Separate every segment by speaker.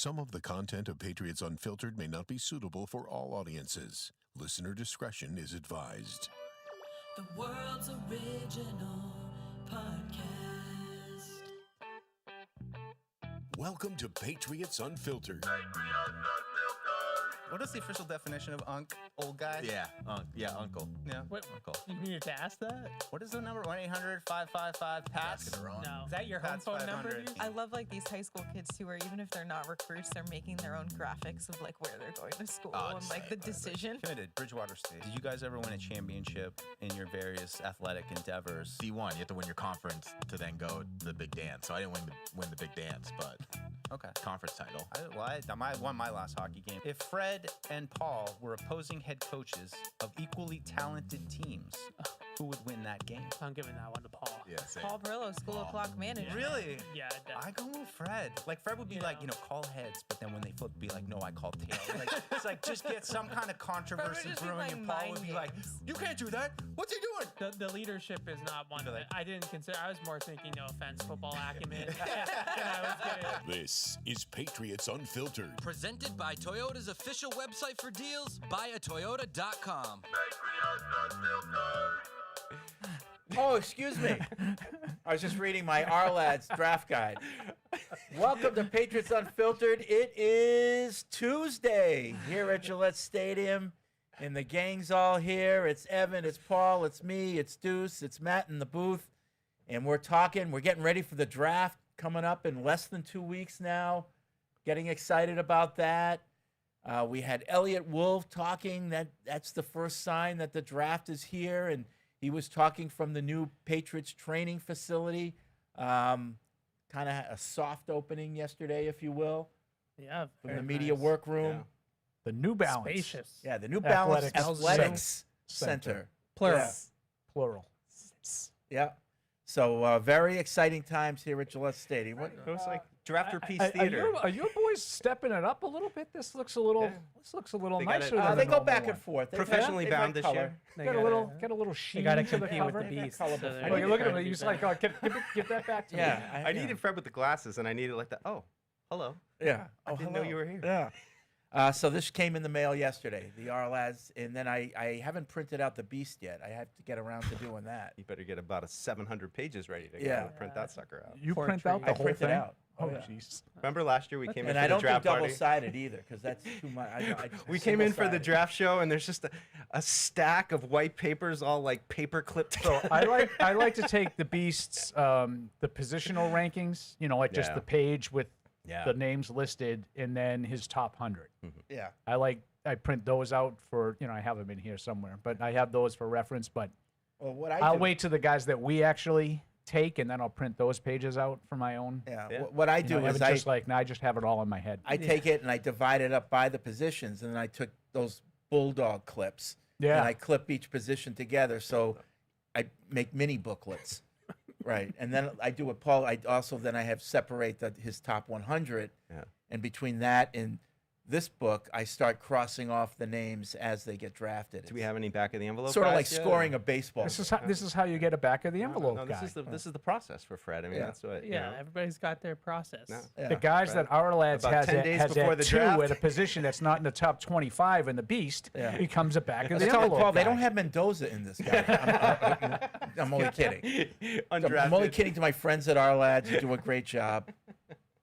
Speaker 1: Some of the content of Patriots Unfiltered may not be suitable for all audiences. Listener discretion is advised.
Speaker 2: The world's original podcast.
Speaker 1: Welcome to Patriots Unfiltered.
Speaker 3: What is the official definition of old guy?
Speaker 4: Yeah, uncle.
Speaker 3: Yeah.
Speaker 5: What?
Speaker 4: Uncle.
Speaker 5: You needed to ask that?
Speaker 3: What is the number? 1-800-555-PATS?
Speaker 4: Asking it wrong.
Speaker 5: No. Is that your home
Speaker 3: Pat's
Speaker 5: phone
Speaker 3: 500.
Speaker 5: number, dude?
Speaker 6: I love like these high school kids too, where even if they're not recruits, they're making their own graphics of like where they're going to school and like the decision.
Speaker 3: Committed. Bridgewater State. Did you guys ever win a championship in your various athletic endeavors?
Speaker 4: D1, you have to win your conference to then go to the big dance. So I didn't win the big dance, but
Speaker 3: Okay.
Speaker 4: conference title.
Speaker 3: I won my last hockey game. If Fred and Paul were opposing head coaches of equally talented teams, who would win that game?
Speaker 5: I'm giving that one to Paul.
Speaker 4: Yeah, same.
Speaker 6: Paul Brillo, School of Clock Manager.
Speaker 3: Really?
Speaker 5: Yeah,
Speaker 3: I go with Fred. Like Fred would be like, call heads, but then when they flip, be like, no, I call tails. Like it's like just get some kind of controversy
Speaker 6: just be
Speaker 3: brewing,
Speaker 6: playing
Speaker 3: and Paul
Speaker 6: mind
Speaker 3: would be like,
Speaker 6: games.
Speaker 3: you can't do that. What's he doing?
Speaker 5: The leadership is not one that I didn't consider. I was more thinking, no offense, football acumen. And I was gonna.
Speaker 1: This is Patriots Unfiltered.
Speaker 2: Presented by Toyota's official website for deals, buyatoyota.com.
Speaker 7: Oh, excuse me. I was just reading my R-Lads draft guide. Welcome to Patriots Unfiltered. It is Tuesday here at Gillette Stadium, and the gang's all here. It's Evan, it's Paul, it's me, it's Deuce, it's Matt in the booth, and we're getting ready for the draft coming up in less than 2 weeks now. Getting excited about that. We had Elliot Wolf talking. That's the first sign that the draft is here, and he was talking from the new Patriots training facility. Kind of a soft opening yesterday, if you will,
Speaker 5: Yeah,
Speaker 7: from the media workroom.
Speaker 8: The New Balance.
Speaker 5: Spacious.
Speaker 7: Yeah, the New Balance Athletics
Speaker 8: Center.
Speaker 7: Center.
Speaker 5: Plural.
Speaker 7: Yeah.
Speaker 8: Plural.
Speaker 7: Yeah. So very exciting times here at Gillette Stadium. What,
Speaker 4: It was like Drafter Peace
Speaker 8: Are
Speaker 4: Theater.
Speaker 8: your boys stepping it up a little bit? This looks a little. This looks a little
Speaker 4: They got
Speaker 8: nicer
Speaker 4: it-
Speaker 8: than the
Speaker 7: they go
Speaker 8: normal
Speaker 7: back
Speaker 8: one.
Speaker 7: and forth. They-
Speaker 4: Professionally
Speaker 7: they
Speaker 4: bound
Speaker 7: like
Speaker 4: this
Speaker 7: color.
Speaker 4: year.
Speaker 8: Got a little sheen.
Speaker 5: They got to
Speaker 8: to the
Speaker 5: compete with the
Speaker 8: cover.
Speaker 5: beast.
Speaker 7: Color
Speaker 5: so
Speaker 7: before.
Speaker 5: they're
Speaker 7: Oh,
Speaker 8: You look at
Speaker 5: trying
Speaker 8: him.
Speaker 5: to
Speaker 8: He's
Speaker 5: do
Speaker 8: like,
Speaker 5: that.
Speaker 8: give that back to me.
Speaker 7: Yeah.
Speaker 4: I needed Fred with the glasses, and I needed like the hello.
Speaker 7: Yeah.
Speaker 4: I didn't know you were here.
Speaker 7: Yeah. So this came in the mail yesterday, the R-Lads, and then I haven't printed out the Beast yet. I have to get around to doing that.
Speaker 4: You better get about 700 pages ready to
Speaker 7: Yeah.
Speaker 4: go print that sucker out.
Speaker 8: You
Speaker 5: Poor
Speaker 8: print out
Speaker 5: treat.
Speaker 8: the
Speaker 7: I
Speaker 8: whole
Speaker 7: print it
Speaker 8: thing.
Speaker 7: out.
Speaker 8: Oh,
Speaker 7: yeah.
Speaker 8: jeez.
Speaker 4: Remember last year we came in
Speaker 7: And
Speaker 4: for
Speaker 7: I
Speaker 4: the
Speaker 7: don't do
Speaker 4: draft party?
Speaker 7: double-sided either, because that's too much.
Speaker 4: We came in for the
Speaker 7: single-sided.
Speaker 4: draft show, and there's just a stack of white papers, all like paper clipped together.
Speaker 8: So I like to take the Beast's the positional rankings. Like just
Speaker 4: Yeah.
Speaker 8: the page with
Speaker 4: Yeah.
Speaker 8: the names listed, and then his top 100.
Speaker 7: Yeah.
Speaker 8: I print those out for I have them in here somewhere, but I have those for reference. But
Speaker 7: Well, what I
Speaker 8: I'll
Speaker 7: do,
Speaker 8: wait to the guys that we actually take, and then I'll print those pages out for my own.
Speaker 7: Yeah.
Speaker 4: Yeah.
Speaker 7: What I do is I
Speaker 8: I just have it all in my head.
Speaker 7: take it and I divide it up by the positions, and then I took those bulldog clips.
Speaker 8: Yeah.
Speaker 7: And I clip each position together, so I make mini booklets. Right. And then I do what Paul. I have separate his top 100.
Speaker 4: Yeah.
Speaker 7: And between that and this book, I start crossing off the names as they get drafted.
Speaker 4: Do we have any back of the envelope?
Speaker 7: Sort of like
Speaker 4: guys yet?
Speaker 7: scoring a baseball.
Speaker 8: This is how you get a back of the envelope
Speaker 4: No,
Speaker 8: guy.
Speaker 4: this is the process for Fred. I mean,
Speaker 7: Yeah.
Speaker 4: that's what.
Speaker 5: Yeah, everybody's got their process.
Speaker 4: No.
Speaker 7: Yeah.
Speaker 8: The guys
Speaker 4: Right.
Speaker 8: that our lads
Speaker 4: About
Speaker 8: has
Speaker 4: 10
Speaker 8: at,
Speaker 4: days
Speaker 8: has
Speaker 4: before
Speaker 8: at
Speaker 4: the
Speaker 8: two
Speaker 4: draft.
Speaker 8: at a position that's not in the top 25 in the Beast
Speaker 7: Yeah.
Speaker 8: becomes a back of
Speaker 7: I
Speaker 8: the
Speaker 7: tell
Speaker 8: envelope
Speaker 7: Paul, they
Speaker 8: guy.
Speaker 7: don't have Mendoza in this guy. I'm only kidding. I'm
Speaker 4: Undrafted.
Speaker 7: only kidding to my friends at our lads. You do a great job.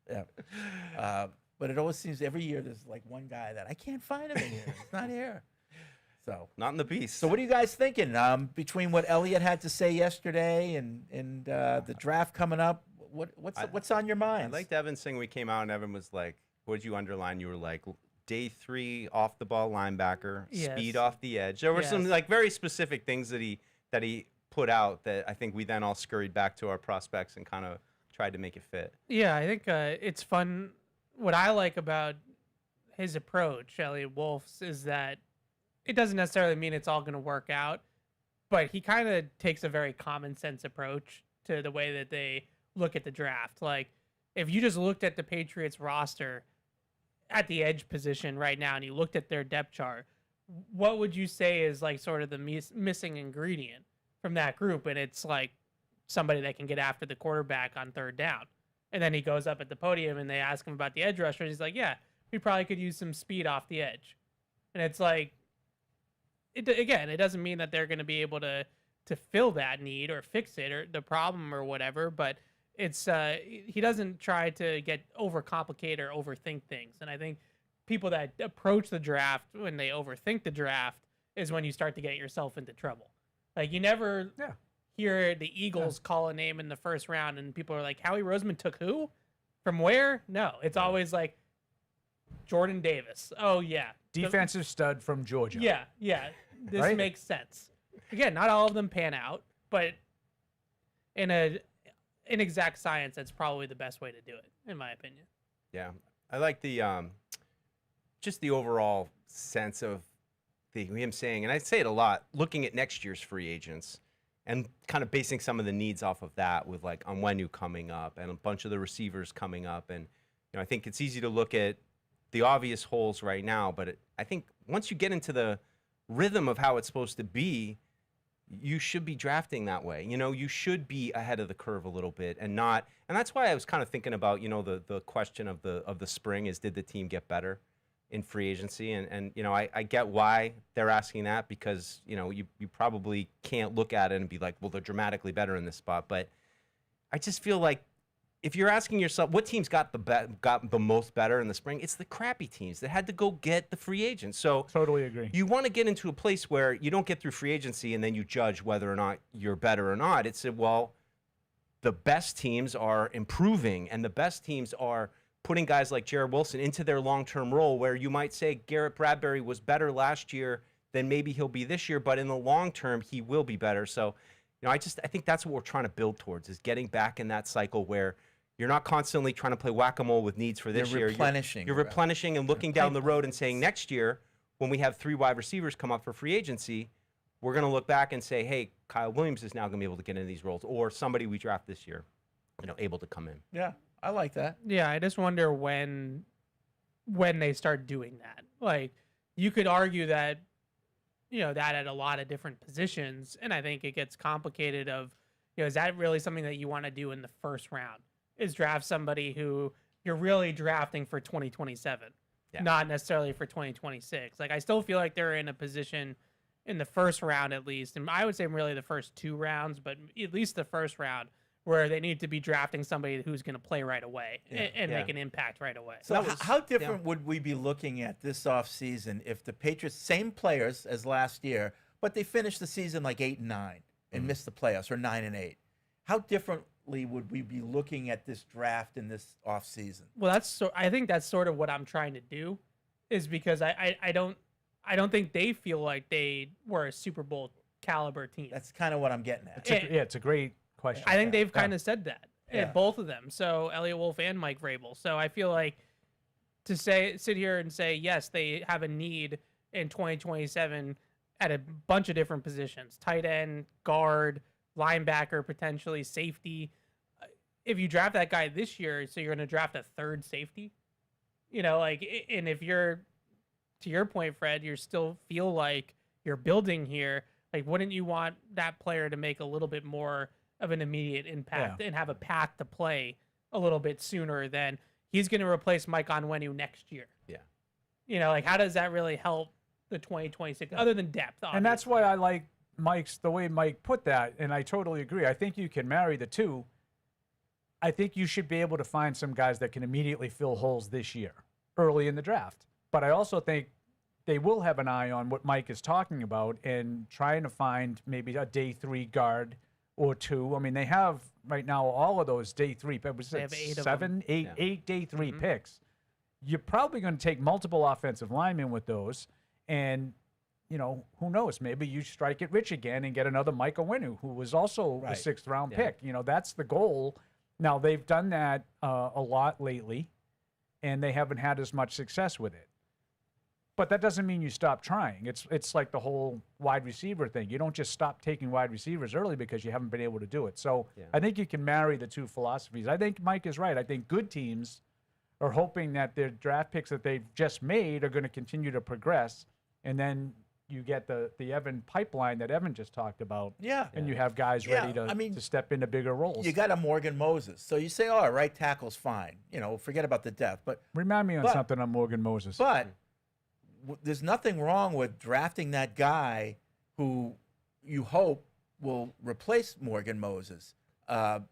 Speaker 7: Yeah. But it always seems every year there's like one guy that I can't find him in here. He's not here. So
Speaker 4: Not in the beast.
Speaker 7: what are you guys thinking? Between what Elliot had to say yesterday and the draft coming up, what's on your mind?
Speaker 4: I liked Evan's thing. We came out and Evan was like, "What did you underline?" You were like, "Day 3 off the ball linebacker,
Speaker 5: Yes.
Speaker 4: speed off the edge." There were some
Speaker 5: Yes.
Speaker 4: like very specific things that he put out that I think we then all scurried back to our prospects and kind of tried to make it fit.
Speaker 5: Yeah, I think it's fun. What I like about his approach, Elliot Wolf's, is that it doesn't necessarily mean it's all going to work out, but he kind of takes a very common sense approach to the way that they look at the draft. Like, if you just looked at the Patriots roster at the edge position right now and you looked at their depth chart, what would you say is like sort of the missing ingredient from that group? And it's like somebody that can get after the quarterback on third down. And then he goes up at the podium and they ask him about the edge rushers. He's like, yeah, we probably could use some speed off the edge. And it's like, it doesn't mean that they're going to be able to fill that need or fix it or the problem or whatever, but it's he doesn't try to get overcomplicate or overthink things. And I think people that approach the draft when they overthink the draft is when you start to get yourself into trouble. Like, you never hear the Eagles call a name in the first round and people are like, Howie Roseman took who? From where? No, it's always like Jordan Davis. Oh, yeah.
Speaker 8: Defensive stud from Georgia.
Speaker 5: Yeah. This
Speaker 8: Right?
Speaker 5: makes sense. Again, not all of them pan out, but in exact science, that's probably the best way to do it, in my opinion.
Speaker 4: Yeah, I like the just the overall sense of him saying, and I say it a lot, looking at next year's free agents and kind of basing some of the needs off of that with like Onwenu coming up and a bunch of the receivers coming up. And I think it's easy to look at the obvious holes right now, but I think once you get into the rhythm of how it's supposed to be, you should be drafting that way. You should be ahead of the curve a little bit and not. And that's why I was kind of thinking about, the question of the spring is, did the team get better in free agency? And I get why they're asking that, because, you probably can't look at it and be like, well, they're dramatically better in this spot. But I just feel like if you're asking yourself what teams got the most better in the spring, it's the crappy teams that had to go get the free agents. So
Speaker 8: Totally agree.
Speaker 4: you want to get into a place where you don't get through free agency and then you judge whether or not you're better or not. It's well, the best teams are improving and the best teams are putting guys like Jared Wilson into their long-term role, where you might say Garrett Bradbury was better last year than maybe he'll be this year, but in the long term he will be better. So, I think that's what we're trying to build towards, is getting back in that cycle where you're not constantly trying to play whack-a-mole with needs for this year.
Speaker 7: Replenishing.
Speaker 4: You're replenishing and looking down the road and saying, next year, when we have 3 wide receivers come up for free agency, we're going to look back and say, hey, Kyle Williams is now going to be able to get into these roles, or somebody we draft this year, able to come in.
Speaker 7: Yeah, I like that.
Speaker 5: Yeah, I just wonder when they start doing that. Like, you could argue that, that at a lot of different positions, and I think it gets complicated of, is that really something that you want to do in the first round? Is draft somebody who you're really drafting for 2027, not necessarily for 2026. Like, I still feel like they're in a position in the first round, at least, and I would say really the first 2 rounds, but at least the first round, where they need to be drafting somebody who's going to play right away and make an impact right away.
Speaker 7: So how different would we be looking at this offseason if the Patriots, same players as last year, but they finished the season like 8-9 and missed the playoffs, or 9-8? How differently would we be looking at this draft in this offseason?
Speaker 5: Well, I think that's sort of what I'm trying to do, is because I don't think they feel like they were a Super Bowl caliber team.
Speaker 7: That's kind of what I'm getting at.
Speaker 8: It's a great question.
Speaker 5: I think they've kind of said that, both of them. So Elliot Wolf and Mike Vrabel. So I feel like to sit here and say, yes, they have a need in 2027 at a bunch of different positions: tight end, guard, linebacker, potentially safety. If you draft that guy this year, so you're going to draft a third safety, and if you're, to your point, Fred, you still feel like you're building here, like, wouldn't you want that player to make a little bit more of an immediate impact and have a path to play a little bit sooner than he's going to replace Mike Onwenu next year? Yeah. How does that really help the 2026, other than depth? Obviously.
Speaker 8: And that's why I like the way Mike put that, and I totally agree. I think you can marry the two. I think you should be able to find some guys that can immediately fill holes this year, early in the draft. But I also think they will have an eye on what Mike is talking about and trying to find maybe a day 3 guard or 2. I mean, they have right now all of those day 3.
Speaker 5: They have 8 of
Speaker 8: them. 8 day 3 picks. You're probably going to take multiple offensive linemen with those, and who knows? Maybe you strike it rich again and get another Mike Onwenu, who was also a 6th round pick. That's the goal. Now, they've done that a lot lately, and they haven't had as much success with it. But that doesn't mean you stop trying. It's like the whole wide receiver thing. You don't just stop taking wide receivers early because you haven't been able to do it. So I think you can marry the two philosophies. I think Mike is right. I think good teams are hoping that their draft picks that they've just made are going to continue to progress, and then you get the Evan pipeline that Evan just talked about.
Speaker 7: Yeah.
Speaker 8: And you have guys ready
Speaker 7: I mean,
Speaker 8: to step into bigger roles.
Speaker 7: You got a Morgan Moses. So you say, oh, right tackle's fine. Forget about the depth. But
Speaker 8: Remind me on something on Morgan Moses.
Speaker 7: But there's nothing wrong with drafting that guy who you hope will replace Morgan Moses. And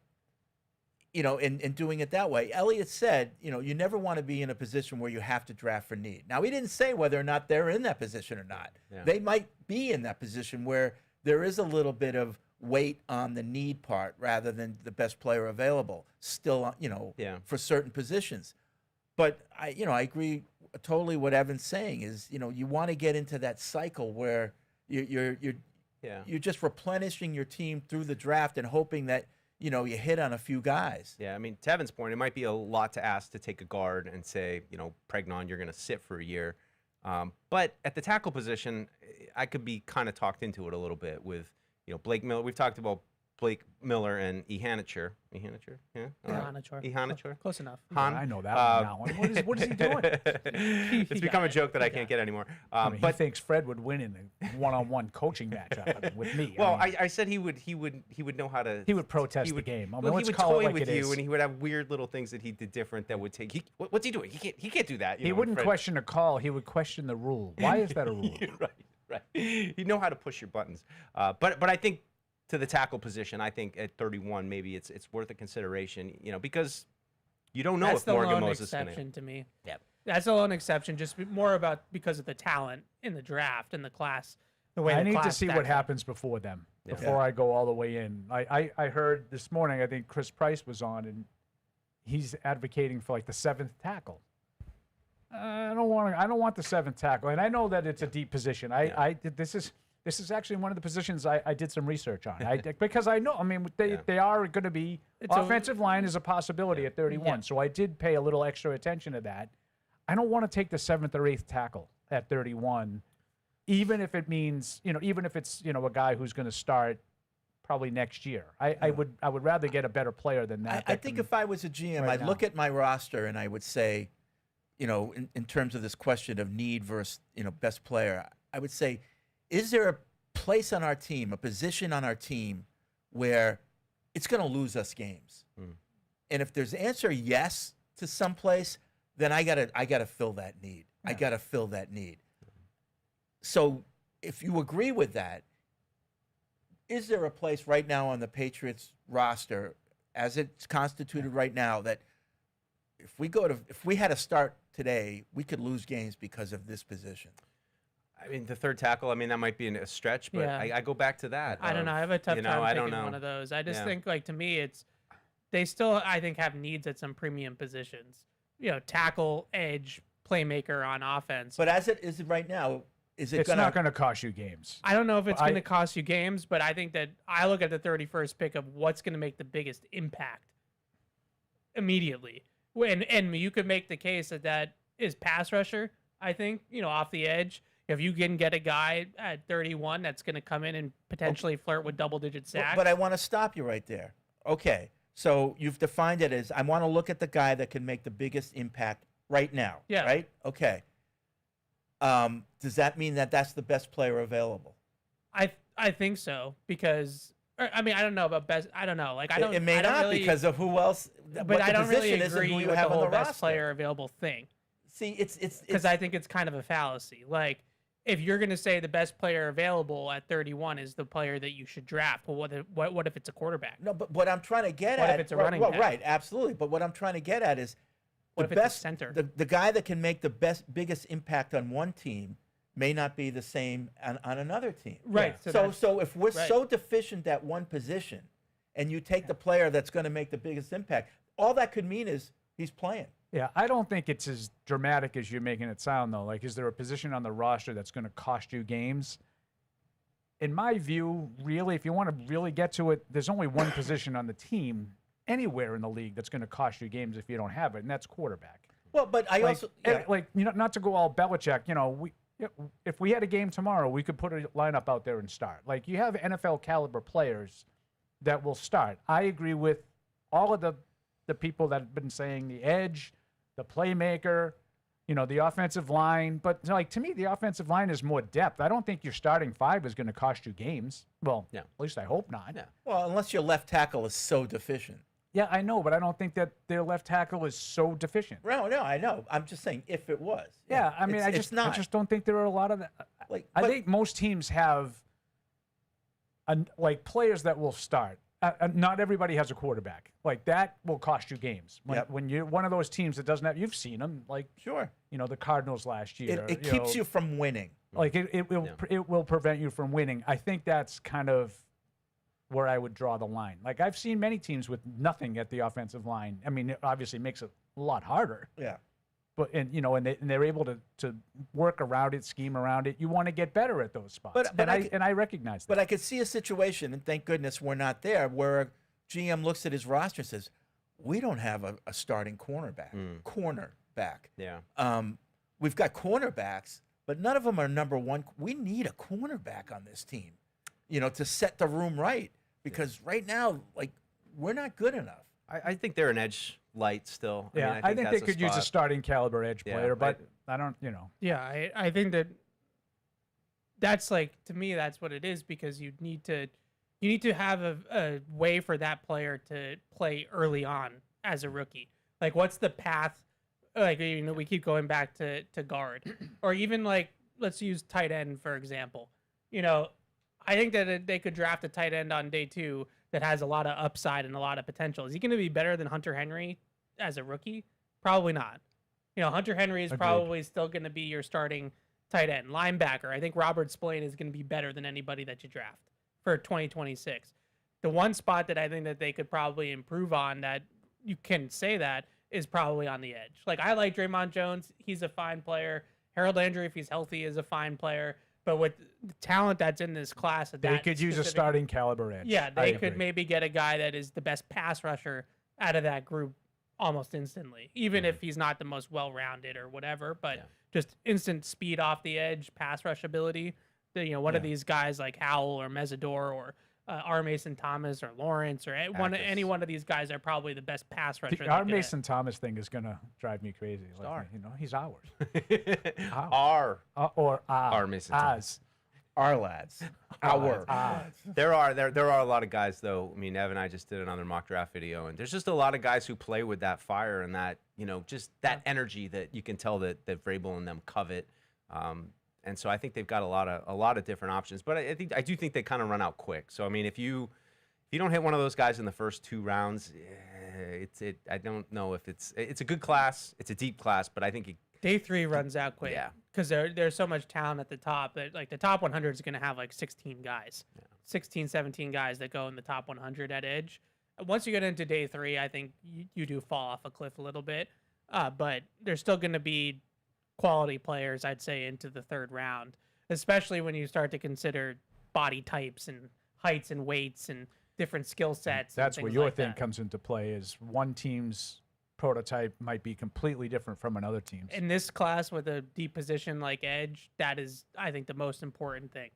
Speaker 7: doing it that way. Elliott said, you never want to be in a position where you have to draft for need. Now, he didn't say whether or not they're in that position or not.
Speaker 4: Yeah.
Speaker 7: They might be in that position where there is a little bit of weight on the need part rather than the best player available still, for certain positions. But I agree totally what Evan's saying is, you want to get into that cycle where you're just replenishing your team through the draft and hoping that you hit on a few guys.
Speaker 4: Yeah, I mean, to Evan's point, it might be a lot to ask to take a guard and say, Pregnon, you're going to sit for a year. But at the tackle position, I could be kind of talked into it a little bit with, Blake Miller. We've talked about Blake Miller and Ihanichur. Ihanichur? Yeah? Ihanichur?
Speaker 5: Close enough.
Speaker 4: Han?
Speaker 8: I know that one now. What is he doing?
Speaker 4: It's become a joke that I can't get anymore.
Speaker 8: But he thinks Fred would win in a one-on-one coaching matchup with me.
Speaker 4: Well, I said he would know how to.
Speaker 8: He would protest the game.
Speaker 4: He would toy with you, and he would have weird little things that he did different that would take. What's he doing? He can't do that.
Speaker 8: He wouldn't question a call. He would question the rule. Why is that a rule?
Speaker 4: Right. You know how to push your buttons. But I think to the tackle position, I think at 31 maybe it's worth a consideration. Because you don't know
Speaker 5: That's
Speaker 4: if Morgan
Speaker 5: the lone
Speaker 4: Moses is going
Speaker 5: exception to me.
Speaker 4: Yeah.
Speaker 5: That's a lone exception, just more because of the talent in the draft and the class. The way
Speaker 8: I
Speaker 5: the
Speaker 8: need to
Speaker 5: class
Speaker 8: see what
Speaker 5: stacks up.
Speaker 8: happens before them. Before I go all the way in. I heard this morning. I think Chris Price was on, and he's advocating for like the 7th tackle. I don't want the 7th tackle, and I know that it's a deep position. This is actually one of the positions I did some research on. Because I know. I mean, they are going to be offensive line is a possibility at 31. Yeah. So I did pay a little extra attention to that. I don't want to take the 7th or 8th tackle at 31, even if it means even if it's a guy who's going to start probably next year. I would rather get a better player than that.
Speaker 7: I think if I was a GM, I'd look at my roster and I would say, in terms of this question of need versus, best player, I would say, is there a place on our team, a position on our team where it's going to lose us games? And if there's the answer yes to some place, then I gotta fill that need. I gotta fill that need. So if you agree with that, is there a place right now on the Patriots roster, as it's constituted right now, that if we had to start today, we could lose games because of this position?
Speaker 4: I mean, the 3rd tackle, that might be a stretch, but I go back to that.
Speaker 5: I don't know. I have a tough time picking one of those. I just think, to me, they still, I think, have needs at some premium positions. Tackle, edge, playmaker on offense.
Speaker 7: But as it is right now, it's
Speaker 8: not going to cost you games.
Speaker 5: I don't know if it's going to cost you games, but I think that I look at the 31st pick of what's going to make the biggest impact immediately. And you could make the case that is pass rusher, I think, off the edge. If you can get a guy at 31 that's going to come in and potentially flirt with double-digit sacks.
Speaker 7: But I want to stop you right there. Okay, so you've defined it as I want to look at the guy that can make the biggest impact right now.
Speaker 5: Yeah.
Speaker 7: Right? Okay. Does that mean that that's the best player available?
Speaker 5: I think so because I don't know about best. I don't know.
Speaker 7: It may not really, because of who else.
Speaker 5: But I don't really agree
Speaker 7: with
Speaker 5: the whole best
Speaker 7: roster.
Speaker 5: player available thing.
Speaker 7: See, it's
Speaker 5: because I think it's kind of a fallacy. If you're going to say the best player available at 31 is the player that you should draft, well, what if it's a quarterback?
Speaker 7: No, but what I'm trying to get
Speaker 5: what
Speaker 7: at.
Speaker 5: If it's a running back?
Speaker 7: Right, absolutely. But what I'm trying to get at is
Speaker 5: what if it's a center?
Speaker 7: The guy that can make the biggest impact on one team may not be the same on another team.
Speaker 5: Right.
Speaker 7: Yeah. So if we're so deficient at one position, and you take the player that's going to make the biggest impact, all that could mean is he's playing.
Speaker 8: Yeah, I don't think it's as dramatic as you're making it sound, though. Is there a position on the roster that's going to cost you games? In my view, really, if you want to really get to it, there's only one position on the team anywhere in the league that's going to cost you games if you don't have it, and that's quarterback.
Speaker 7: Well, but I also
Speaker 8: not to go all Belichick. If we had a game tomorrow, we could put a lineup out there and start. You have NFL caliber players that will start. I agree with all of the people that have been saying the edge, the playmaker, You know, the offensive line, but like to me, the offensive line is more depth. I don't think your starting five is going to cost you games. Well,
Speaker 4: Yeah.
Speaker 8: at least I hope not.
Speaker 4: Yeah.
Speaker 7: Well, unless your left tackle is so deficient.
Speaker 8: Yeah, I know, but I don't think that their left tackle is so deficient.
Speaker 7: No, I know. I'm just saying if it was.
Speaker 8: Yeah, I mean,
Speaker 7: it's not.
Speaker 8: I just don't think there are a lot of that. I think most teams have like players that will start. Not everybody has a quarterback. Like that will cost you games. When you're one of those teams that doesn't have, you've seen them. Like
Speaker 7: Sure.
Speaker 8: You know, the Cardinals last year.
Speaker 7: It keeps you from winning.
Speaker 8: Like it will prevent you from winning. I think that's kind of where I would draw the line. Like I've seen many teams with nothing at the offensive line. I mean, it obviously makes it a lot harder.
Speaker 7: Yeah.
Speaker 8: But they're able to work around it, scheme around it. You want to get better at those spots.
Speaker 7: But
Speaker 8: I recognize that.
Speaker 7: But I could see a situation, and thank goodness we're not there, where a GM looks at his roster and says, "We don't have a starting cornerback."
Speaker 4: Yeah.
Speaker 7: We've got cornerbacks, but none of them are number one. We need a cornerback on this team, to set the room right. Because right now, like, we're not good enough.
Speaker 4: I think they're an edge light still.
Speaker 8: Yeah, I think they could use a starting caliber edge player, but I don't,
Speaker 5: Yeah, I think that's like, to me, that's what it is, because you need to have a way for that player to play early on as a rookie. Like, what's the path? Like, we keep going back to guard, or even like, let's use tight end, for example. I think that they could draft a tight end on day 2 that has a lot of upside and a lot of potential. Is he going to be better than Hunter Henry as a rookie? Probably not. Hunter Henry is probably still going to be your starting tight end. Linebacker, I think Robert Spillane is going to be better than anybody that you draft for 2026. The one spot that I think that they could probably improve on, that you can say that, is probably on the edge. Like, I like Draymond Jones. He's a fine player. Harold Landry, if he's healthy, is a fine player. But with the talent that's in this class,
Speaker 8: they could use a starting caliber edge.
Speaker 5: Yeah, they could maybe get a guy that is the best pass rusher out of that group almost instantly, even if he's not the most well-rounded or whatever. But just instant speed off the edge, pass rush ability. One of these guys like Howell or Mesidor or R. Mason Thomas or Lawrence or any one of these guys are probably the best pass rusher.
Speaker 8: The R. Mason Thomas thing is going to drive me crazy. Like, he's ours.
Speaker 4: R. Mason Thomas.
Speaker 7: Our lads. Our.
Speaker 4: There are a lot of guys, though. I mean, Evan and I just did another mock draft video, and there's just a lot of guys who play with that fire and that, just that energy that you can tell that Vrabel and them covet. And so I think they've got a lot of different options, but I do think they kind of run out quick. So I mean, if you don't hit one of those guys in the first 2 rounds, I don't know if it's a good class, it's a deep class, but I think
Speaker 5: day 3 runs out quick.
Speaker 4: Yeah,
Speaker 5: because there's so much talent at the top that, like, the top 100 is going to have like 16 guys, 16, 17 guys that go in the top 100 at edge. Once you get into day 3, I think you do fall off a cliff a little bit, but there's still going to be quality players, I'd say, into the 3rd round, especially when you start to consider body types and heights and weights and different skill sets.
Speaker 8: That's where your thing comes into play, is one team's prototype might be completely different from another team's.
Speaker 5: In this class with a deep position like edge, that is, I think, the most important thing.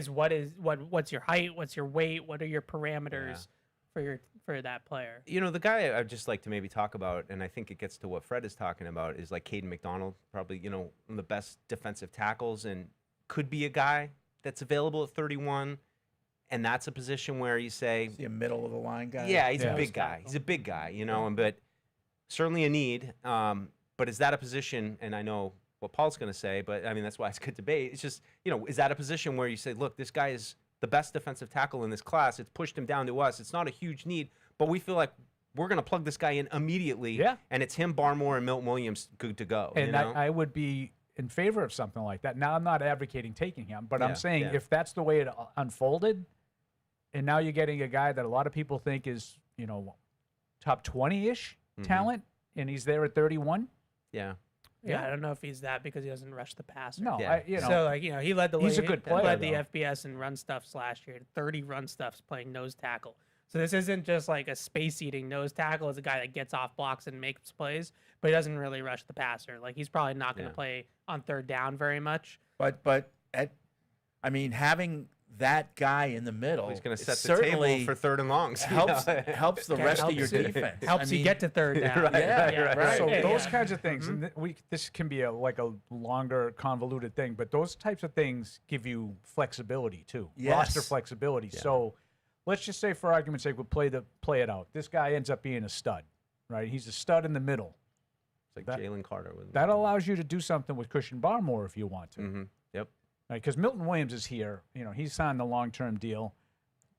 Speaker 5: What's your height, what's your weight, what are your parameters for that player.
Speaker 4: The guy I'd just like to maybe talk about, and I think it gets to what Fred is talking about, is like Caden McDonald, probably, one of the best defensive tackles, and could be a guy that's available at 31. And that's a position where you say,
Speaker 7: is he a middle of the line guy?
Speaker 4: Yeah, he's a big guy. He's a big guy, but certainly a need. But is that a position, and I know what Paul's going to say, but I mean, that's why it's good debate. It's just, is that a position where you say, look, this guy is the best defensive tackle in this class. It's pushed him down to us. It's not a huge need, but we feel like we're going to plug this guy in immediately.
Speaker 8: Yeah.
Speaker 4: And it's him, Barmore, and Milton Williams good to go.
Speaker 8: And I would be in favor of something like that. Now, I'm not advocating taking him, but I'm saying if that's the way it unfolded, and now you're getting a guy that a lot of people think is, top 20-ish talent, and he's there at 31.
Speaker 4: Yeah.
Speaker 5: Yeah, I don't know if he's that, because he doesn't rush the passer.
Speaker 8: No,
Speaker 5: so he led the
Speaker 8: he's a good player.
Speaker 5: Led the FBS in run stuffs last year. 30 run stuffs playing nose tackle. So this isn't just like a space-eating nose tackle. It's a guy that gets off blocks and makes plays, but he doesn't really rush the passer. Like, he's probably not going to play on 3rd down very much.
Speaker 7: But having that guy in the middle,
Speaker 4: He's going to set the
Speaker 7: certainly
Speaker 4: table for third and longs.
Speaker 7: helps helps the rest of your
Speaker 5: helps you-
Speaker 7: defense.
Speaker 5: Helps
Speaker 7: I
Speaker 5: you
Speaker 7: mean,
Speaker 5: get to third down.
Speaker 4: Right, right.
Speaker 8: So
Speaker 5: Yeah,
Speaker 8: those
Speaker 5: yeah.
Speaker 8: kinds of things, and this can be like a longer, convoluted thing, but those types of things give you flexibility too, roster
Speaker 7: Yes.
Speaker 8: flexibility. So let's just say, for argument's sake, we'll play it out. This guy ends up being a stud, right? He's a stud in the middle.
Speaker 4: It's like Jalen Carter.
Speaker 8: That allows you to do something with Christian Barmore if you want to.
Speaker 4: Yep.
Speaker 8: Because Milton Williams is here. He's signed a long-term deal.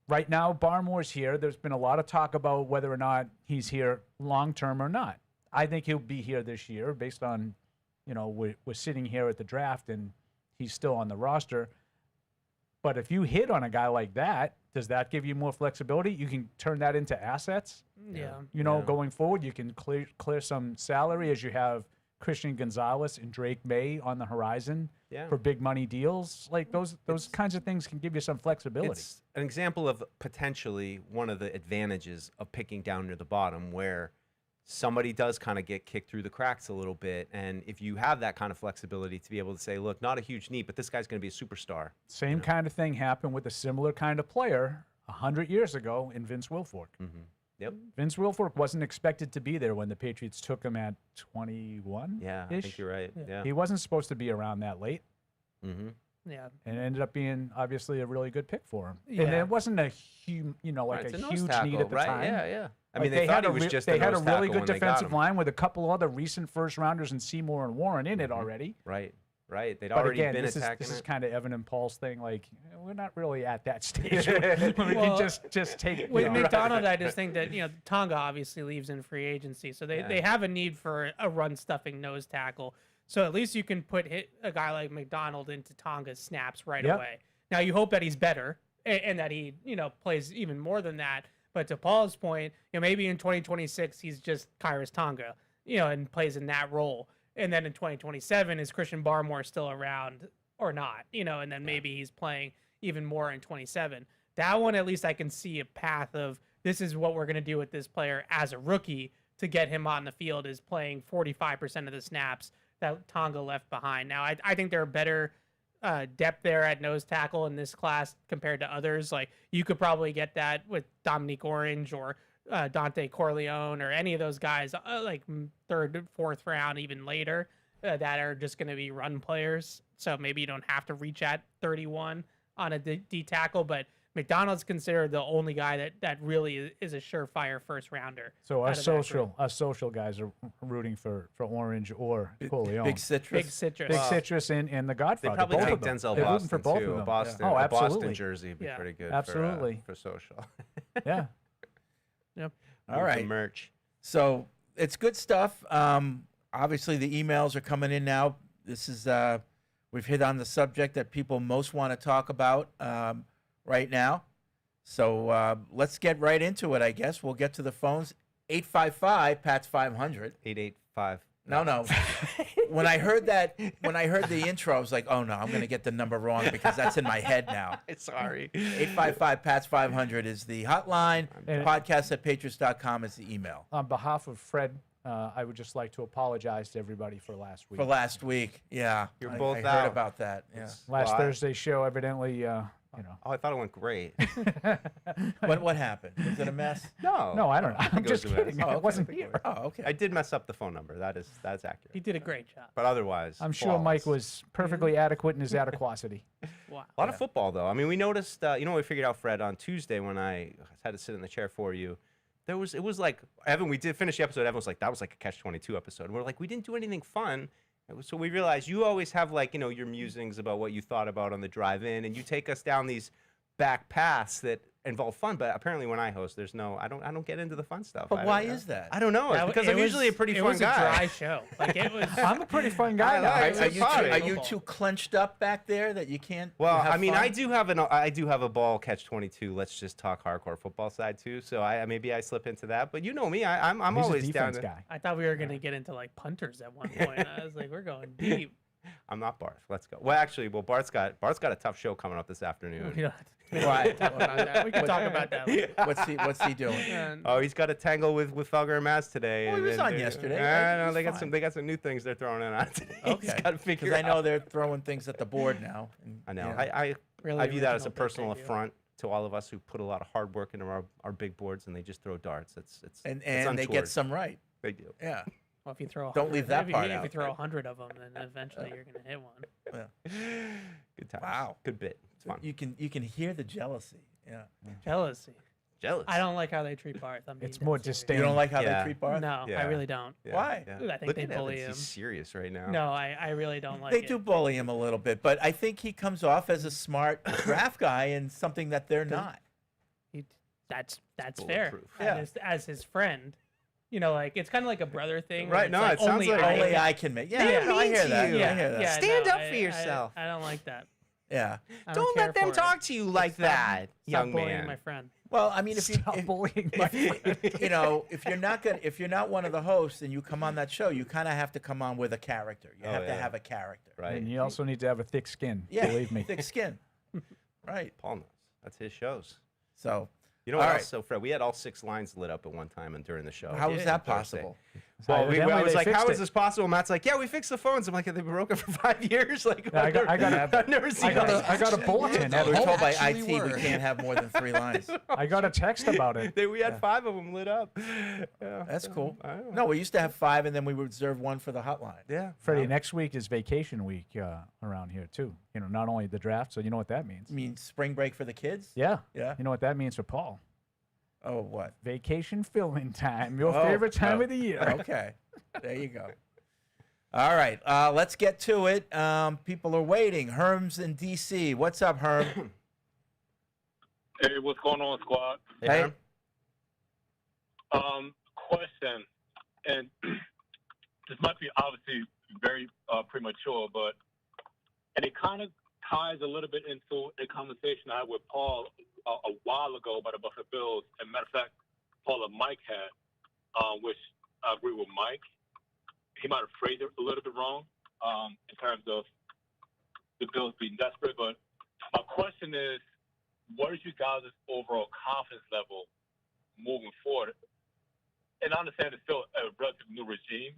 Speaker 8: Right now, Barmore's here. There's been a lot of talk about whether or not he's here long-term or not. I think he'll be here this year based on, we're sitting here at the draft and he's still on the roster. But if you hit on a guy like that, does that give you more flexibility? You can turn that into assets.
Speaker 5: Yeah.
Speaker 8: Going forward, you can clear some salary as you have Christian Gonzalez and Drake May on the horizon for big money deals. Like those kinds of things can give you some flexibility.
Speaker 4: It's an example of potentially one of the advantages of picking down near the bottom, where somebody does kind of get kicked through the cracks a little bit. And if you have that kind of flexibility to be able to say, look, not a huge need, but this guy's going to be a superstar.
Speaker 8: Same kind of thing happened with a similar kind of player 100 years ago in Vince Wilfork.
Speaker 4: Yep.
Speaker 8: Vince Wilfork wasn't expected to be there when the Patriots took him at 21.
Speaker 4: Yeah, I think you're right. Yeah.
Speaker 8: He wasn't supposed to be around that late.
Speaker 5: Yeah.
Speaker 8: And it ended up being obviously a really good pick for him.
Speaker 5: Yeah.
Speaker 8: And it wasn't a huge,
Speaker 4: Right, it's
Speaker 8: a
Speaker 4: nose
Speaker 8: huge
Speaker 4: tackle,
Speaker 8: need at the
Speaker 4: right?
Speaker 8: time.
Speaker 4: Yeah, yeah. I
Speaker 8: Like,
Speaker 4: mean, they thought he was just
Speaker 8: they
Speaker 4: a
Speaker 8: had a
Speaker 4: nose
Speaker 8: really
Speaker 4: tackle
Speaker 8: good
Speaker 4: when they got
Speaker 8: defensive
Speaker 4: him.
Speaker 8: line with a couple other recent first rounders and Seymour and Warren in it already.
Speaker 4: Right, right. They'd
Speaker 8: But
Speaker 4: already
Speaker 8: again,
Speaker 4: been
Speaker 8: this
Speaker 4: attacking
Speaker 8: is
Speaker 4: it.
Speaker 8: kind of Evan and Paul's thing. Like, we're not really at that stage where we
Speaker 5: Well,
Speaker 8: can just take.
Speaker 5: With
Speaker 8: you know,
Speaker 5: McDonald, I just think that Tonga obviously leaves in free agency, so they have a need for a run stuffing nose tackle. So at least you can put a guy like McDonald into Tonga's snaps right away. Now you hope that he's better and that he plays even more than that. But to Paul's point, maybe in 2026 he's just Kyrus Tonga, and plays in that role. And then in 2027 is Christian Barmore still around or not? And then maybe he's playing even more in 27. That one, at least I can see a path of this is what we're going to do with this player as a rookie to get him on the field, is playing 45% of the snaps that Tonga left behind. Now, I think there are better depth there at nose tackle in this class compared to others. Like, you could probably get that with Dominique Orange or Dante Corleone or any of those guys, like third, fourth round, even later, that are just going to be run players. So maybe you don't have to reach at 31 on a D tackle, but McDonald's considered the only guy that really is a surefire first rounder.
Speaker 8: So
Speaker 5: out of that group.
Speaker 8: us social guys are rooting for Orange or Corleone.
Speaker 7: Big citrus.
Speaker 5: Big citrus.
Speaker 8: Big Citrus and the
Speaker 4: They
Speaker 8: Godfather.
Speaker 4: probably
Speaker 8: both
Speaker 4: take
Speaker 8: of them.
Speaker 4: Denzel
Speaker 8: They're rooting
Speaker 4: Boston
Speaker 8: for both
Speaker 4: too.
Speaker 8: of
Speaker 4: A
Speaker 8: them.
Speaker 4: Boston,
Speaker 8: Oh,
Speaker 4: a Boston
Speaker 8: absolutely.
Speaker 4: jersey would be
Speaker 5: Yeah.
Speaker 4: pretty good.
Speaker 8: Absolutely.
Speaker 4: For social.
Speaker 8: Yeah.
Speaker 5: Yep.
Speaker 7: All right.
Speaker 4: Merch.
Speaker 7: So it's good stuff. Obviously, the emails are coming in now. This is we've hit on the subject that people most want to talk about right now. So let's get right into it. I guess we'll get to the phones. 855 500.
Speaker 4: 885.
Speaker 7: No. When I heard the intro, I was like, oh no, I'm gonna get the number wrong because that's in my head now.
Speaker 4: Sorry.
Speaker 7: 855 500 is the hotline.
Speaker 8: And-
Speaker 7: Podcast@patriots.com is the email.
Speaker 8: On behalf of Fred, I would just like to apologize to everybody for last week.
Speaker 7: For last week, yeah.
Speaker 4: You're
Speaker 7: I
Speaker 4: both
Speaker 7: heard
Speaker 4: out.
Speaker 7: about that. Yeah.
Speaker 8: Last
Speaker 4: Well,
Speaker 8: Thursday's show, evidently,
Speaker 4: Oh, I thought it went great.
Speaker 7: What happened? Was it a mess?
Speaker 8: No, I don't know. I'm
Speaker 4: think it was
Speaker 8: just
Speaker 4: a mess.
Speaker 8: kidding.
Speaker 7: Oh,
Speaker 8: I
Speaker 7: okay.
Speaker 8: wasn't here.
Speaker 7: Oh, okay.
Speaker 4: I did mess up the phone number. That's accurate.
Speaker 5: He did a great job.
Speaker 4: But otherwise,
Speaker 8: I'm sure Mike
Speaker 4: flawless.
Speaker 8: was perfectly adequate in his adequacy.
Speaker 5: Wow.
Speaker 4: A lot of football, though. I mean, we noticed, what we figured out, Fred, on Tuesday when I had to sit in the chair for you. It was like, Evan, we did finish the episode. Evan was like, that was like a Catch-22 episode. And we're like, we didn't do anything fun. So we realized you always have, like, your musings about what you thought about on the drive in, and you take us down these back paths that involve fun. But apparently when I host, I don't get into the fun stuff.
Speaker 7: But
Speaker 4: I
Speaker 7: why
Speaker 4: don't-
Speaker 7: is that?
Speaker 4: I don't know. It's because I'm usually a pretty
Speaker 5: it
Speaker 4: fun
Speaker 5: was
Speaker 4: guy.
Speaker 5: a dry show. Like, it was.
Speaker 8: I'm a pretty fun guy
Speaker 4: I
Speaker 8: now.
Speaker 4: like
Speaker 7: Are
Speaker 4: it.
Speaker 7: you,
Speaker 4: Sorry.
Speaker 7: are you too clenched up back there that you can't?
Speaker 4: Well,
Speaker 7: have
Speaker 4: I mean,
Speaker 7: fun?
Speaker 4: I do have a ball Catch-22. Let's just talk hardcore football side too. So maybe I slip into that. But you know me, I'm
Speaker 8: He's
Speaker 4: always
Speaker 8: a
Speaker 4: down
Speaker 8: defense
Speaker 4: to.
Speaker 8: guy.
Speaker 5: I thought we were gonna get into like punters at one point. I was like, we're going deep.
Speaker 4: I'm not Barth. Let's go. Well, actually, Bart's got a tough show coming up this afternoon.
Speaker 5: We don't have to
Speaker 7: Right.
Speaker 5: talk about that. We can talk about that later.
Speaker 7: What's he doing?
Speaker 5: And
Speaker 4: Oh, he's got a tangle with Thugger and Maz today.
Speaker 7: Well, he
Speaker 4: and-
Speaker 7: was
Speaker 4: and
Speaker 7: on
Speaker 4: they-
Speaker 7: yesterday,
Speaker 4: I
Speaker 7: right?
Speaker 4: know
Speaker 7: He's
Speaker 4: they got
Speaker 7: fine.
Speaker 4: some new things they're throwing in on today.
Speaker 7: Okay.
Speaker 4: He's got to figure
Speaker 7: Because I know
Speaker 4: out.
Speaker 7: they're throwing things at the board now. And,
Speaker 4: I know.
Speaker 7: you
Speaker 5: Really
Speaker 4: I view that as a
Speaker 5: original bit
Speaker 4: personal
Speaker 5: they do.
Speaker 4: affront to all of us who put a lot of hard work into our big boards, and they just throw darts. It's
Speaker 7: And
Speaker 4: it's
Speaker 7: they get
Speaker 4: untoward.
Speaker 7: some right.
Speaker 4: They do.
Speaker 7: Yeah.
Speaker 5: Well, if you throw
Speaker 7: Don't leave that part
Speaker 5: if
Speaker 7: out.
Speaker 5: you throw 100 of them, then eventually you're gonna hit one.
Speaker 4: Good times.
Speaker 7: Wow.
Speaker 4: Good bit. It's fun.
Speaker 7: You can hear the jealousy. Yeah.
Speaker 5: Jealousy.
Speaker 4: Jealous.
Speaker 5: I don't like how they treat Barth. I'm being
Speaker 8: It's
Speaker 5: dead
Speaker 8: more
Speaker 5: serious.
Speaker 8: disdain.
Speaker 7: You don't like how
Speaker 4: Yeah.
Speaker 7: they treat Barth?
Speaker 5: No,
Speaker 4: Yeah.
Speaker 5: I really don't.
Speaker 4: Yeah,
Speaker 7: Why?
Speaker 5: I think
Speaker 4: Look
Speaker 5: they
Speaker 4: at
Speaker 5: bully
Speaker 4: Evans.
Speaker 5: him.
Speaker 4: He's serious right now.
Speaker 5: No, I really don't like
Speaker 7: They
Speaker 5: it.
Speaker 7: do bully him a little bit, but I think he comes off as a smart draft guy and something that they're not.
Speaker 5: That's fair.
Speaker 4: Bulletproof.
Speaker 7: Yeah.
Speaker 5: As his friend, you know, like it's kind of like a brother thing. where
Speaker 4: Right,
Speaker 5: it's
Speaker 4: no,
Speaker 5: like
Speaker 4: it sounds
Speaker 5: only
Speaker 4: like-
Speaker 5: I
Speaker 7: Only
Speaker 5: can-
Speaker 7: I can make. Yeah,
Speaker 5: They're
Speaker 7: no, I
Speaker 4: mean
Speaker 7: hear
Speaker 4: to
Speaker 7: that.
Speaker 4: you.
Speaker 7: I hear that.
Speaker 5: Yeah,
Speaker 4: Stand
Speaker 5: no,
Speaker 4: up for yourself.
Speaker 5: I don't like that.
Speaker 7: Yeah.
Speaker 5: I
Speaker 4: Don't
Speaker 5: care
Speaker 4: let them
Speaker 5: for it.
Speaker 4: talk to you like
Speaker 5: Stop-
Speaker 4: that,
Speaker 5: Stop
Speaker 4: young
Speaker 5: bullying
Speaker 4: man.
Speaker 5: my friend.
Speaker 7: Well, I mean, if you
Speaker 8: Stop bullying my friend.
Speaker 7: you know, if you're not one of the hosts and you come on that show, you kind of have to come on with a character. You
Speaker 4: Oh,
Speaker 7: have to
Speaker 4: yeah.
Speaker 7: have a character.
Speaker 4: Right.
Speaker 8: And you also need to have a thick skin.
Speaker 7: Yeah.
Speaker 8: Believe me.
Speaker 7: Thick skin. Right.
Speaker 4: Paul knows. That's his shows.
Speaker 7: So,
Speaker 4: You know what
Speaker 7: All
Speaker 4: else?
Speaker 7: right.
Speaker 4: So, Fred, we had all 6 lines lit up at one time and during the show.
Speaker 7: how is
Speaker 5: did.
Speaker 7: that
Speaker 4: Thursday.
Speaker 7: possible?
Speaker 8: So
Speaker 4: Well, I
Speaker 8: evidently
Speaker 4: was
Speaker 8: they
Speaker 4: like,
Speaker 8: fixed
Speaker 4: how is
Speaker 8: it.
Speaker 4: this possible? Matt's like, yeah, we fixed the phones. I'm like, have they been broken for 5 years? Like,
Speaker 8: Yeah,
Speaker 4: I've never seen
Speaker 8: I got
Speaker 4: that.
Speaker 8: a, I got a bulletin at
Speaker 7: We were
Speaker 8: home.
Speaker 7: told by
Speaker 2: actually
Speaker 7: IT
Speaker 2: were.
Speaker 7: we can't have more than 3 lines.
Speaker 8: I got a text about it.
Speaker 4: We had 5 of them lit up. Yeah.
Speaker 7: That's cool.
Speaker 4: I don't know.
Speaker 7: No, we used to have 5, and then we would reserve 1 for the hotline.
Speaker 4: Yeah.
Speaker 8: Freddie, next week is vacation week around here too. You know, not only the draft, so you know what that means.
Speaker 7: You mean spring break for the kids?
Speaker 8: Yeah.
Speaker 7: Yeah.
Speaker 8: You know what that means for Paul?
Speaker 7: Oh, what?
Speaker 8: Vacation filling time. Your
Speaker 7: Oh,
Speaker 8: favorite time
Speaker 7: oh.
Speaker 8: of the year.
Speaker 7: Okay. There you go. All right. Let's get to it. People are waiting. Herm's in D.C. What's up, Herm?
Speaker 9: Hey, what's going on, squad?
Speaker 7: Hey.
Speaker 9: Question, and this might be obviously very premature, but and it kind of ties a little bit into a conversation I had with Paul a while ago about the Buffalo Bills. And matter of fact, Paul and Mike had, which I agree with Mike. He might have phrased it a little bit wrong in terms of the Bills being desperate. But my question is, what is you guys' overall confidence level moving forward? And I understand it's still a relatively new regime,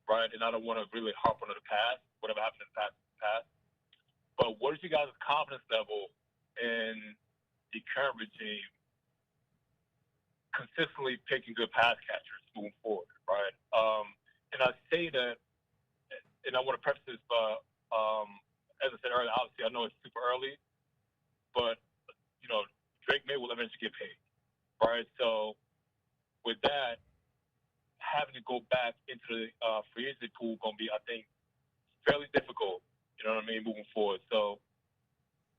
Speaker 9: right? And I don't want to really harp on the past, whatever happened in the past. But what is you guys' confidence level in the current regime consistently picking good pass catchers moving forward, right? And I say that, and I want to preface this by, as I said earlier, obviously I know it's super early, but, you know, Drake May will eventually get paid, right? So with that, having to go back into the free agency pool going to be, I think, fairly difficult, you know what I mean, moving forward. So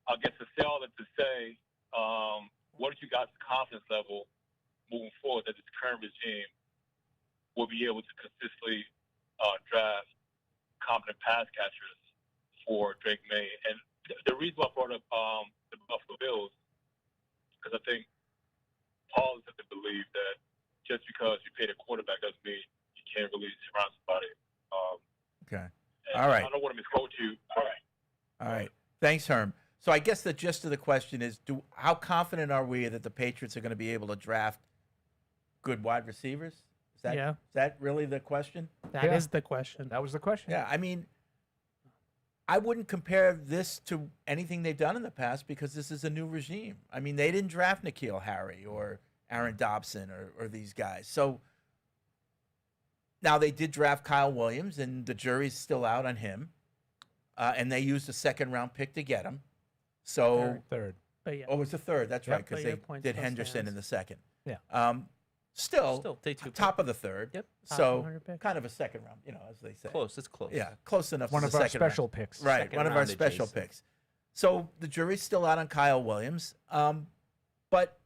Speaker 9: I guess to say all that to say, what is you guys' confidence level moving forward that this current regime will be able to consistently draft competent pass catchers for Drake May? And the reason why I brought up the Buffalo Bills, because I think Paul is of the belief that just because you paid a quarterback doesn't mean you can't really surround somebody.
Speaker 7: Okay.
Speaker 9: And
Speaker 7: All right.
Speaker 9: I don't want to misquote you. All right.
Speaker 7: All right. Thanks, Herm. So I guess the gist of the question is, how confident are we that the Patriots are going to be able to draft good wide receivers? Is that really the question?
Speaker 5: That
Speaker 8: Yeah.
Speaker 5: is the question.
Speaker 8: That was the question.
Speaker 7: Yeah. I mean, I wouldn't compare this to anything they've done in the past because this is a new regime. I mean, they didn't draft N'Keal Harry or Aaron Dobson or these guys. So now they did draft Kyle Williams, and the jury's still out on him. And they used a 2nd-round pick to get him. So,
Speaker 8: Third.
Speaker 5: But yeah,
Speaker 7: oh, it's the 3rd. That's right,
Speaker 5: But
Speaker 7: because
Speaker 5: your
Speaker 7: they
Speaker 5: point
Speaker 7: did
Speaker 5: still
Speaker 7: Henderson in the
Speaker 5: stands.
Speaker 7: 2nd.
Speaker 8: Yeah.
Speaker 7: Still
Speaker 4: take 2
Speaker 7: top of the 3rd.
Speaker 4: Yep.
Speaker 5: Top
Speaker 7: So
Speaker 5: 100 pick.
Speaker 7: kind of a 2nd round, as they say.
Speaker 4: Close. It's close.
Speaker 7: Yeah, close enough.
Speaker 8: One
Speaker 7: to
Speaker 8: of
Speaker 7: the
Speaker 8: our
Speaker 7: 2nd round.
Speaker 8: special picks.
Speaker 7: Right,
Speaker 4: Second
Speaker 7: one of our
Speaker 4: round
Speaker 7: special
Speaker 4: adjacent.
Speaker 7: picks. So the jury's still out on Kyle Williams. But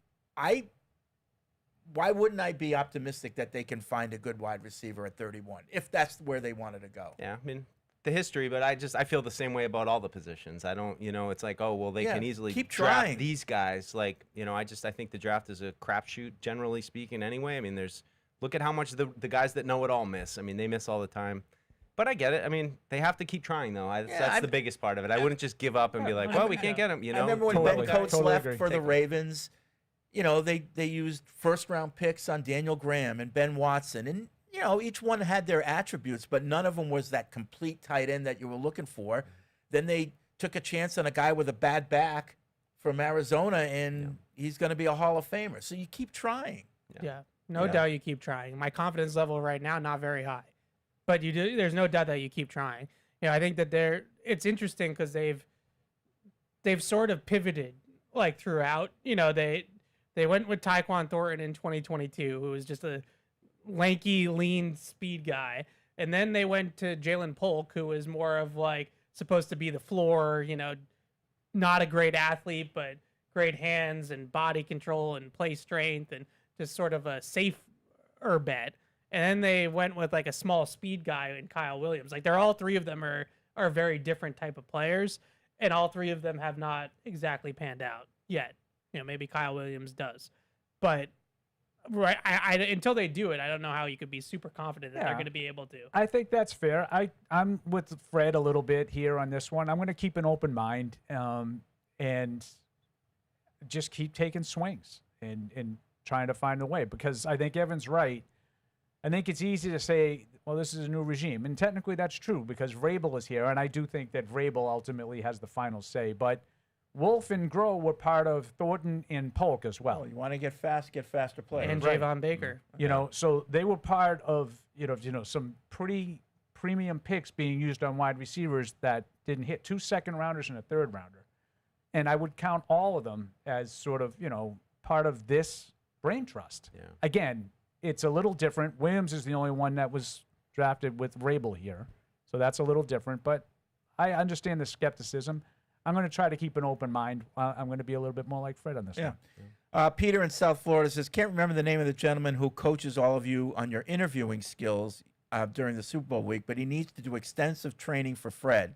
Speaker 7: why wouldn't I be optimistic that they can find a good wide receiver at 31 if that's where they wanted to go?
Speaker 4: Yeah, I mean, the history, but I feel the same way about all the positions. I don't, it's like, oh, well, they
Speaker 7: Yeah,
Speaker 4: can easily
Speaker 7: keep
Speaker 4: draft
Speaker 7: trying.
Speaker 4: these guys. Like, I think the draft is a crapshoot, generally speaking, anyway. I mean, look at how much the guys that know it all miss. I mean, they miss all the time. But I get it. I mean, they have to keep trying, though. That's the biggest part of it. I wouldn't just give up and be like, well, we can't get him,
Speaker 7: I remember when
Speaker 8: Totally.
Speaker 7: Ben Coates
Speaker 8: Totally
Speaker 7: left
Speaker 8: agree.
Speaker 7: for the
Speaker 4: Take 'em.
Speaker 7: Ravens, they used 1st-round picks on Daniel Graham and Ben Watson. And, each one had their attributes, but none of them was that complete tight end that you were looking for. Then they took a chance on a guy with a bad back from Arizona, and he's going to be a Hall of Famer. So you keep trying.
Speaker 5: Yeah. No doubt you keep trying. My confidence level right now, not very high. But there's no doubt that you keep trying. I think that it's interesting because they've sort of pivoted like throughout. They went with Tyquan Thornton in 2022, who was just a lanky, lean speed guy. And then they went to Jalen Polk, who was more of like supposed to be the floor, not a great athlete, but great hands and body control and play strength and just sort of a safer bet. And then they went with like a small speed guy in Kyle Williams. Like all three of them are very different type of players, and all three of them have not exactly panned out yet. Maybe Kyle Williams does, but right, I until they do it, I don't know how you could be super confident that they're going to be able to.
Speaker 8: I think that's fair. I'm with Fred a little bit here on this one. I'm going to keep an open mind and just keep taking swings and trying to find a way, because I think Evan's right. I think it's easy to say, well, this is a new regime. And technically that's true because Vrabel is here, and I do think that Vrabel ultimately has the final say. But Wolf and Groh were part of Thornton and Polk as well.
Speaker 7: Oh, you want to get faster players.
Speaker 5: And Javon Baker.
Speaker 8: So they were part of, some pretty premium picks being used on wide receivers that didn't hit, 2 second-rounders and a third-rounder. And I would count all of them as sort of, part of this brain trust.
Speaker 4: Yeah.
Speaker 8: Again, it's a little different. Williams is the only one that was drafted with Vrabel here. So that's a little different. But I understand the skepticism. I'm going to try to keep an open mind. I'm going to be a little bit more like Fred on this one.
Speaker 7: Peter in South Florida says, can't remember the name of the gentleman who coaches all of you on your interviewing skills during the Super Bowl week, but he needs to do extensive training for Fred.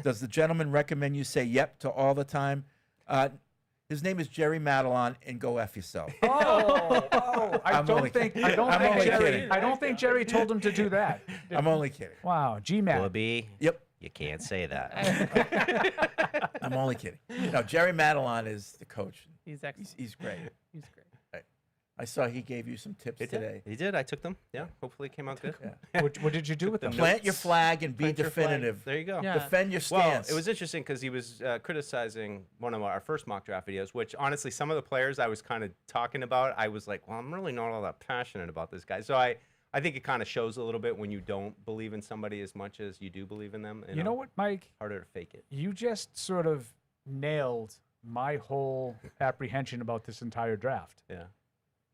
Speaker 7: Does the gentleman recommend you say yep to all the time? His name is Jerry Madelon, and go F yourself.
Speaker 8: I don't think Jerry told him to do that.
Speaker 7: I'm only kidding.
Speaker 8: Wow, G-Mac.
Speaker 4: Bubby,
Speaker 7: Yep.
Speaker 4: you can't say that.
Speaker 7: I'm only kidding. No, Jerry Madelon is the coach.
Speaker 5: He's excellent.
Speaker 7: He's great.
Speaker 5: He's great.
Speaker 7: I saw he gave you some tips today.
Speaker 4: He did. I took them. Yeah. Hopefully it came out good.
Speaker 7: Yeah.
Speaker 8: What did you do with them?
Speaker 7: Plant your flag and be
Speaker 4: Plant your flag.
Speaker 7: definitive.
Speaker 4: There you go.
Speaker 5: Yeah.
Speaker 7: Defend your
Speaker 4: Well,
Speaker 7: stance.
Speaker 4: it was interesting because he was criticizing one of our first mock draft videos, which honestly, some of the players I was kind of talking about, I was like, well, I'm really not all that passionate about this guy. So I think it kind of shows a little bit when you don't believe in somebody as much as you do believe in them.
Speaker 8: You know what, Mike?
Speaker 4: Harder to fake it.
Speaker 8: You just sort of nailed my whole apprehension about this entire draft.
Speaker 4: Yeah.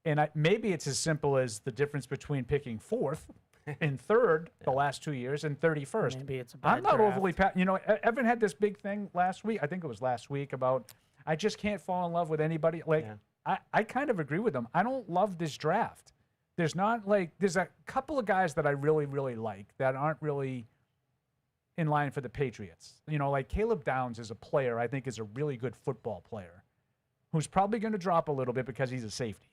Speaker 8: And maybe it's as simple as the difference between picking 4th and 3rd the last 2 years and 31st.
Speaker 5: Maybe it's a bad
Speaker 8: I'm not
Speaker 5: draft.
Speaker 8: overly Evan had this big thing last week. I think it was last week about I just can't fall in love with anybody. I kind of agree with him. I don't love this draft. There's a couple of guys that I really, really like that aren't really in line for the Patriots. Like Caleb Downs is a player I think is a really good football player who's probably going to drop a little bit because he's a safety.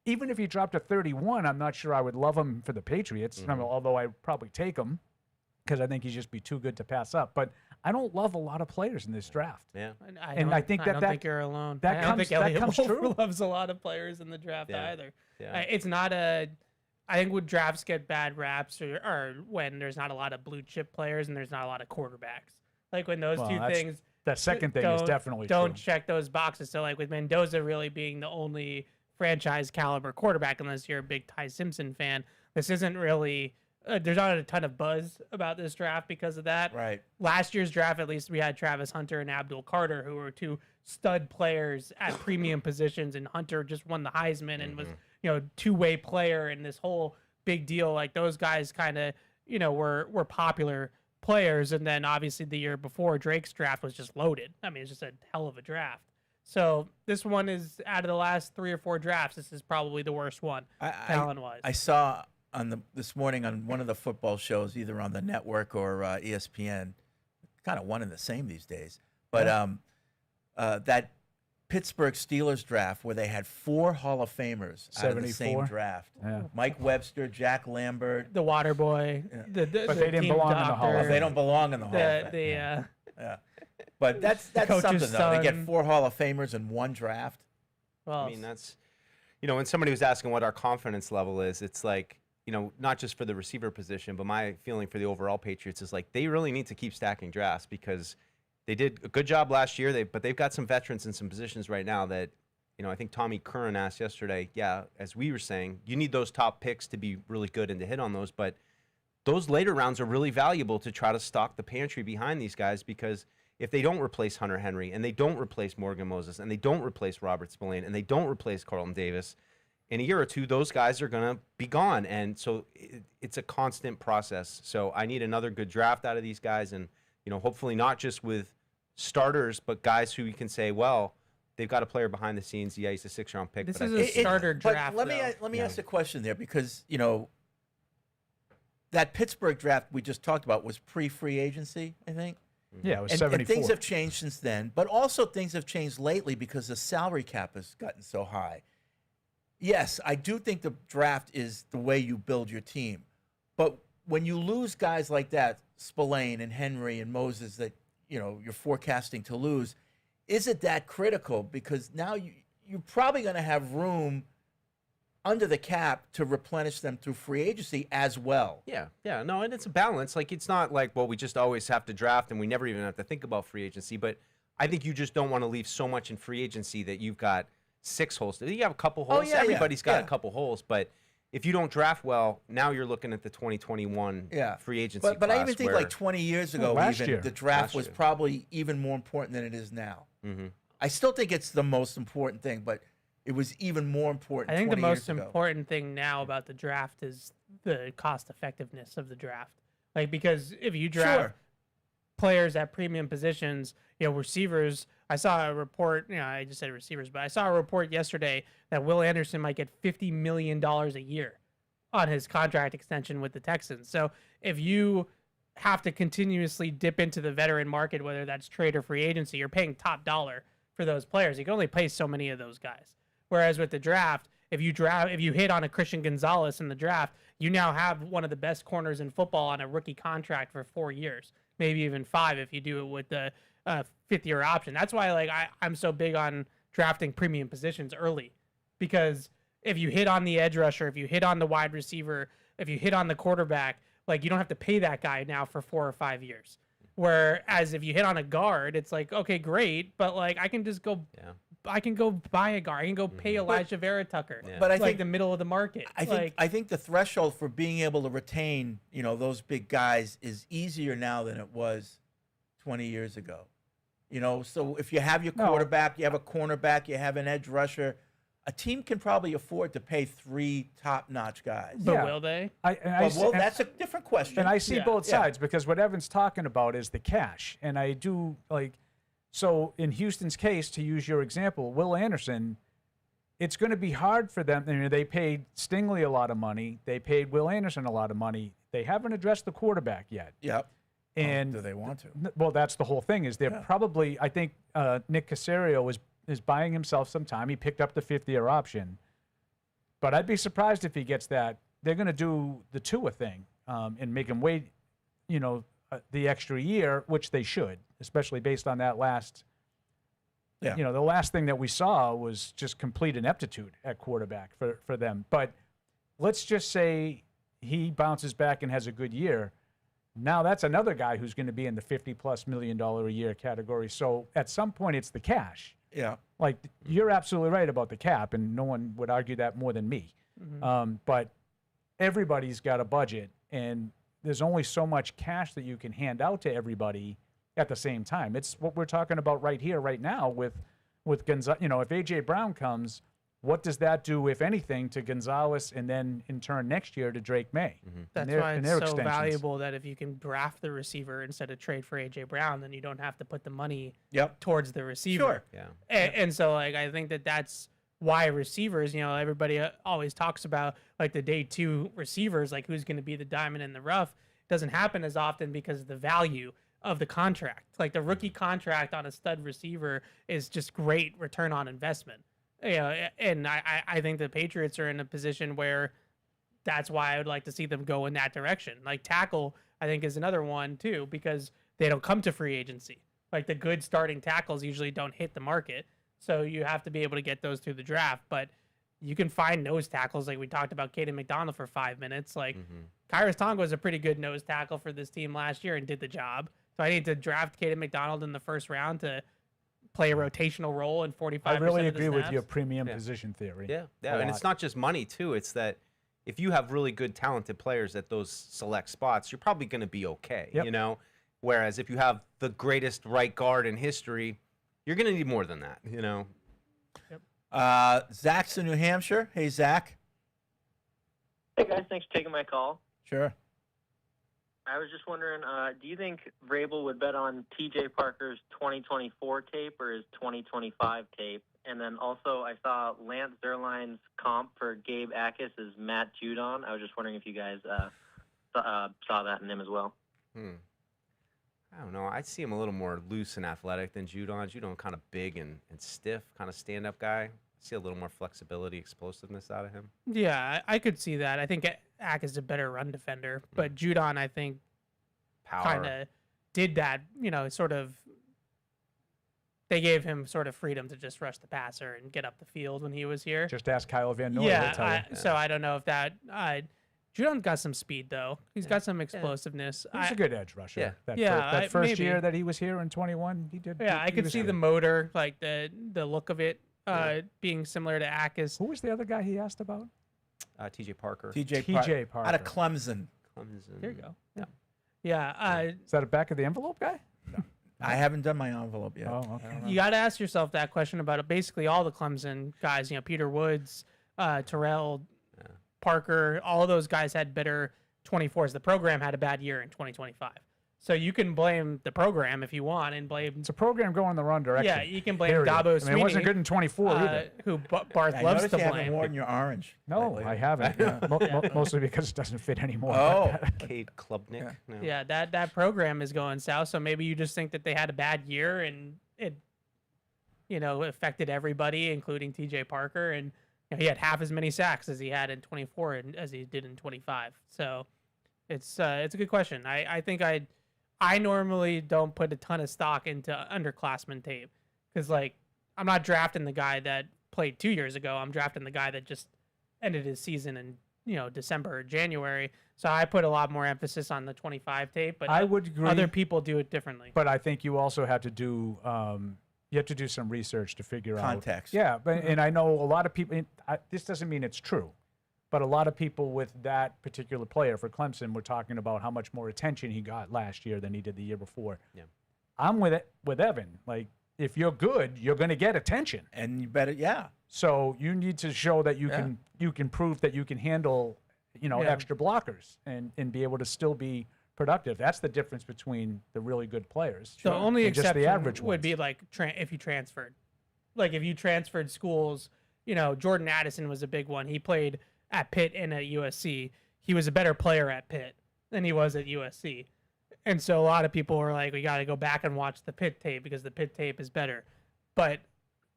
Speaker 8: Even if he dropped to 31, I'm not sure I would love him for the Patriots, although I'd probably take him because I think he'd just be too good to pass up. But I don't love a lot of players in this draft.
Speaker 4: Yeah.
Speaker 5: I don't think you're alone. I don't think Elliot
Speaker 8: comes
Speaker 5: Wolf
Speaker 8: true.
Speaker 5: loves a lot of players in the draft either.
Speaker 4: Yeah.
Speaker 5: It's not I think when drafts get bad raps or when there's not a lot of blue chip players and there's not a lot of quarterbacks. Like when those two things.
Speaker 8: That second thing is definitely
Speaker 5: don't
Speaker 8: true.
Speaker 5: check those boxes. So like with Mendoza really being the only franchise caliber quarterback, unless you're a big Ty Simpson fan, this isn't really there's not a ton of buzz about this draft because of that.
Speaker 7: Right.
Speaker 5: Last year's draft, at least we had Travis Hunter and Abdul Carter, who were two stud players at premium positions, and Hunter just won the Heisman and was, two-way player and this whole big deal. Like those guys kind of, were popular players. And then obviously the year before, Drake's draft was just loaded. I mean, it's just a hell of a draft. So this one is, out of the last 3 or 4 drafts, this is probably the worst one, talent-wise.
Speaker 7: I saw this morning on one of the football shows, either on the network or ESPN, kind of one and the same these days. But that Pittsburgh Steelers draft where they had 4 Hall of Famers out of the same draft.
Speaker 8: Yeah.
Speaker 7: Mike Webster, Jack Lambert.
Speaker 5: The water boy.
Speaker 8: But they didn't belong in the Hall of Fame.
Speaker 7: They don't belong in the Hall of Fame. Yeah. But that's something, though. They get 4 Hall of Famers in one draft.
Speaker 5: Well,
Speaker 4: I mean, that's, when somebody was asking what our confidence level is, it's like, not just for the receiver position, but my feeling for the overall Patriots is like they really need to keep stacking drafts because They did a good job last year. But they've got some veterans in some positions right now that, I think Tommy Curran asked yesterday. Yeah, as we were saying, you need those top picks to be really good and to hit on those. But those later rounds are really valuable to try to stock the pantry behind these guys, because if they don't replace Hunter Henry and they don't replace Morgan Moses and they don't replace Robert Spillane and they don't replace Carlton Davis, in a year or two, those guys are going to be gone. And so it's a constant process. So I need another good draft out of these guys, and, hopefully not just with starters, but guys who you can say, well, they've got a player behind the scenes. Yeah, he's a 6th-round pick.
Speaker 5: This
Speaker 4: but
Speaker 5: is
Speaker 4: I
Speaker 5: a
Speaker 4: think-
Speaker 5: starter
Speaker 7: But
Speaker 5: draft.
Speaker 7: let
Speaker 5: though.
Speaker 7: me ask a question there, because that Pittsburgh draft we just talked about was pre-free agency, I think.
Speaker 8: Yeah, it was
Speaker 7: And
Speaker 8: 74.
Speaker 7: things have changed since then, but also things have changed lately because the salary cap has gotten so high. Yes, I do think the draft is the way you build your team, but when you lose guys like that, Spillane and Henry and Moses, that you're forecasting to lose, is it that critical? Because now you're probably going to have room under the cap to replenish them through free agency as well.
Speaker 4: Yeah, no, and it's a balance. Like, it's not like, well, we just always have to draft and we never even have to think about free agency. But I think you just don't want to leave so much in free agency that you've got 6 holes. You have a couple holes.
Speaker 7: yeah,
Speaker 4: Everybody's got
Speaker 7: yeah.
Speaker 4: a couple holes. But if you don't draft well, now you're looking at the 2021 free agency
Speaker 7: But I
Speaker 4: class
Speaker 7: even think
Speaker 4: where-
Speaker 7: like 20 years ago,
Speaker 8: last
Speaker 7: even
Speaker 8: year.
Speaker 7: the draft
Speaker 4: Last
Speaker 7: was
Speaker 4: year.
Speaker 7: probably even more important than it is now.
Speaker 4: Mhm.
Speaker 7: I still think it's the most important thing, but it was even more important.
Speaker 5: I think the
Speaker 7: 20
Speaker 5: most
Speaker 7: years ago.
Speaker 5: important thing now about the draft is the cost effectiveness of the draft. Like, because if you draft
Speaker 7: Sure.
Speaker 5: players at premium positions, receivers, I saw a report, I just said receivers, but I saw a report yesterday that Will Anderson might get $50 million a year on his contract extension with the Texans. So if you have to continuously dip into the veteran market, whether that's trade or free agency, you're paying top dollar for those players. You can only pay so many of those guys. Whereas with the draft, if you hit on a Christian Gonzalez in the draft, you now have one of the best corners in football on a rookie contract for 4 years, maybe even 5 if you do it with the 5th-year option. That's why I'm so big on drafting premium positions early, because if you hit on the edge rusher, if you hit on the wide receiver, if you hit on the quarterback, you don't have to pay that guy now for 4 or 5 years. Whereas if you hit on a guard, it's like, okay, great, but I can just go.
Speaker 4: Yeah.
Speaker 5: I can go buy a guard. I can go pay Elijah Vera Tucker.
Speaker 4: Yeah.
Speaker 7: But I
Speaker 5: Like
Speaker 7: think
Speaker 5: the middle of the market.
Speaker 7: I think the threshold for being able to retain, those big guys is easier now than it was 20 years ago. So if you have your quarterback, you have a cornerback, you have an edge rusher, a team can probably afford to pay 3 top-notch guys.
Speaker 5: But
Speaker 8: Yeah.
Speaker 5: will they?
Speaker 7: Well, that's a different question.
Speaker 8: And I see
Speaker 5: Yeah.
Speaker 8: both
Speaker 7: Yeah.
Speaker 8: sides, because what Evan's talking about is the cash. And I do so in Houston's case, to use your example, Will Anderson, it's going to be hard for them. They paid Stingley a lot of money. They paid Will Anderson a lot of money. They haven't addressed the quarterback yet.
Speaker 7: Yep.
Speaker 8: And
Speaker 7: Do they want to?
Speaker 8: well, that's the whole thing. Is they're probably, I think Nick Caserio is buying himself some time. He picked up the 5th-year option. But I'd be surprised if he gets that. They're going to do the Tua thing and make him wait, the extra year, which they should, especially based on that last.
Speaker 7: Yeah.
Speaker 8: The last thing that we saw was just complete ineptitude at quarterback for them. But let's just say he bounces back and has a good year. Now that's another guy who's going to be in the $50+ million a year category. So at some point, it's the cash.
Speaker 7: Yeah.
Speaker 8: You're absolutely right about the cap, and no one would argue that more than me. But everybody's got a budget, and there's only so much cash that you can hand out to everybody at the same time. It's what we're talking about right here, right now with Gonzalez. If A.J. Brown comes, what does that do, if anything, to Gonzalez, and then in turn next year to Drake May?
Speaker 5: That's why it's so valuable that if you can draft the receiver instead of trade for A.J. Brown, then you don't have to put the money towards the receiver.
Speaker 7: Sure.
Speaker 4: Yeah.
Speaker 5: And so, I think that's why receivers, everybody always talks about, the day 2 receivers, who's going to be the diamond in the rough. It doesn't happen as often because of the value of the contract. The rookie contract on a stud receiver is just great return on investment. And I think the Patriots are in a position where that's why I would like to see them go in that direction. Tackle, I think, is another one too, because they don't come to free agency. The good starting tackles usually don't hit the market, so you have to be able to get those through the draft. But you can find nose tackles, we talked about Caden McDonald for 5 minutes. Kyrus Tonga was a pretty good nose tackle for this team last year and did the job. So I need to draft Caden McDonald in the first round to play a rotational role in 45%.
Speaker 8: I really
Speaker 5: of the
Speaker 8: agree with
Speaker 5: snaps.
Speaker 8: your premium position theory.
Speaker 4: Yeah,
Speaker 8: A
Speaker 4: and it's
Speaker 8: lot.
Speaker 4: not just money too. It's that if you have really good, talented players at those select spots, you're probably going to be okay.
Speaker 8: Yep.
Speaker 4: You know, whereas if you have the greatest right guard in history, you're going to need more than that. You know.
Speaker 7: Zach's in New Hampshire. Hey, Zach.
Speaker 10: Hey guys, thanks for taking my call.
Speaker 7: Sure.
Speaker 10: I was just wondering, do you think Vrabel would bet on TJ Parker's 2024 tape or his 2025 tape? And then also, I saw Lance Zierlein's comp for Gabe Akis is Matt Judon. I was just wondering if you guys saw that in him as well.
Speaker 4: I don't know. I see him a little more loose and athletic than Judon. Judon kind of big and stiff, kind of stand-up guy. I see a little more flexibility, explosiveness out of him.
Speaker 5: Yeah, I could see that. I think Ack is a better run defender, but Judon, I think, kind of did that, sort of. They gave him sort of freedom to just rush the passer and get up the field when he was here.
Speaker 8: Just ask Kyle Van Noy. He'll tell you.
Speaker 5: So I don't know if that. Judon's got some speed, though. He's got some explosiveness.
Speaker 8: He's a good edge rusher.
Speaker 4: Yeah.
Speaker 8: That first
Speaker 5: maybe.
Speaker 8: year that he was here in 21, he did.
Speaker 5: Yeah, I could
Speaker 8: was
Speaker 5: see
Speaker 8: good.
Speaker 5: the motor, like the look of it, being similar to Akis.
Speaker 8: Who was the other guy he asked about?
Speaker 4: TJ Parker.
Speaker 8: TJ Parker.
Speaker 7: Out of Clemson.
Speaker 5: Here you go.
Speaker 8: Yeah.
Speaker 5: Yeah.
Speaker 8: Is that a back of the envelope guy?
Speaker 7: I haven't done my envelope yet.
Speaker 8: Oh, okay.
Speaker 5: You got to ask yourself that question about basically all the Clemson guys. Peter Woods, Terrell, Parker. All of those guys had better 24s. The program had a bad year in 2025. So you can blame the program if you want, and blame.
Speaker 8: It's a program going in the wrong direction.
Speaker 5: Yeah, you can blame
Speaker 8: Period.
Speaker 5: Dabo Sweeney.
Speaker 8: It wasn't good in 24 either.
Speaker 5: Who Barth
Speaker 7: I
Speaker 5: loves
Speaker 7: noticed
Speaker 5: to
Speaker 7: you haven't
Speaker 5: blame.
Speaker 7: worn your orange.
Speaker 8: No,
Speaker 7: lately.
Speaker 8: I haven't. Mostly because it doesn't fit anymore.
Speaker 7: Oh.
Speaker 4: Cade Klubnik. No.
Speaker 5: Yeah, that program is going south. So maybe you just think that they had a bad year and it, affected everybody, including TJ Parker. And he had half as many sacks as he had in 24 and as he did in 25. So it's a good question. I think I normally don't put a ton of stock into underclassmen tape because, I'm not drafting the guy that played 2 years ago. I'm drafting the guy that just ended his season in, December or January. So I put a lot more emphasis on the 25 tape, but
Speaker 8: I would agree.
Speaker 5: other people do it differently.
Speaker 8: But I think you also have to do some research to figure
Speaker 7: Context.
Speaker 8: out. Yeah, but and I know a lot of people. This doesn't mean it's true, but a lot of people with that particular player for Clemson were talking about how much more attention he got last year than he did the year before.
Speaker 4: Yeah.
Speaker 8: I'm with Evan. If you're good, you're going to get attention,
Speaker 7: And you better, yeah.
Speaker 8: so you need to show that you can prove that you can handle extra blockers and be able to still be productive. That's the difference between the really good players.
Speaker 5: The only
Speaker 8: and just
Speaker 5: exception
Speaker 8: the average
Speaker 5: would
Speaker 8: ones.
Speaker 5: be if you transferred. If you transferred schools, Jordan Addison was a big one. He played at Pitt and at USC. He was a better player at Pitt than he was at USC. And so a lot of people were like, we got to go back and watch the Pitt tape because the Pitt tape is better. But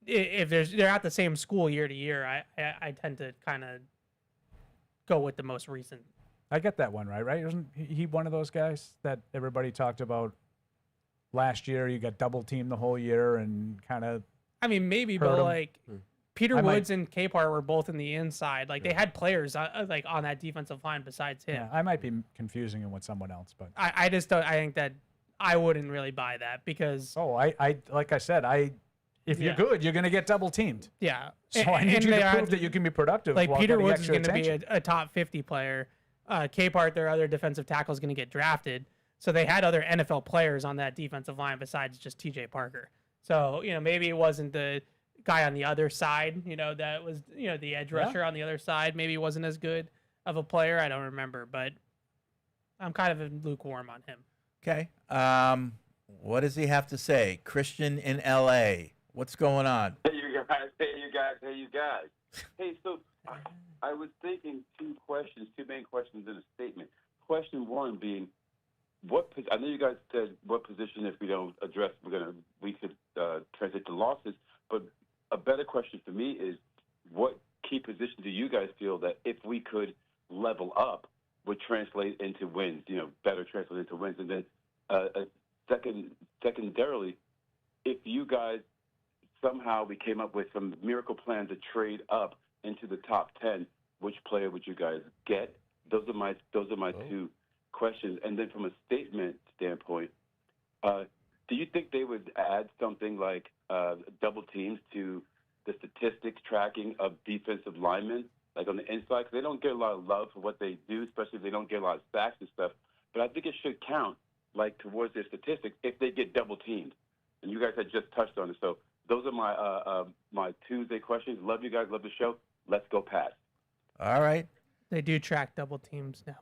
Speaker 5: if they're at the same school year to year, I tend to kind of go with the most recent.
Speaker 8: I get that one right? Isn't he one of those guys that everybody talked about last year? You got double teamed the whole year and kind of.
Speaker 5: I mean, maybe,
Speaker 8: Hurt
Speaker 5: but
Speaker 8: him.
Speaker 5: Peter
Speaker 8: I
Speaker 5: Woods and Capar were both in the inside. They had players on that defensive line besides him.
Speaker 8: Yeah, I might be confusing him with someone else, but.
Speaker 5: I just don't. I think that I wouldn't really buy that because.
Speaker 8: Oh, I like I said, if you're good, you're going to get double teamed.
Speaker 5: Yeah.
Speaker 8: So I need you to prove that you can be productive. while
Speaker 5: Peter
Speaker 8: getting
Speaker 5: Woods is
Speaker 8: extra
Speaker 5: going to be
Speaker 8: attention.
Speaker 5: a top 50 player. Capart, their other defensive tackle, is going to get drafted. So they had other NFL players on that defensive line besides just TJ Parker. So, maybe it wasn't the guy on the other side, that was, the edge rusher on the other side. Maybe he wasn't as good of a player. I don't remember, but I'm kind of lukewarm on him.
Speaker 7: Okay. What does he have to say? Christian in L.A. What's going on?
Speaker 11: Hey, you guys. Hey, so I was thinking two main questions in a statement. Question one being, I know you guys said what position, if we don't address, we could translate to losses, but a better question for me is, what key position do you guys feel that if we could level up would translate into wins, better translate into wins? And then secondarily, if you guys somehow we came up with some miracle plan to trade up into the top 10, which player would you guys get? Those are my two questions. And then from a statement standpoint, Do you think they would add something like double teams to the statistics tracking of defensive linemen, like on the inside? Because they don't get a lot of love for what they do, especially if they don't get a lot of sacks and stuff. But I think it should count, like, towards their statistics if they get double teamed. And you guys had just touched on it. So those are my my Tuesday questions. Love you guys. Love the show. Let's go Pats.
Speaker 7: All right.
Speaker 5: They do track double teams now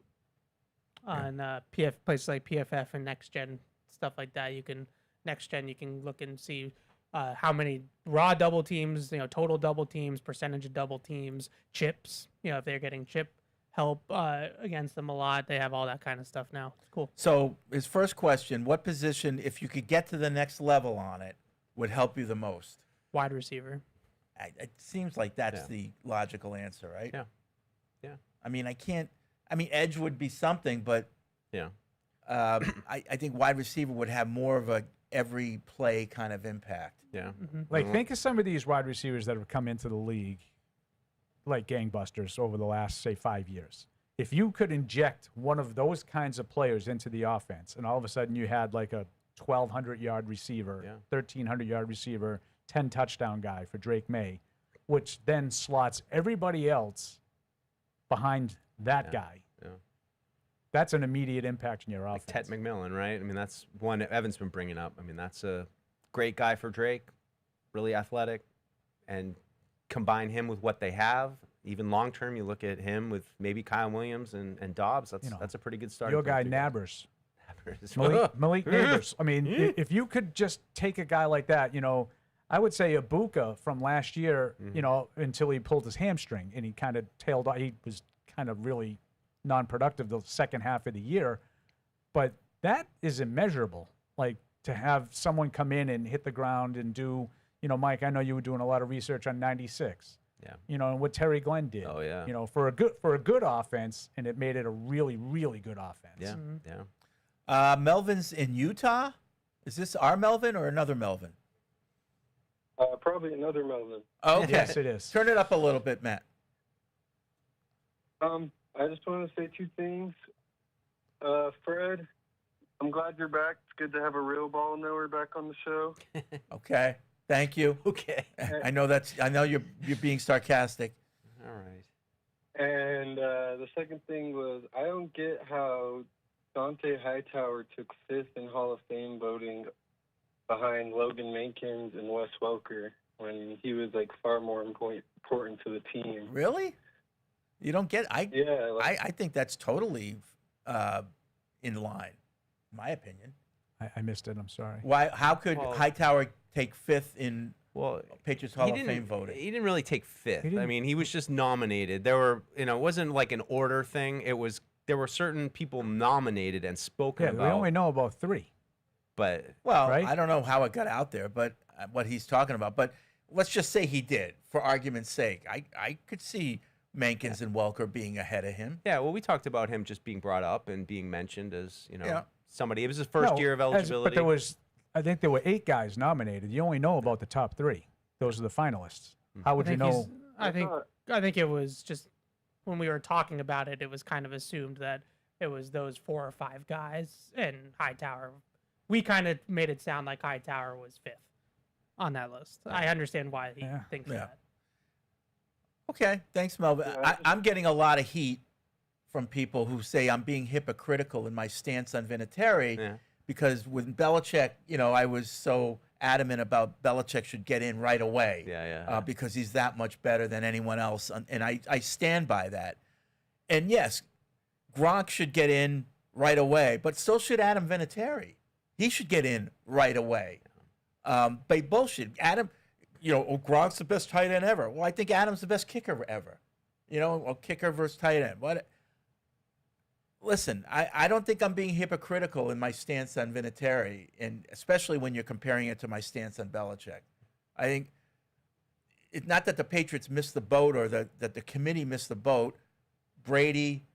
Speaker 5: on places like PFF and Next Gen, stuff like that. You can look and see how many raw double teams, total double teams, percentage of double teams, chips. If they're getting chip help against them a lot, they have all that kind of stuff now. It's cool.
Speaker 7: So his first question, what position, if you could get to the next level on it, would help you the most?
Speaker 5: Wide receiver.
Speaker 7: It seems like that's the logical answer, right?
Speaker 4: Yeah. Yeah.
Speaker 7: I mean, edge would be something, but
Speaker 4: Yeah.
Speaker 7: I think wide receiver would have more of a every play kind of impact.
Speaker 4: Yeah.
Speaker 8: Like, think of some of these wide receivers that have come into the league like gangbusters over the last, say, 5 years. If you could inject one of those kinds of players into the offense, and all of a sudden you had like a 1,200-yard receiver, 1,300-yard receiver, 10-touchdown guy for Drake May, which then slots everybody else behind that guy.
Speaker 4: Yeah.
Speaker 8: That's an immediate impact in your offense.
Speaker 4: Ted McMillan, right? I mean, that's one Evan's been bringing up. I mean, that's a great guy for Drake, really athletic, and combine him with what they have. Even long term, you look at him with maybe Kyle Williams and Dobbs. That's a pretty good start.
Speaker 8: Your guy Nabbers. Malik Nabers. I mean, if you could just take a guy like that, I would say Ibuka from last year, until he pulled his hamstring and he kind of tailed off. He was kind of really non-productive the second half of the year. But that is immeasurable. Like, to have someone come in and hit the ground and do, Mike, I know you were doing a lot of research on 96.
Speaker 4: Yeah.
Speaker 8: And what Terry Glenn did.
Speaker 4: Oh, yeah.
Speaker 8: For a good offense, and it made it a really, really good offense.
Speaker 4: Yeah. Yeah.
Speaker 7: Melvin's in Utah. Is this our Melvin or another Melvin?
Speaker 12: Probably another Melvin.
Speaker 7: Oh, okay.
Speaker 8: Yes, it is.
Speaker 7: Turn it up a little bit, Matt.
Speaker 12: I just want to say two things. Fred, I'm glad you're back. It's good to have a real ball knower back on the show.
Speaker 7: Okay. Thank you.
Speaker 4: Okay.
Speaker 7: I know you're being sarcastic.
Speaker 4: All right.
Speaker 12: And the second thing was, I don't get how Dante Hightower took fifth in Hall of Fame voting behind Logan Mankins and Wes Welker when he was like far more important to the team.
Speaker 7: Really? You don't get? I think that's totally in line, in my opinion.
Speaker 8: I missed it. I'm sorry.
Speaker 7: Why? How could Hightower take fifth in Patriots Hall of Fame voting?
Speaker 4: He didn't really take fifth. I mean, he was just nominated. There were, it wasn't like an order thing. There were certain people nominated and spoken about.
Speaker 8: We only know about three.
Speaker 4: But
Speaker 8: right?
Speaker 7: I don't know how it got out there, but what he's talking about. But let's just say he did, for argument's sake. I could see Mankins and Welker being ahead of him.
Speaker 4: Yeah, well, we talked about him just being brought up and being mentioned as, somebody. It was his first year of eligibility.
Speaker 8: But I think there were 8 guys nominated. You only know about the top 3. Those are the finalists. How would you know?
Speaker 5: I think it was just when we were talking about it, it was kind of assumed that it was those 4 or 5 guys, and Hightower. We kind of made it sound like Hightower was 5th on that list. I understand why he thinks that.
Speaker 7: Okay, thanks, Melvin. I'm getting a lot of heat from people who say I'm being hypocritical in my stance on Vinatieri because with Belichick, I was so adamant about Belichick should get in right away because he's that much better than anyone else, and I stand by that. And yes, Gronk should get in right away, but so should Adam Vinatieri. He should get in right away. But bullshit. Adam, Gronk's the best tight end ever. Well, I think Adam's the best kicker ever. Kicker versus tight end. What? Listen, I don't think I'm being hypocritical in my stance on Vinatieri, and especially when you're comparing it to my stance on Belichick. I think it's not that the Patriots missed the boat or that the committee missed the boat. Brady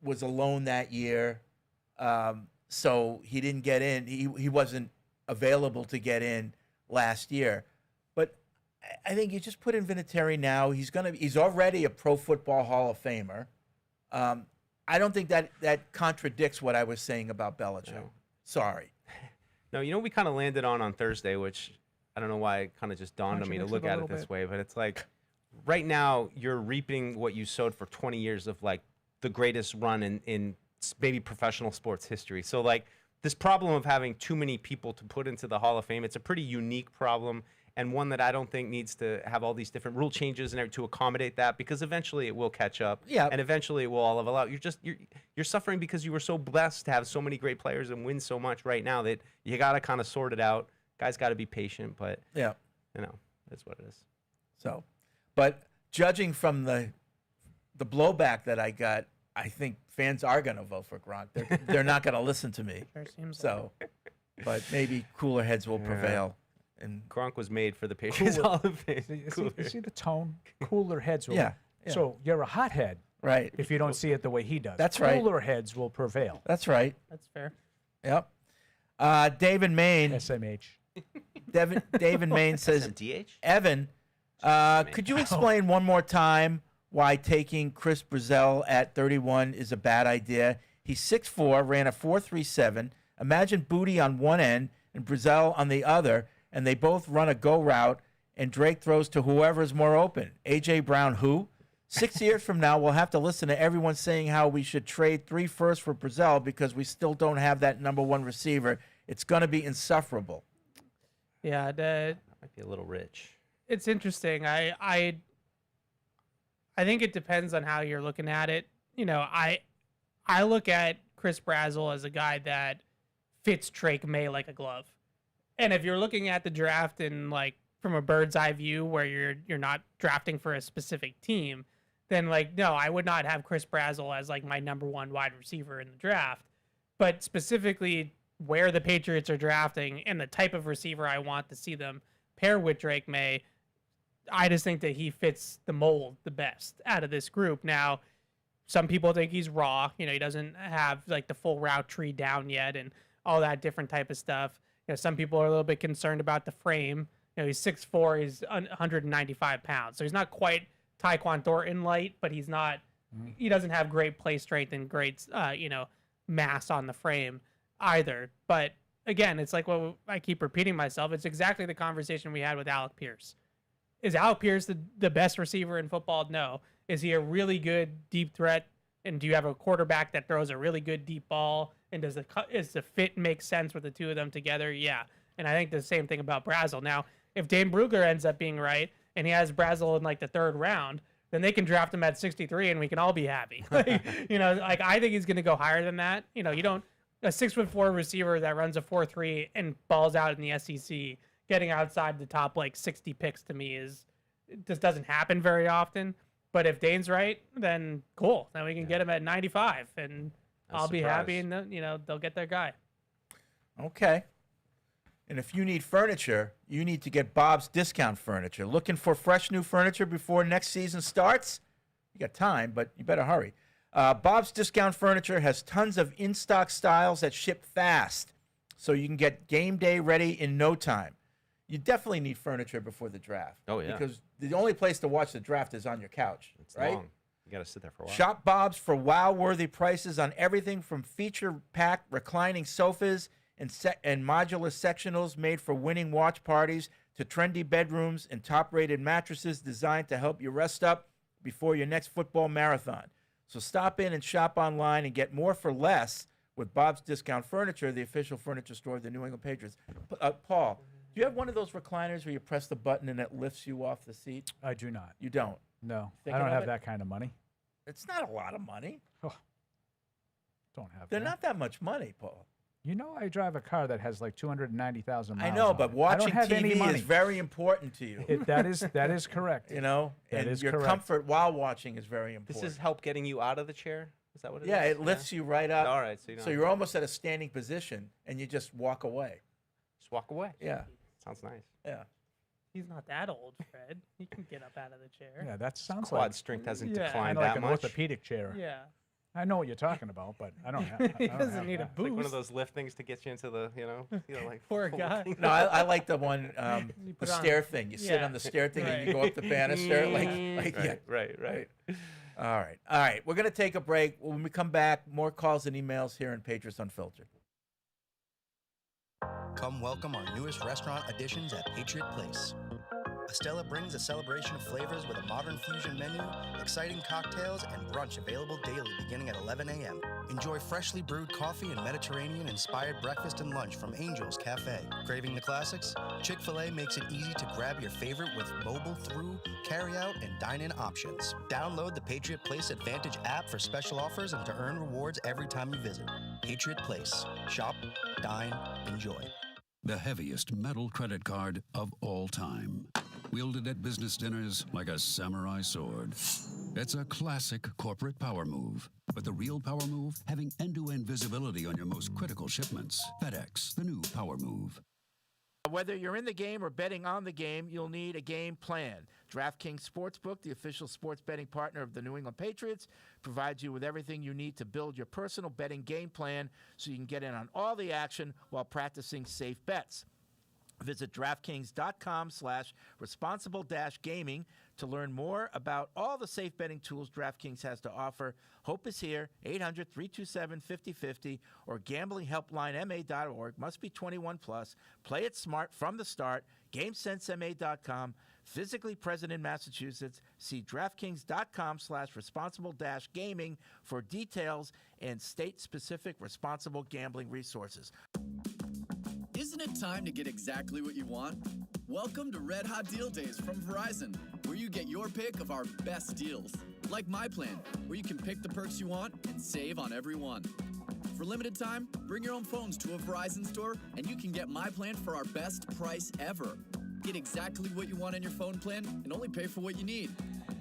Speaker 7: was alone that year. So he didn't get in. He wasn't available to get in last year. But I think you just put in Vinatieri now. He's already a Pro Football Hall of Famer. I don't think that contradicts what I was saying about Belichick.
Speaker 4: No.
Speaker 7: Sorry.
Speaker 4: No, we kind of landed on Thursday, which I don't know why it kind of just dawned on me to
Speaker 8: Contradicts
Speaker 4: look
Speaker 8: it a
Speaker 4: at it
Speaker 8: little
Speaker 4: this
Speaker 8: bit.
Speaker 4: way, but it's like right now you're reaping what you sowed for 20 years of like the greatest run in maybe professional sports history. So like this problem of having too many people to put into the Hall of Fame, it's a pretty unique problem and one that I don't think needs to have all these different rule changes and to accommodate that, because eventually it will catch up.
Speaker 7: Yeah.
Speaker 4: And eventually it will all level out. You're suffering because you were so blessed to have so many great players and win so much right now that you got to kind of sort it out. Guys got to be patient, but
Speaker 7: Yeah.
Speaker 4: that's what it is.
Speaker 7: So, but judging from the blowback that I got, I think fans are going to vote for Gronk. They're not going to listen to me.
Speaker 5: Sure seems
Speaker 7: So, but maybe cooler heads will prevail. And
Speaker 4: Gronk was made for the Patriots Hall of Fame.
Speaker 8: See the tone? Cooler heads will.
Speaker 7: Yeah, yeah.
Speaker 8: So you're a hothead
Speaker 7: right.
Speaker 8: if you don't see it the way he does.
Speaker 7: That's right.
Speaker 8: Cooler heads will prevail.
Speaker 7: That's right.
Speaker 5: That's fair.
Speaker 7: Yep. David Main.
Speaker 8: SMH.
Speaker 7: David Main says,
Speaker 4: DH?
Speaker 7: Evan, could you explain one more time why taking Chris Brazel at 31 is a bad idea? He's 6'4", ran a 4.37. Imagine Booty on one end and Brazel on the other, and they both run a go route, and Drake throws to whoever's more open. A.J. Brown, who? 6 years from now, we'll have to listen to everyone saying how we should trade 3 firsts for Brazel because we still don't have that number one receiver. It's going to be insufferable.
Speaker 5: Yeah,
Speaker 4: Might be a little rich.
Speaker 5: it's interesting. I think it depends on how you're looking at it. I look at Chris Brazel as a guy that fits Drake May like a glove. And if you're looking at the draft in like from a bird's eye view where you're not drafting for a specific team, then like no, I would not have Chris Brazel as like my number one wide receiver in the draft. But specifically where the Patriots are drafting and the type of receiver I want to see them pair with Drake May, I just think that he fits the mold the best out of this group. Now, some people think he's raw. He doesn't have like the full route tree down yet and all that different type of stuff. Some people are a little bit concerned about the frame. He's 6'4", he's 195 pounds. So he's not quite Tyquan Thornton light, but he's not, he doesn't have great play strength and great, mass on the frame either. But again, it's like what I keep repeating myself. It's exactly the conversation we had with Alec Pierce. Is Alec Pierce the best receiver in football? No. Is he a really good deep threat? And do you have a quarterback that throws a really good deep ball? And does the fit make sense with the two of them together? Yeah. And I think the same thing about Brazel. Now, if Dane Brugler ends up being right and he has Brazel in like the third round, then they can draft him at 63 and we can all be happy. I think he's going to go higher than that. You don't a 6'4" receiver that runs a 4.3 and balls out in the SEC getting outside the top like 60 picks to me just doesn't happen very often. But if Dane's right, then cool. Then we can get him at 95 and I'll be happy and they'll get their guy.
Speaker 7: Okay. And if you need furniture, you need to get Bob's Discount Furniture. Looking for fresh new furniture before next season starts? You got time, but you better hurry. Bob's Discount Furniture has tons of in-stock styles that ship fast, so you can get game day ready in no time. You definitely need furniture before the draft.
Speaker 4: Oh, yeah.
Speaker 7: Because the only place to watch the draft is on your couch,
Speaker 4: It's
Speaker 7: right?
Speaker 4: long. You got to sit there for a while.
Speaker 7: Shop Bob's for wow-worthy prices on everything from feature-packed reclining sofas and modular sectionals made for winning watch parties to trendy bedrooms and top-rated mattresses designed to help you rest up before your next football marathon. So stop in and shop online and get more for less with Bob's Discount Furniture, the official furniture store of the New England Patriots. Paul, do you have one of those recliners where you press the button and it lifts you off the seat?
Speaker 8: I do not.
Speaker 7: You don't?
Speaker 8: No, I
Speaker 7: Thinking
Speaker 8: don't
Speaker 7: of
Speaker 8: have
Speaker 7: it?
Speaker 8: that kind of money.
Speaker 7: It's not a lot of money.
Speaker 8: Don't have
Speaker 7: They're
Speaker 8: that.
Speaker 7: not that much money, Paul.
Speaker 8: I drive a car that has like 290,000 miles.
Speaker 7: I know,
Speaker 8: on
Speaker 7: but
Speaker 8: it.
Speaker 7: watching
Speaker 8: I don't have any
Speaker 7: TV
Speaker 8: money.
Speaker 7: is very important to you.
Speaker 8: That is correct.
Speaker 7: That
Speaker 8: That
Speaker 7: and
Speaker 8: is
Speaker 7: your
Speaker 8: correct.
Speaker 7: comfort while watching is very important.
Speaker 4: This is help getting you out of the chair? Is that what it is?
Speaker 7: Yeah, it lifts you right up.
Speaker 4: All right. So
Speaker 7: you're almost at a standing position, and you just walk away.
Speaker 4: Just walk away.
Speaker 7: Yeah.
Speaker 4: Sounds nice.
Speaker 7: Yeah.
Speaker 5: He's not that old, Fred. He can get up out of the chair.
Speaker 8: Yeah, that sounds
Speaker 4: Quad
Speaker 8: like
Speaker 4: strength hasn't
Speaker 5: Yeah.
Speaker 4: declined
Speaker 8: like
Speaker 4: that
Speaker 8: an
Speaker 4: much.
Speaker 8: orthopedic chair.
Speaker 5: Yeah.
Speaker 8: I know what you're talking about, but I don't have.
Speaker 5: He doesn't need a
Speaker 8: that.
Speaker 5: boost.
Speaker 4: Like one of those lift things to get you into the, like
Speaker 5: Poor
Speaker 4: full
Speaker 5: guy.
Speaker 4: thing.
Speaker 7: No, I like the one,
Speaker 5: You
Speaker 7: the
Speaker 5: put on-
Speaker 7: stair thing. You sit
Speaker 5: yeah,
Speaker 7: on the stair thing and
Speaker 5: right.
Speaker 7: you go up the banister. Yeah.
Speaker 4: Right.
Speaker 7: All right. We're going to take a break. When we come back, more calls and emails here in Patriots Unfiltered.
Speaker 13: Come welcome our newest restaurant additions at Patriot Place. Estella brings a celebration of flavors with a modern fusion menu, exciting cocktails, and brunch available daily beginning at 11 a.m. Enjoy freshly brewed coffee and Mediterranean-inspired breakfast and lunch from Angel's Cafe. Craving the classics? Chick-fil-A makes it easy to grab your favorite with mobile through, carry-out, and dine-in options. Download the Patriot Place Advantage app for special offers and to earn rewards every time you visit. Patriot Place. Shop, dine, enjoy.
Speaker 14: The heaviest metal credit card of all time. Wielded at business dinners like a samurai sword. It's a classic corporate power move. But the real power move? Having end-to-end visibility on your most critical shipments. FedEx, the new power move.
Speaker 7: Whether you're in the game or betting on the game, you'll need a game plan. DraftKings Sportsbook, the official sports betting partner of the New England Patriots, provides you with everything you need to build your personal betting game plan so you can get in on all the action while practicing safe bets. Visit DraftKings.com/responsible-gaming to learn more about all the safe betting tools DraftKings has to offer. Hope is here, 800-327-5050 or gamblinghelplinema.org. Must be 21 plus. Play it smart from the start. GameSenseMA.com. Physically present in Massachusetts. See DraftKings.com/responsible-gaming for details and state-specific responsible gambling resources.
Speaker 15: Isn't it time to get exactly what you want? Welcome to Red Hot Deal Days from Verizon, where you get your pick of our best deals. Like My Plan, where you can pick the perks you want and save on every one. For limited time, bring your own phones to a Verizon store and you can get My Plan for our best price ever. Get exactly what you want in your phone plan and only pay for what you need.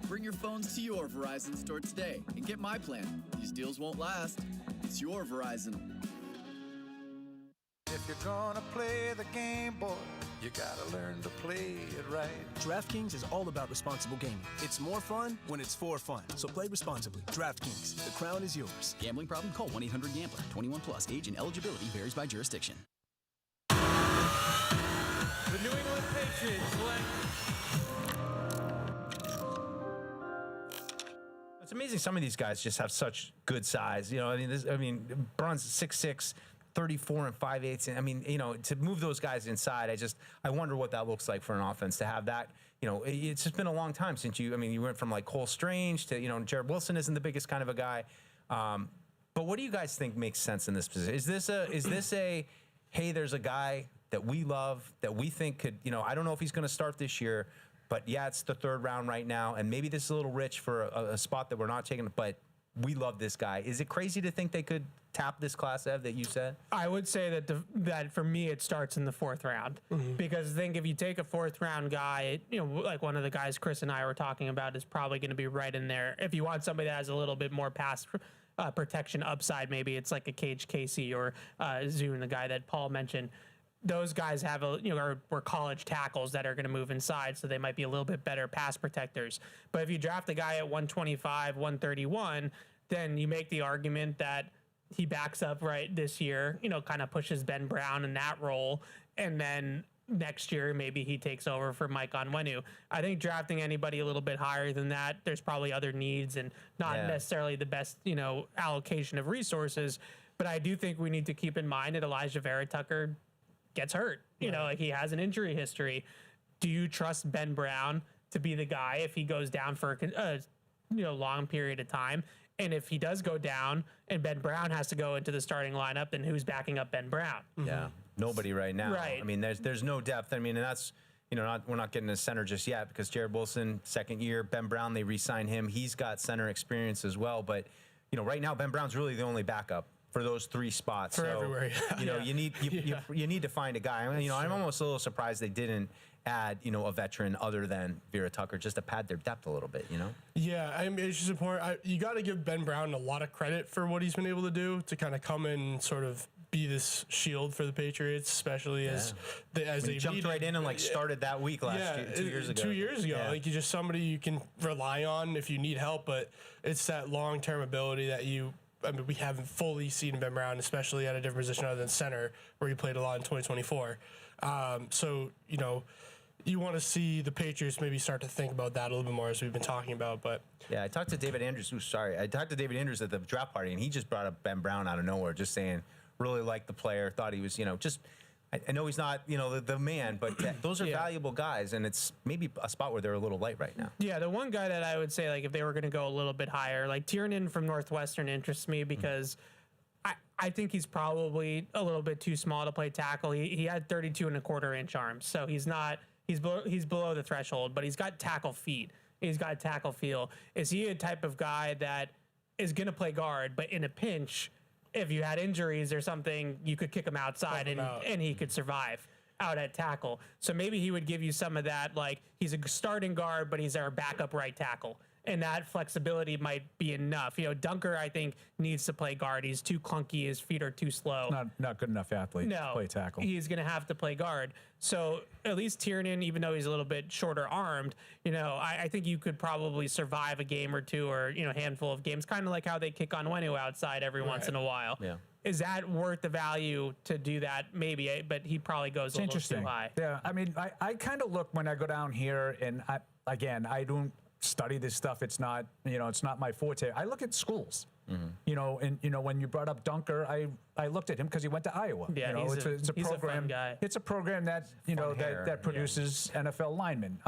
Speaker 15: Bring your phones to your Verizon store today and get My Plan. These deals won't last. It's your Verizon.
Speaker 16: If you're gonna play the game, boy, you gotta learn to play it right.
Speaker 17: DraftKings is all about responsible gaming. It's more fun when it's for fun. So play responsibly. DraftKings, the crown is yours.
Speaker 18: Gambling problem? Call 1-800-GAMBLER. 21 plus. Age and eligibility varies by jurisdiction.
Speaker 5: The New England Patriots
Speaker 3: It's amazing some of these guys just have such good size. You know, I mean, Braun's 6'6", 34 and 5/8. I mean, you know, to move those guys inside, I wonder what that looks like for an offense to have that. You know, it's just been a long time since you went from like Cole Strange to, Jared Wilson isn't the biggest kind of a guy. But what do you guys think makes sense in this position? Is this a hey, there's a guy that we love that we think could, I don't know if he's going to start this year, but yeah, it's the third round right now, and maybe this is a little rich for a spot that we're not taking, but we love this guy. Is it crazy to think they could tap this class, Ev, that you said?
Speaker 5: I would say that for me it starts in the fourth round, because I think if you take a fourth round guy, like one of the guys Chris and I were talking about is probably going to be right in there. If you want somebody that has a little bit more pass protection upside, maybe it's like a Cage Casey or Zune, the guy that Paul mentioned. Those guys have were college tackles that are going to move inside, so they might be a little bit better pass protectors. But if you draft a guy at 125, 131, then you make the argument that he backs up right this year, kind of pushes Ben Brown in that role, and then next year maybe he takes over for Mike Onwenu. I think drafting anybody a little bit higher than that, there's probably other needs and not necessarily the best, allocation of resources. But I do think we need to keep in mind that Elijah Vera Tucker gets hurt. Like he has an injury history. Do you trust Ben Brown to be the guy if he goes down for a long period of time? And if he does go down and Ben Brown has to go into the starting lineup, then who's backing up Ben Brown?
Speaker 3: Yeah, nobody right now.
Speaker 5: Right.
Speaker 3: I mean, there's no depth. I mean, and that's we're not getting a center just yet because Jared Wilson, second year, Ben Brown, they re-signed him. He's got center experience as well. But right now Ben Brown's really the only backup for those three spots.
Speaker 19: For everywhere. Yeah.
Speaker 3: You need to find a guy. I mean, I'm almost a little surprised they didn't add a veteran other than Vera Tucker just to pad their depth a little bit.
Speaker 19: Yeah, I mean, it's just important. You got to give Ben Brown a lot of credit for what he's been able to do to kind of come in and sort of be this shield for the Patriots, especially as they
Speaker 3: jumped right in and started that week last year, 2 years ago.
Speaker 19: 2 years ago, like you're just somebody you can rely on if you need help, but it's that long-term ability that we haven't fully seen Ben Brown, especially at a different position other than center, where he played a lot in 2024. So you want to see the Patriots maybe start to think about that a little bit more, as we've been talking about. But
Speaker 3: yeah, I talked to David Andrews. I talked to David Andrews at the draft party, and he just brought up Ben Brown out of nowhere, just saying really liked the player, thought he was, I know he's not, the man, but those are valuable guys, and it's maybe a spot where they're a little light right now.
Speaker 5: Yeah, the one guy that I would say, like, if they were going to go a little bit higher, like Tiernan from Northwestern interests me because I think he's probably a little bit too small to play tackle. He had 32.25-inch arms, so he's below the threshold, but he's got tackle feet. He's got tackle feel. Is he a type of guy that is going to play guard, but in a pinch, if you had injuries or something, you could kick him outside and he could survive out at tackle. So maybe he would give you some of that, like he's a starting guard, but he's our backup right tackle. And that flexibility might be enough. Dunker, I think, needs to play guard. He's too clunky. His feet are too slow.
Speaker 8: Not good enough athlete to play tackle.
Speaker 5: He's going to have to play guard. So at least Tiernan, even though he's a little bit shorter armed, I think you could probably survive a game or two or, handful of games, kind of like how they kick on Onwenu outside every once in a while.
Speaker 3: Yeah.
Speaker 5: Is that worth the value to do that? Maybe, but he probably goes a little too high.
Speaker 8: Yeah, I mean, I kind of look when I go down here, and I don't study this stuff. It's not, it's not my forte. I look at schools. And when you brought up Dunker, I looked at him because he went to Iowa.
Speaker 5: Yeah,
Speaker 8: it's a
Speaker 5: he's
Speaker 8: program.
Speaker 5: a fun guy.
Speaker 8: It's a program that that produces NFL linemen.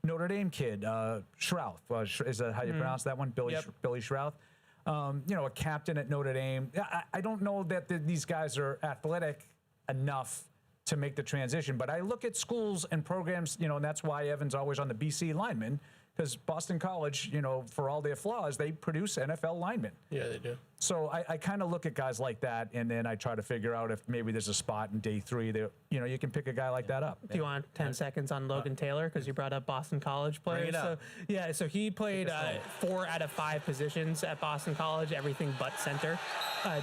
Speaker 8: Notre Dame kid, Shrouth. Is that how you pronounce that one? Billy Shrouth. A captain at Notre Dame. I don't know that these guys are athletic enough to make the transition, but I look at schools and programs, and that's why Evan's always on the BC linemen, because Boston College, for all their flaws, they produce NFL linemen.
Speaker 19: Yeah, they do.
Speaker 8: So I kind of look at guys like that, and then I try to figure out if maybe there's a spot in day 3 that, you can pick a guy like that up.
Speaker 5: Do you want 10 seconds on Logan Taylor, because you brought up Boston College players?
Speaker 3: Bring it up.
Speaker 5: So he played 4 out of 5 positions at Boston College, everything but center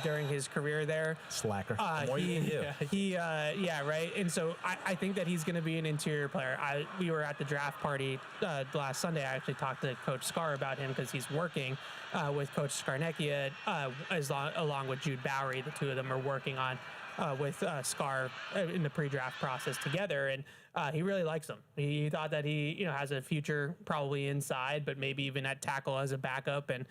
Speaker 5: during his career there.
Speaker 8: Slacker.
Speaker 3: The more you can do.
Speaker 5: Yeah, right. And so I think that he's going to be an interior player. We were at the draft party last Sunday. I actually talked to Coach Scar about him because he's working with Coach Scarnecchia along with Jude Bowery. The two of them are working on with Scar in the pre-draft process together, and he really likes him. He thought that he has a future probably inside, but maybe even at tackle as a backup, and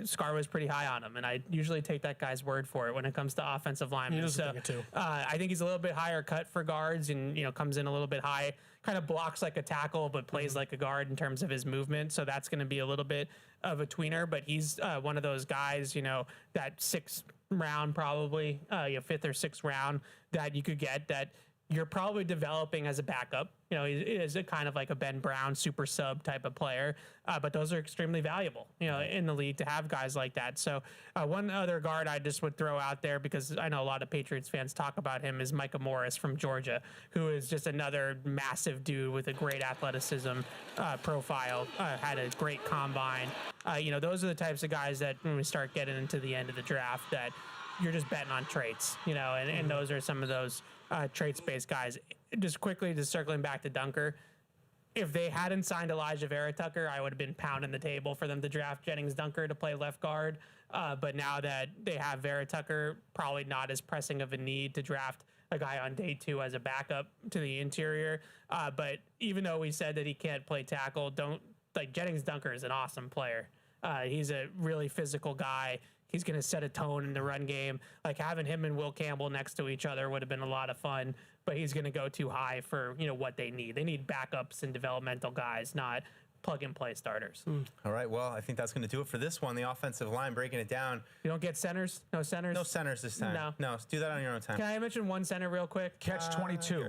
Speaker 5: Scar was pretty high on him, and I usually take that guy's word for it when it comes to offensive linemen. So I think he's a little bit higher cut for guards, and comes in a little bit high, kind of blocks like a tackle but plays like a guard in terms of his movement, so that's going to be a little bit of a tweener, but he's one of those guys, that 6th round probably, 5th or 6th round that you could get that you're probably developing as a backup. He is a kind of like a Ben Brown super sub type of player, but those are extremely valuable, in the league to have guys like that. So one other guard I just would throw out there, because I know a lot of Patriots fans talk about him, is Micah Morris from Georgia, who is just another massive dude with a great athleticism profile, had a great combine. Those are the types of guys that when we start getting into the end of the draft that you're just betting on traits, and those are some of those traits-based guys. Just quickly, just circling back to Dunker, if they hadn't signed Elijah Vera Tucker, I would have been pounding the table for them to draft Jennings Dunker to play left guard. But now that they have Vera Tucker, probably not as pressing of a need to draft a guy on day 2 as a backup to the interior. But even though we said that he can't play tackle, Jennings Dunker is an awesome player. He's a really physical guy. He's going to set a tone in the run game. Like having him and Will Campbell next to each other would have been a lot of fun, but he's going to go too high for, what they need. They need backups and developmental guys, not plug and play starters.
Speaker 3: All right. Well, I think that's going to do it for this one. The offensive line, breaking it down.
Speaker 5: You don't get centers? No centers?
Speaker 3: No centers this time. No. Do that on your own time.
Speaker 5: Can I mention one center real quick?
Speaker 8: Catch 22.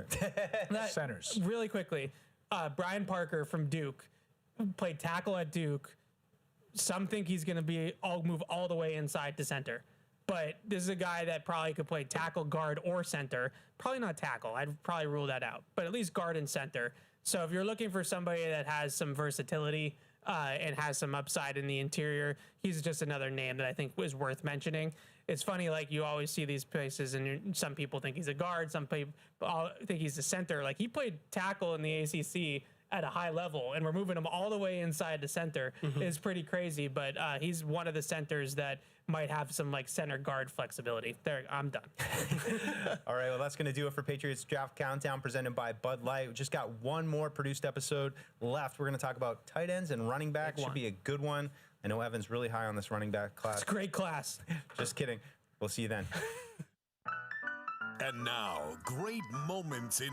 Speaker 8: Centers.
Speaker 5: Really quickly. Brian Parker from Duke played tackle at Duke. Some think he's going to move all the way inside to center. But this is a guy that probably could play tackle, guard, or center. Probably not tackle. I'd probably rule that out. But at least guard and center. So if you're looking for somebody that has some versatility and has some upside in the interior, he's just another name that I think was worth mentioning. It's funny, like you always see these places, and some people think he's a guard. Some people think he's a center. Like he played tackle in the ACC at a high level, and we're moving him all the way inside the center. Is pretty crazy, but he's one of the centers that might have some center guard flexibility. There, I'm done.
Speaker 3: All right, well, that's going to do it for Patriots Draft Countdown presented by Bud Light. We just got one more produced episode left. We're going to talk about tight ends and running backs. Should be a good one. I know Evan's really high on this running back class.
Speaker 5: It's a great class.
Speaker 3: Just kidding. We'll see you then.
Speaker 1: And now, great moments in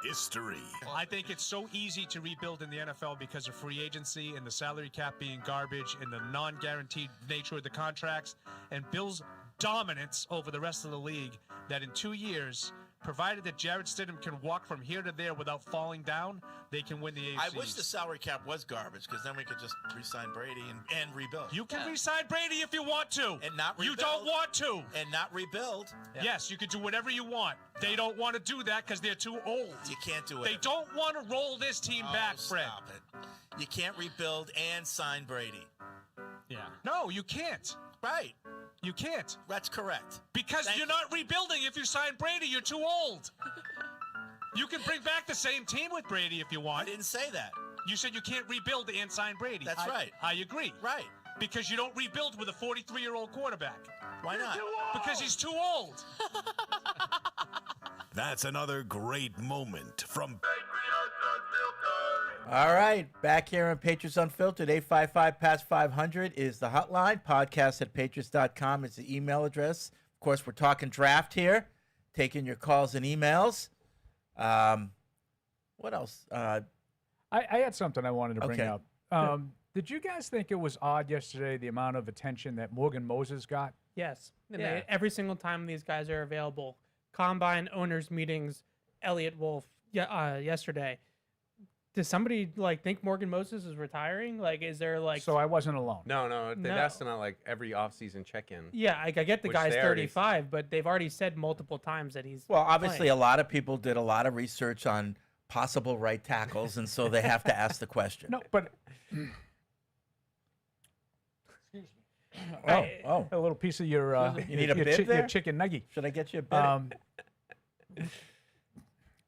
Speaker 1: history.
Speaker 20: I think it's so easy to rebuild in the NFL because of free agency and the salary cap being garbage and the non-guaranteed nature of the contracts and Bill's dominance over the rest of the league that in 2 years, provided that Jarrett Stidham can walk from here to there without falling down, they can win the AFC.
Speaker 21: I wish the salary cap was garbage because then we could just re-sign Brady and rebuild.
Speaker 20: You can re-sign Brady if you want to.
Speaker 21: And not rebuild.
Speaker 20: You don't want to.
Speaker 21: And not rebuild.
Speaker 20: Yes, you can do whatever you want. They don't want to do that because they're too old.
Speaker 21: You can't do it.
Speaker 20: They don't want to roll this team back, Fred.
Speaker 21: Stop it. You can't rebuild and sign Brady.
Speaker 20: Yeah. No, you can't.
Speaker 21: Right.
Speaker 20: You can't.
Speaker 21: That's correct.
Speaker 20: Because you're not rebuilding if you sign Brady. You're too old. You can bring back the same team with Brady if you want.
Speaker 21: I didn't say that.
Speaker 20: You said you can't rebuild and sign Brady.
Speaker 21: That's right.
Speaker 20: I agree.
Speaker 21: Right.
Speaker 20: Because you don't rebuild with a 43-year-old quarterback.
Speaker 21: Why not?
Speaker 20: Because he's too old.
Speaker 1: That's another great moment from
Speaker 7: All right, back here on Patriots Unfiltered, 855-PASS-500 is the hotline. Podcast@patriots.com is the email address. Of course, we're talking draft here, taking your calls and emails. What else?
Speaker 8: I had something I wanted to bring
Speaker 7: Okay.
Speaker 8: up. Did you guys think it was odd yesterday, the amount of attention that Morgan Moses got?
Speaker 5: Yes. And
Speaker 8: Yeah.
Speaker 5: every single time these guys are available, combine, owners meetings, Elliott Wolf yesterday. Does somebody think Morgan Moses is retiring? Is there
Speaker 8: So I wasn't alone.
Speaker 4: No, they've
Speaker 5: No.
Speaker 4: asked him at every offseason check-in.
Speaker 5: Yeah, I get the
Speaker 4: which
Speaker 5: guy's
Speaker 4: they already-
Speaker 5: 35, but they've already said multiple times that he's
Speaker 7: Well, obviously,
Speaker 5: playing.
Speaker 7: a lot of people did a lot of research on possible right tackles, and so they have to ask the question.
Speaker 8: No, but
Speaker 7: Oh,
Speaker 8: a little piece of your
Speaker 7: You need a
Speaker 8: your,
Speaker 7: bib
Speaker 8: your
Speaker 7: there?
Speaker 8: chicken nugget.
Speaker 7: Should I get you a bit?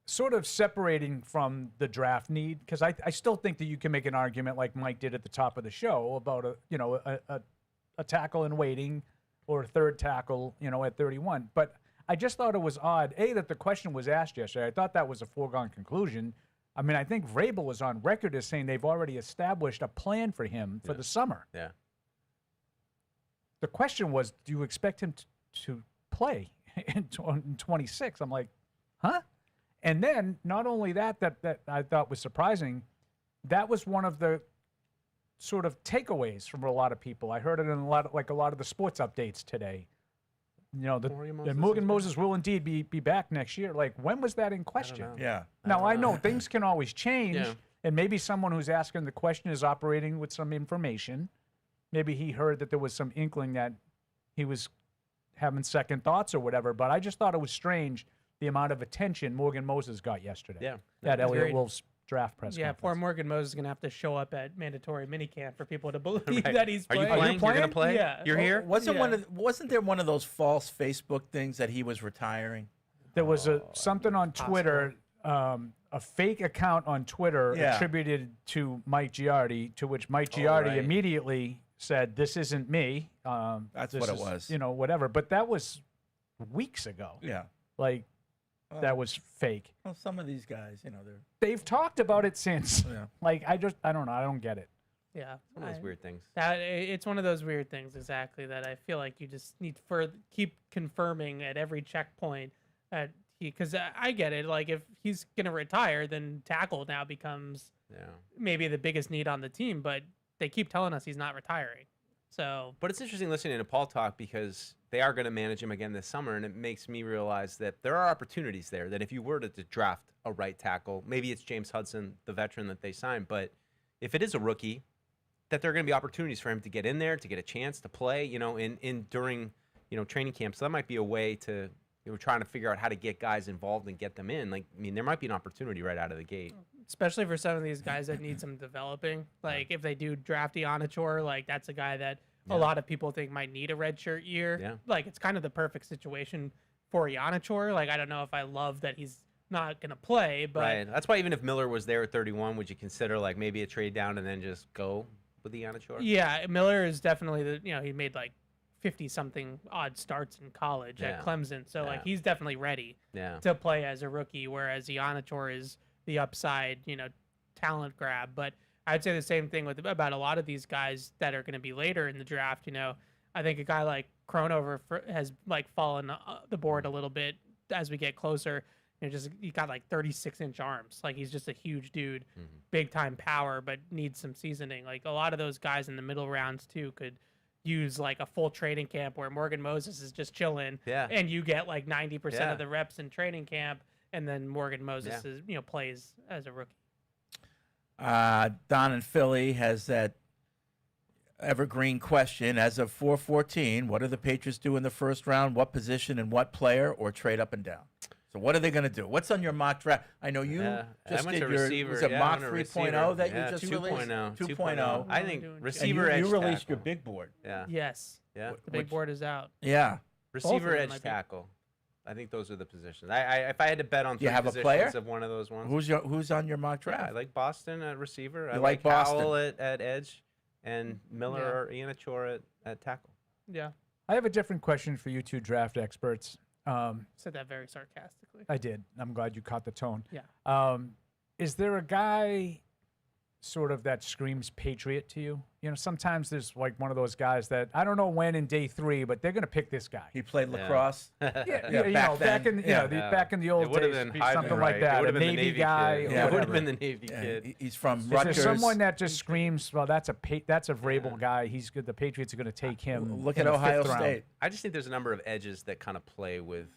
Speaker 8: Sort of separating from the draft need, because I still think that you can make an argument like Mike did at the top of the show about a tackle in waiting or a third tackle at 31. But I just thought it was odd that the question was asked yesterday. I thought that was a foregone conclusion. I mean, I think Vrabel was on record as saying they've already established a plan for him for the summer.
Speaker 4: Yeah.
Speaker 8: The question was, do you expect him to play in 26? I'm like, huh? And then not only that I thought was surprising, that was one of the sort of takeaways from a lot of people. I heard it in a lot of the sports updates today. That Morgan Moses will indeed be back next year. When was that in question?
Speaker 7: Yeah.
Speaker 8: Now I know things can always change,
Speaker 4: Yeah.
Speaker 8: and maybe someone who's asking the question is operating with some information. Maybe he heard that there was some inkling that he was having second thoughts or whatever. But I just thought it was strange the amount of attention Morgan Moses got yesterday.
Speaker 4: Yeah.
Speaker 8: At Elliott
Speaker 5: Agreed.
Speaker 8: Wolf's draft press
Speaker 5: Yeah,
Speaker 8: conference.
Speaker 5: poor Morgan Moses is going to have to show up at mandatory minicamp for people to believe
Speaker 4: Right.
Speaker 5: that he's
Speaker 4: Are you
Speaker 5: playing.
Speaker 4: playing? You're gonna play?
Speaker 5: Yeah.
Speaker 4: You're here?
Speaker 7: Wasn't there one of those false Facebook things that he was retiring?
Speaker 8: There was something on Twitter, a fake account on Twitter
Speaker 7: Yeah.
Speaker 8: attributed to Mike Giardi, to which Mike Giardi immediately said, "This isn't me."
Speaker 7: That's
Speaker 8: this
Speaker 7: what it
Speaker 8: is,
Speaker 7: was.
Speaker 8: Whatever. But that was weeks ago.
Speaker 7: Yeah.
Speaker 8: That was fake.
Speaker 7: Well, some of these guys,
Speaker 8: They've talked about it since.
Speaker 7: Yeah.
Speaker 8: I don't know. I don't get it.
Speaker 5: Yeah.
Speaker 4: One of those weird things.
Speaker 5: It's one of those weird things, exactly, that I feel like you just need to keep confirming at every checkpoint that because I get it. If he's going to retire, then tackle now becomes maybe the biggest need on the team, but they keep telling us he's not retiring. So,
Speaker 4: But it's interesting listening to Paul talk because they are going to manage him again this summer, and it makes me realize that there are opportunities there. That if you were to draft a right tackle, maybe it's James Hudson, the veteran that they signed, but if it is a rookie, that there are going to be opportunities for him to get in there, to get a chance to play, during training camp. So that might be a way to trying to figure out how to get guys involved and get them in. There might be an opportunity right out of the gate.
Speaker 5: especially for some of these guys that need some developing. If they do draft Iannachor, that's a guy that a lot of people think might need a redshirt year.
Speaker 4: Yeah.
Speaker 5: It's kind of the perfect situation for Iannachor. I don't know if I love that he's not going to play, but
Speaker 4: Right. That's why even if Miller was there at 31, would you consider maybe a trade down and then just go with Iannachor?
Speaker 5: yeah, Miller is definitely he made 50-something odd starts in college
Speaker 4: Yeah.
Speaker 5: at Clemson. So
Speaker 4: Yeah.
Speaker 5: he's definitely ready
Speaker 4: Yeah.
Speaker 5: to play as a rookie, whereas Iannachor is the upside, talent grab. But I'd say the same thing about a lot of these guys that are going to be later in the draft. I think a guy like Kronover has like fallen the board a little bit as we get closer. He got like 36-inch arms. Like he's just a huge dude, big time power, but needs some seasoning. Like a lot of those guys in the middle rounds too could use like a full training camp where Morgan Moses is just chilling, and you get like 90% of the reps in training camp, and then Morgan Moses is plays as a rookie.
Speaker 7: Don in Philly has that evergreen question. As of 4:14, what do the Patriots do in the first round? What position and what player, or trade up and down? So what are they going to do? What's on your mock draft? I know you just did your
Speaker 4: receiver.
Speaker 7: Was it mock 3.0 that you just
Speaker 4: 2.0.
Speaker 7: 2.0.
Speaker 4: I think receiver
Speaker 7: and
Speaker 4: edge
Speaker 7: you released
Speaker 4: tackle.
Speaker 7: your big board.
Speaker 4: Yeah.
Speaker 5: Yes.
Speaker 4: Yeah.
Speaker 5: The big board is out.
Speaker 7: Yeah.
Speaker 4: Receiver edge tackle. I think those are the positions. If I had to bet on three
Speaker 7: you have a
Speaker 4: positions
Speaker 7: player?
Speaker 4: of one of those ones.
Speaker 7: Who's on your mock draft?
Speaker 4: I like Boston at receiver. I
Speaker 7: like
Speaker 4: Howell
Speaker 7: Boston.
Speaker 4: at edge, and Miller or Iannachor at tackle.
Speaker 5: Yeah.
Speaker 8: I have a different question for you two draft experts.
Speaker 5: Said that very sarcastically.
Speaker 8: I did. I'm glad you caught the tone.
Speaker 5: Yeah.
Speaker 8: Is there a guy sort of that screams Patriot to you? Sometimes there's like one of those guys that I don't know when in day 3, but they're going to pick this guy.
Speaker 7: He played lacrosse.
Speaker 8: Back in the old
Speaker 4: would have
Speaker 8: days,
Speaker 4: been
Speaker 8: be something like
Speaker 4: It
Speaker 8: that.
Speaker 4: would
Speaker 8: A
Speaker 4: have been the
Speaker 8: Navy guy.
Speaker 4: Kid.
Speaker 8: or
Speaker 4: Yeah, it would have
Speaker 8: whatever.
Speaker 4: been the Navy kid.
Speaker 7: He's from
Speaker 8: Is
Speaker 7: Rutgers.
Speaker 8: there someone that just screams, well, that's a Vrabel guy. He's good. The Patriots are going to take him.
Speaker 7: Look
Speaker 8: in
Speaker 7: at
Speaker 8: the
Speaker 7: Ohio
Speaker 8: 5th round.
Speaker 7: State.
Speaker 4: I just think there's a number of edges that kind of play with,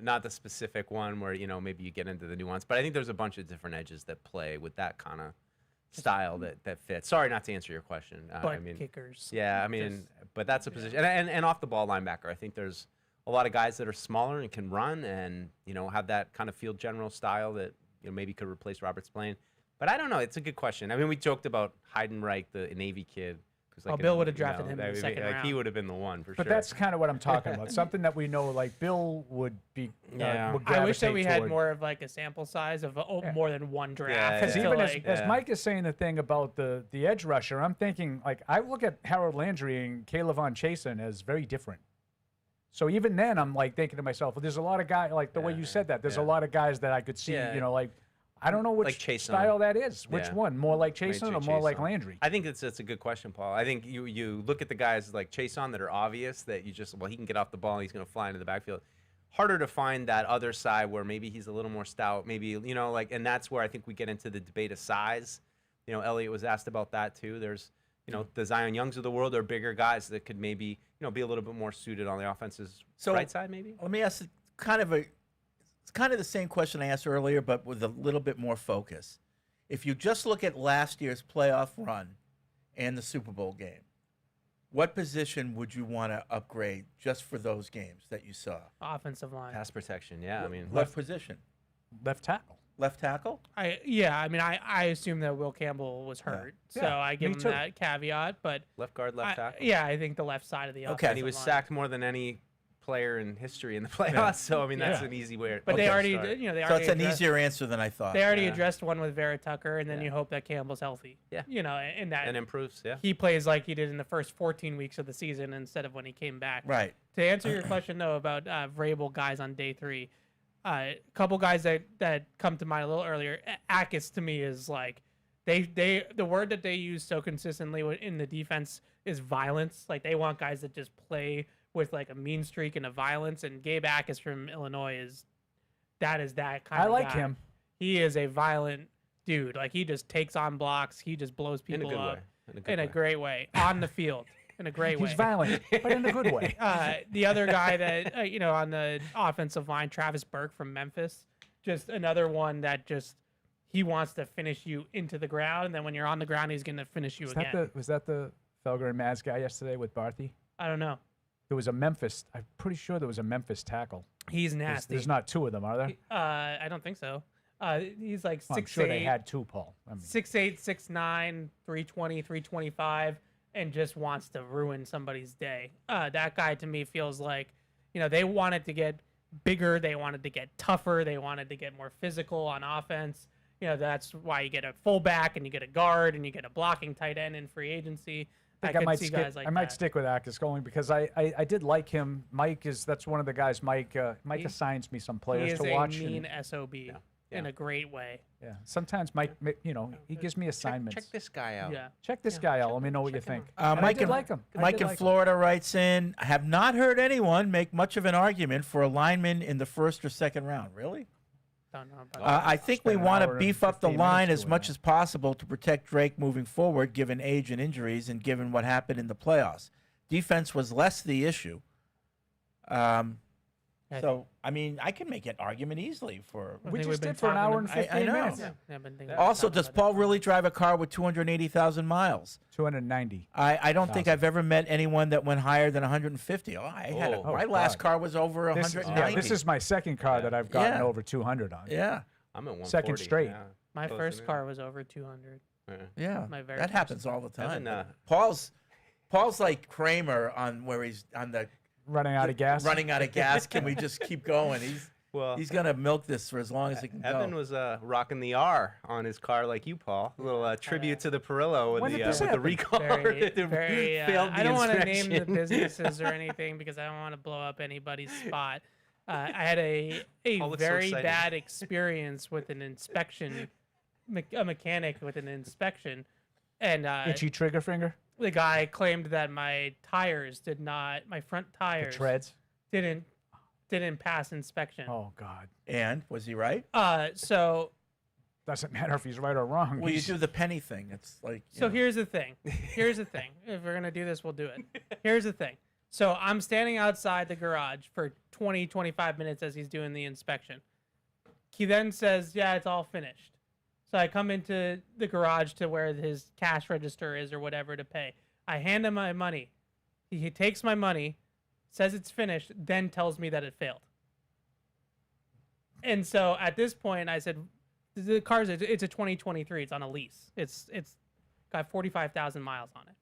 Speaker 4: not the specific one where, maybe you get into the nuance, but I think there's a bunch of different edges that play with that kind of style that fits. Sorry not to answer your question.
Speaker 5: Kickers.
Speaker 4: Yeah, but that's a position. And off the ball linebacker, I think there's a lot of guys that are smaller and can run and, have that kind of field general style that, maybe could replace Robert Spillane. But I don't know. It's a good question. We joked about Heidenreich, the Navy kid.
Speaker 5: Bill would have drafted him in the second round.
Speaker 4: He would have been the one for sure.
Speaker 8: But that's kind of what I'm talking about. Something that we know, like Bill would be. Would
Speaker 5: I wish that we had
Speaker 8: toward.
Speaker 5: more of like a sample size of more than one draft.
Speaker 8: Because even as Mike is saying the thing about the edge rusher, I'm thinking like I look at Harold Landry and Caleb Von Chasen as very different. So even then, I'm like thinking to myself, well, there's a lot of guys like the way you said that. There's a lot of guys that I could see, like. I don't know which
Speaker 4: like
Speaker 8: style that is. Which one? More like Chasen or more like Landry?
Speaker 4: I think it's a good question, Paul. I think you look at the guys like Chasen that are obvious that you just, he can get off the ball and he's going to fly into the backfield. Harder to find that other side where maybe he's a little more stout, maybe, and that's where I think we get into the debate of size. Elliot was asked about that too. There's, the Zion Youngs of the world are bigger guys that could maybe, be a little bit more suited on the offense's right side maybe.
Speaker 7: Let me ask it's kind of the same question I asked earlier, but with a little bit more focus. If you just look at last year's playoff run and the Super Bowl game, what position would you want to upgrade just for those games that you saw?
Speaker 5: Offensive line.
Speaker 4: Pass protection, yeah.
Speaker 7: What position?
Speaker 8: Left tackle.
Speaker 7: Left tackle?
Speaker 5: I assume that Will Campbell was hurt, so I give him that caveat. But
Speaker 4: left guard, left tackle.
Speaker 5: Yeah, I think the left side of the offensive
Speaker 4: and he was
Speaker 5: line.
Speaker 4: sacked more than any player in history in the playoffs. So that's an easy way.
Speaker 5: But they already,
Speaker 7: So it's an easier answer than I thought.
Speaker 5: They already addressed one with Vera Tucker, and then you hope that Campbell's healthy.
Speaker 4: Yeah.
Speaker 5: And that
Speaker 4: and improves. Yeah.
Speaker 5: He plays like he did in the first 14 weeks of the season instead of when he came back.
Speaker 7: Right.
Speaker 5: To answer your question though about Vrabel guys on day 3, a couple guys that come to mind a little earlier. Akis to me is like the word that they use so consistently in the defense is violence. Like they want guys that just play with like a mean streak and a violence, and Gabe Akis from Illinois is that kind of guy.
Speaker 8: I like him.
Speaker 5: He is a violent dude. Like he just takes on blocks. He just blows people up in a great way on the field. In a great way.
Speaker 8: He's violent, but in a good way.
Speaker 5: The other guy that on the offensive line, Travis Burke from Memphis, just another one that just he wants to finish you into the ground, and then when you're on the ground, he's going to finish you again.
Speaker 8: Was that the Felger and Maz guy yesterday with Barthy?
Speaker 5: I don't know.
Speaker 8: There was a Memphis. I'm pretty sure there was a Memphis tackle.
Speaker 5: He's nasty.
Speaker 8: There's not two of them, are there?
Speaker 5: I don't think so. He's like 6'8".
Speaker 8: I'm sure they had two, Paul.
Speaker 5: 6'8", 6'9", 320, 325, and just wants to ruin somebody's day. That guy to me feels like, they wanted to get bigger, they wanted to get tougher, they wanted to get more physical on offense. That's why you get a fullback and you get a guard and you get a blocking tight end in free agency.
Speaker 8: I might stick with Akis only because I did like him. That's one of the guys Mike assigns me some players to watch.
Speaker 5: He is a mean SOB. in a great way.
Speaker 8: Yeah. Sometimes Mike, he gives me assignments.
Speaker 4: Check this guy out.
Speaker 5: Yeah.
Speaker 8: Check this guy out. Let me know what you think.
Speaker 7: Mike in,
Speaker 8: like him.
Speaker 7: Mike in Florida writes in, I have not heard anyone make much of an argument for a lineman in the first or second round. Really?
Speaker 5: Don't know about
Speaker 7: I think we want to beef up the line as much as possible to protect Drake moving forward, given age and injuries, and given what happened in the playoffs. Defense was less the issue. So, I mean, I can make an argument easily for.
Speaker 8: We just did for an hour and 15 minutes.
Speaker 7: Also, does Paul really drive a car with 280,000 miles?
Speaker 8: 290.
Speaker 7: I don't think I've ever met anyone that went higher than 150. My last car was over 190.
Speaker 8: This is my second car that I've gotten over 200 on.
Speaker 7: Yeah.
Speaker 4: I'm at 140.
Speaker 8: Second straight.
Speaker 4: Yeah.
Speaker 5: My first car was over 200.
Speaker 7: Yeah,
Speaker 5: My very
Speaker 7: that
Speaker 5: first
Speaker 7: happens
Speaker 5: car.
Speaker 7: all the time.
Speaker 4: Evan,
Speaker 7: Paul's like Kramer on where he's on the
Speaker 8: running out of gas.
Speaker 7: Running out of gas. Can we just keep going? He's gonna milk this for as long as he can
Speaker 4: Evan
Speaker 7: go.
Speaker 4: was rocking the R on his car like you, Paul. A little tribute to the Perillo with the recall.
Speaker 5: I don't want to name the businesses or anything because I don't want to blow up anybody's spot. I had a very bad experience with an inspection, a mechanic with an inspection, and
Speaker 8: itchy trigger finger.
Speaker 5: The guy claimed that my front tires,
Speaker 8: the treads,
Speaker 5: didn't pass inspection.
Speaker 8: Oh God!
Speaker 7: And was he right?
Speaker 5: So
Speaker 8: doesn't matter if he's right or wrong.
Speaker 7: Well, you do the penny thing. It's like
Speaker 5: here's the thing. Here's the thing. If we're gonna do this, we'll do it. Here's the thing. So I'm standing outside the garage for 20, 25 minutes as he's doing the inspection. He then says, "Yeah, it's all finished." So I come into the garage to where his cash register is or whatever to pay. I hand him my money. He takes my money, says it's finished, then tells me that it failed. And so at this point, I said, the car's it's a 2023. It's on a lease. It's got 45,000 miles on it.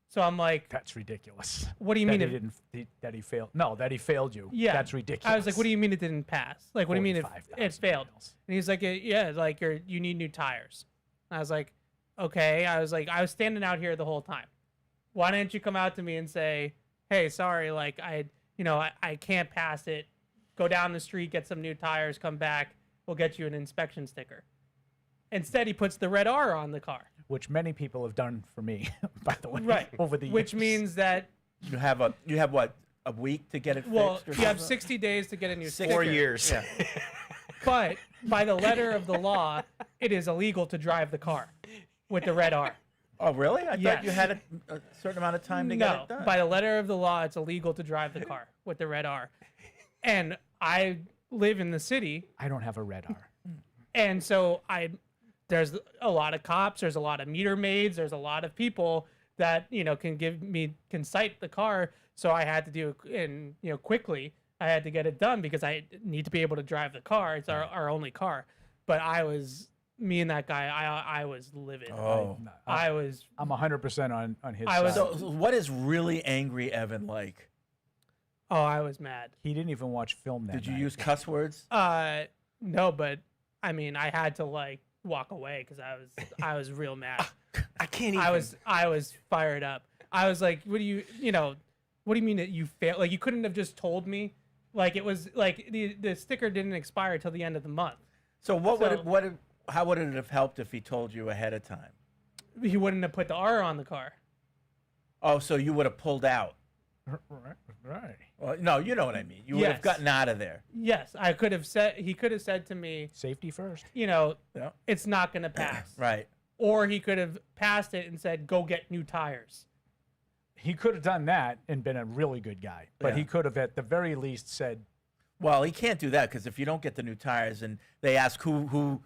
Speaker 5: So I'm like,
Speaker 8: that's ridiculous.
Speaker 5: What do you mean
Speaker 8: that he failed? No, that he failed you.
Speaker 5: Yeah,
Speaker 8: that's ridiculous.
Speaker 5: I was like, what do you mean it didn't pass? Like, what do you mean it failed? And he's like, yeah, like you need new tires. And I was like, okay. I was standing out here the whole time. Why didn't you come out to me and say, hey, sorry, like I can't pass it. Go down the street, get some new tires, come back. We'll get you an inspection sticker. Instead, he puts the red R on the car.
Speaker 8: Which many people have done for me, by the way,
Speaker 5: right.
Speaker 8: over the years.
Speaker 5: Which means that
Speaker 7: you have what, a week to get it fixed?
Speaker 5: Well,
Speaker 7: or
Speaker 5: you have 60 days to get a new sticker.
Speaker 4: 4 years.
Speaker 7: Yeah.
Speaker 5: But by the letter of the law, it is illegal to drive the car with the red R.
Speaker 7: Oh, really? I thought you had a certain amount of time to get it done.
Speaker 5: By the letter of the law, it's illegal to drive the car with the red R. And I live in the city.
Speaker 8: I don't have a red R.
Speaker 5: And so there's a lot of cops, there's a lot of meter maids, there's a lot of people that, can cite the car. So I had to do it, and, quickly, I had to get it done because I need to be able to drive the car. It's our only car. But me and that guy, I was livid.
Speaker 7: Oh.
Speaker 8: I'm 100% on his
Speaker 7: side.
Speaker 8: side.
Speaker 7: So what is really angry Evan like?
Speaker 5: Oh, I was mad.
Speaker 8: He didn't even watch film that
Speaker 7: Did you
Speaker 8: night.
Speaker 7: use cuss words?
Speaker 5: No, but I mean, I had to walk away because I was real mad.
Speaker 4: I can't even.
Speaker 5: I was fired up. I was like, what do you mean that you failed? Like, you couldn't have just told me. Like, it was like the sticker didn't expire till the end of the month.
Speaker 7: So how would it have helped if he told you ahead of time?
Speaker 5: He wouldn't have put the R on the car.
Speaker 7: Oh, so you would have pulled out.
Speaker 8: Right.
Speaker 7: Well, no, you know what I mean. You would have gotten out of there.
Speaker 5: Yes, I could have said. He could have said to me,
Speaker 8: "Safety first."
Speaker 5: It's not going to pass.
Speaker 7: Right.
Speaker 5: Or he could have passed it and said, "Go get new tires."
Speaker 8: He could have done that and been a really good guy, but he could have, at the very least, said,
Speaker 7: "Well, he can't do that because if you don't get the new tires, and they ask who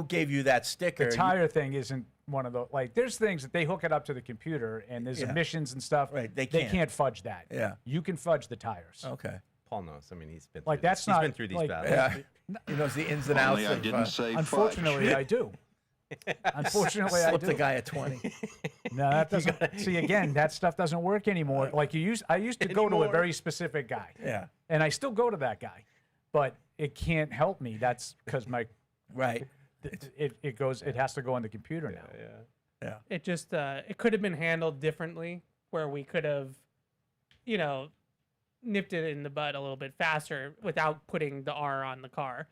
Speaker 7: gave you that sticker."
Speaker 8: The tire thing isn't one of the there's things that they hook it up to the computer and there's emissions and stuff.
Speaker 7: Right, they
Speaker 8: can't fudge that.
Speaker 7: Yeah,
Speaker 8: you can fudge the tires.
Speaker 7: Okay.
Speaker 4: Paul knows. I mean, he's been
Speaker 8: like
Speaker 4: through
Speaker 8: that's
Speaker 4: this.
Speaker 8: not
Speaker 4: He's been through these battles.
Speaker 7: Yeah. He knows the ins and outs.
Speaker 14: Only I didn't say
Speaker 8: unfortunately, I do. Unfortunately, I
Speaker 7: slipped
Speaker 8: do.
Speaker 7: a guy at 20.
Speaker 8: No, that doesn't. See, again, that stuff doesn't work anymore. Like I used to go to a very specific guy.
Speaker 7: Yeah.
Speaker 8: And I still go to that guy, but it can't help me. That's because my
Speaker 7: right.
Speaker 8: It goes. It has to go on the computer now.
Speaker 7: Yeah.
Speaker 5: It just it could have been handled differently, where we could have, nipped it in the bud a little bit faster without putting the R on the car.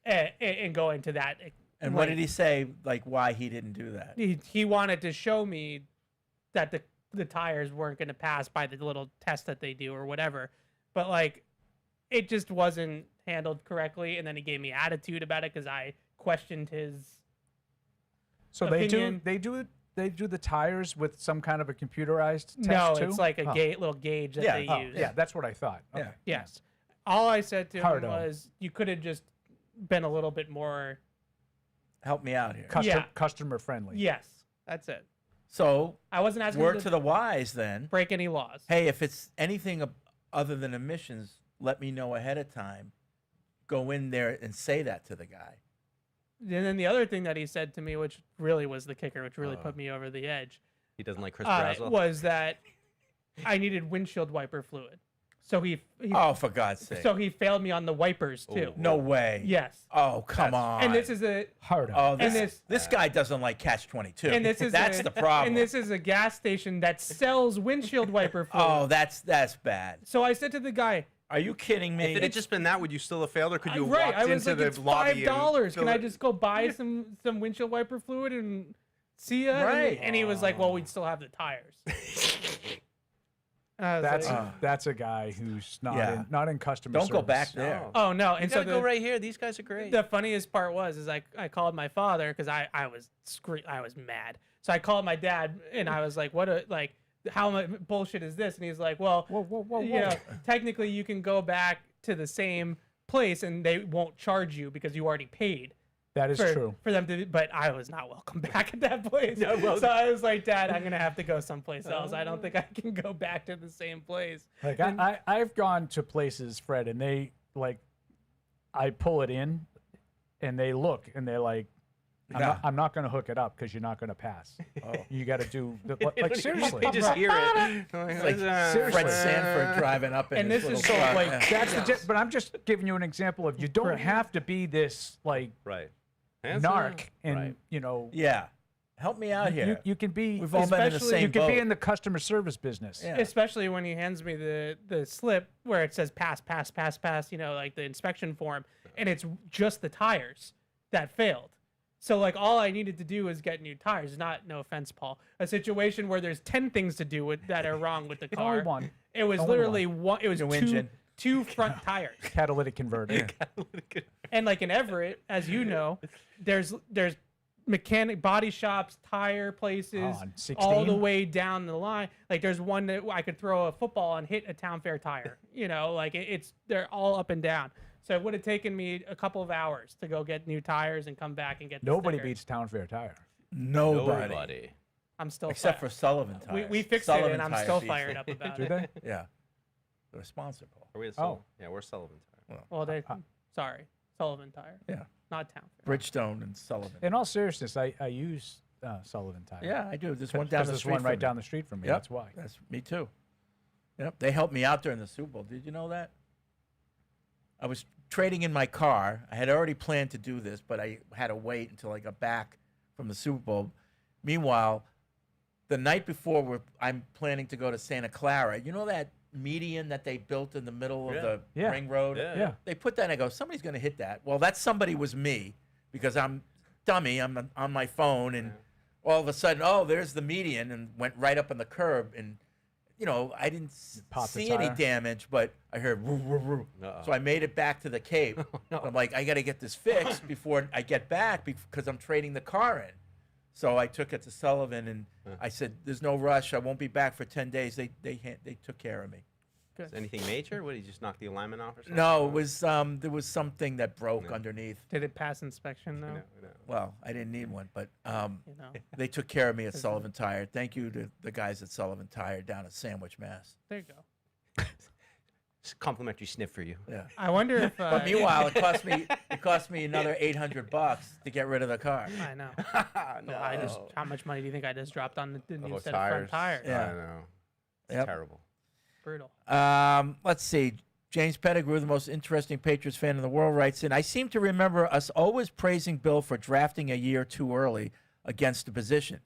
Speaker 5: and go into that.
Speaker 7: And what did he say, like, why he didn't do that?
Speaker 5: He wanted to show me that the tires weren't going to pass by the little test that they do or whatever. But, like, it just wasn't handled correctly. And then he gave me attitude about it because I questioned his opinion.
Speaker 8: They do the tires with some kind of a computerized test
Speaker 5: No,
Speaker 8: too?
Speaker 5: it's like a little gauge that they use.
Speaker 8: Yeah, that's what I thought. Okay.
Speaker 5: Yes. All I said to
Speaker 8: Hard
Speaker 5: him
Speaker 8: on.
Speaker 5: was, you could have just been a little bit more...
Speaker 7: Help me out here.
Speaker 8: Customer friendly.
Speaker 5: Yes, that's it.
Speaker 7: So
Speaker 5: I wasn't asking
Speaker 7: word
Speaker 5: him
Speaker 7: to the wise then.
Speaker 5: break any laws.
Speaker 7: Hey, if it's anything other than emissions, let me know ahead of time. Go in there and say that to the guy.
Speaker 5: And then the other thing that he said to me, which really was the kicker, which really put me over the edge,
Speaker 4: He doesn't like Chris Brazel.
Speaker 5: was that I needed windshield wiper fluid. So he
Speaker 7: Oh, for God's sake.
Speaker 5: So he failed me on the wipers too.
Speaker 7: No way.
Speaker 5: Yes.
Speaker 7: Oh, come on.
Speaker 5: And this is a
Speaker 8: hard.
Speaker 7: Oh,
Speaker 5: and
Speaker 7: this guy doesn't like catch-22.
Speaker 5: And this is
Speaker 7: that's the problem.
Speaker 5: And this is a gas station that sells windshield wiper fluid.
Speaker 7: Oh, that's bad.
Speaker 5: So I said to the guy,
Speaker 7: "Are you kidding me?"
Speaker 4: If it had just been that, would you still have failed, or could you have
Speaker 5: right,
Speaker 4: walked
Speaker 5: I was
Speaker 4: into
Speaker 5: like,
Speaker 4: the
Speaker 5: it's
Speaker 4: lobby
Speaker 5: $5.
Speaker 4: and
Speaker 5: Can I just go buy some windshield wiper fluid and see ya?
Speaker 7: Right.
Speaker 5: And he was like, well, we'd still have the tires.
Speaker 8: That's a guy who's
Speaker 7: Yeah.
Speaker 8: not in customer
Speaker 7: Don't
Speaker 8: service.
Speaker 7: go back there.
Speaker 5: Oh no!
Speaker 4: You
Speaker 5: And
Speaker 4: gotta
Speaker 5: so
Speaker 4: go right here. These guys are great.
Speaker 5: The funniest part was I called my father because I was mad. So I called my dad and I was like, how much bullshit is this? And he's like, well, you know, technically you can go back to the same place and they won't charge you because you already paid.
Speaker 8: That is true.
Speaker 5: For them to, but I was not welcome back at that place. So I was like, Dad, I'm gonna have to go someplace else. I don't think I can go back to the same place.
Speaker 8: Like I've gone to places, Fred, and they like, I pull it in, and they look and they're like, I'm not going to hook it up because you're not going to pass. You got to do like seriously.
Speaker 4: They just hear it.
Speaker 7: It's like Fred Sanford driving up in
Speaker 5: And
Speaker 7: his
Speaker 5: this is
Speaker 7: little
Speaker 5: so
Speaker 7: truck.
Speaker 5: like
Speaker 7: Yeah.
Speaker 8: That's but I'm just giving you an example of you don't have to be this like narc and you know.
Speaker 7: Yeah. Help me out here.
Speaker 8: You can be.
Speaker 7: We've all been in the same
Speaker 8: You can be
Speaker 7: boat.
Speaker 8: in the customer service business.
Speaker 7: Yeah.
Speaker 5: Especially when he hands me the slip where it says pass, you know, like the inspection form, and it's just the tires that failed. So like all I needed to do was get new tires. Not, no offense, Paul, a situation where there's 10 things to do with that are wrong with the car.
Speaker 8: Only one.
Speaker 5: It was
Speaker 8: Only
Speaker 5: literally one. It was
Speaker 7: New engine.
Speaker 5: two front tires.
Speaker 8: Catalytic converter.
Speaker 5: And like in Everett, as you know, there's mechanic body shops, tire places,
Speaker 8: on 16?
Speaker 5: all the way down the line. Like there's one that I could throw a football and hit a Town Fair tire. You know, like they're all up and down. So it would have taken me a couple of hours to go get new tires and come back and get.
Speaker 8: Nobody
Speaker 5: stickers.
Speaker 8: beats Town Fair Tire.
Speaker 7: Nobody.
Speaker 5: I'm still
Speaker 7: Except for Sullivan tires.
Speaker 5: We fixed
Speaker 7: Sullivan
Speaker 5: it and I'm
Speaker 7: Tires
Speaker 5: still
Speaker 7: beats
Speaker 5: fired
Speaker 7: it.
Speaker 5: up about
Speaker 8: Do
Speaker 5: it.
Speaker 8: they?
Speaker 7: Yeah. They're sponsored, Paul.
Speaker 4: Are we at Sullivan? Yeah, we're Sullivan Tire.
Speaker 5: Well, sorry, Sullivan Tire.
Speaker 7: Yeah.
Speaker 5: Not Town Fair.
Speaker 7: Bridgestone and Sullivan.
Speaker 8: In all seriousness, I use Sullivan Tire.
Speaker 7: Yeah, I do. There's one
Speaker 8: Because
Speaker 7: down the
Speaker 8: there's
Speaker 7: street
Speaker 8: one right
Speaker 7: from me.
Speaker 8: down the street from me.
Speaker 7: Yep.
Speaker 8: That's why.
Speaker 7: That's me too. Yep. They helped me out during the Super Bowl. Did you know that? I was trading in my car. I had already planned to do this, but I had to wait until I got back from the Super Bowl. Meanwhile, the night before, I'm planning to go to Santa Clara. You know that median that they built in the middle of the ring road?
Speaker 8: Yeah.
Speaker 7: They put that, and I go, somebody's going to hit that. Well, that somebody was me, because I'm dummy. I'm on my phone, and all of a sudden, there's the median, and went right up on the curb. And, you know, I didn't
Speaker 8: Popped the
Speaker 7: see any
Speaker 8: tire.
Speaker 7: damage, but I heard woo, woo, woo. So I made it back to the Cape. I'm like, I got to get this fixed before I get back because I'm trading the car in. So I took it to Sullivan, and I said, "There's no rush. I won't be back for 10 days." They took care of me.
Speaker 4: Is anything major? What, did you just knock the alignment off or something?
Speaker 7: No, it was there was something that broke underneath.
Speaker 5: Did it pass inspection though?
Speaker 7: Well, I didn't need one, but
Speaker 5: You know.
Speaker 7: they took care of me at Sullivan Tire. Thank you to the guys at Sullivan Tire down at Sandwich, Mass.
Speaker 5: There you go.
Speaker 4: It's a complimentary sniff for you.
Speaker 7: Yeah.
Speaker 5: I wonder if.
Speaker 7: But meanwhile, it cost me another $800 to get rid of the car.
Speaker 5: I know. How much money do you think I just dropped on the new
Speaker 4: Those
Speaker 5: set of front tires?
Speaker 7: Yeah.
Speaker 4: I know. It's
Speaker 7: Yep.
Speaker 4: terrible.
Speaker 5: Brutal.
Speaker 7: Let's see. James Pettigrew, the most interesting Patriots fan in the world, writes in, I seem to remember us always praising Bill for drafting a year too early against the position.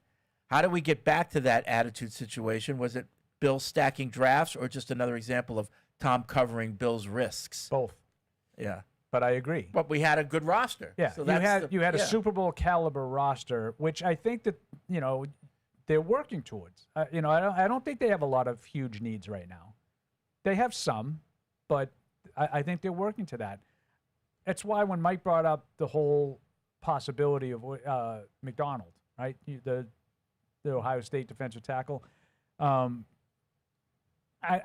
Speaker 7: How do we get back to that attitude situation? Was it Bill stacking drafts or just another example of Tom covering Bill's risks?
Speaker 8: Both.
Speaker 7: Yeah.
Speaker 8: but I agree.
Speaker 7: But we had a good roster.
Speaker 8: Yeah,
Speaker 7: So
Speaker 8: you had a
Speaker 7: yeah.
Speaker 8: Super Bowl caliber roster, which I think that they're working towards. I don't think they have a lot of huge needs right now. They have some, but I think they're working to that. That's why when Mike brought up the whole possibility of McDonald, right, the Ohio State defensive tackle, I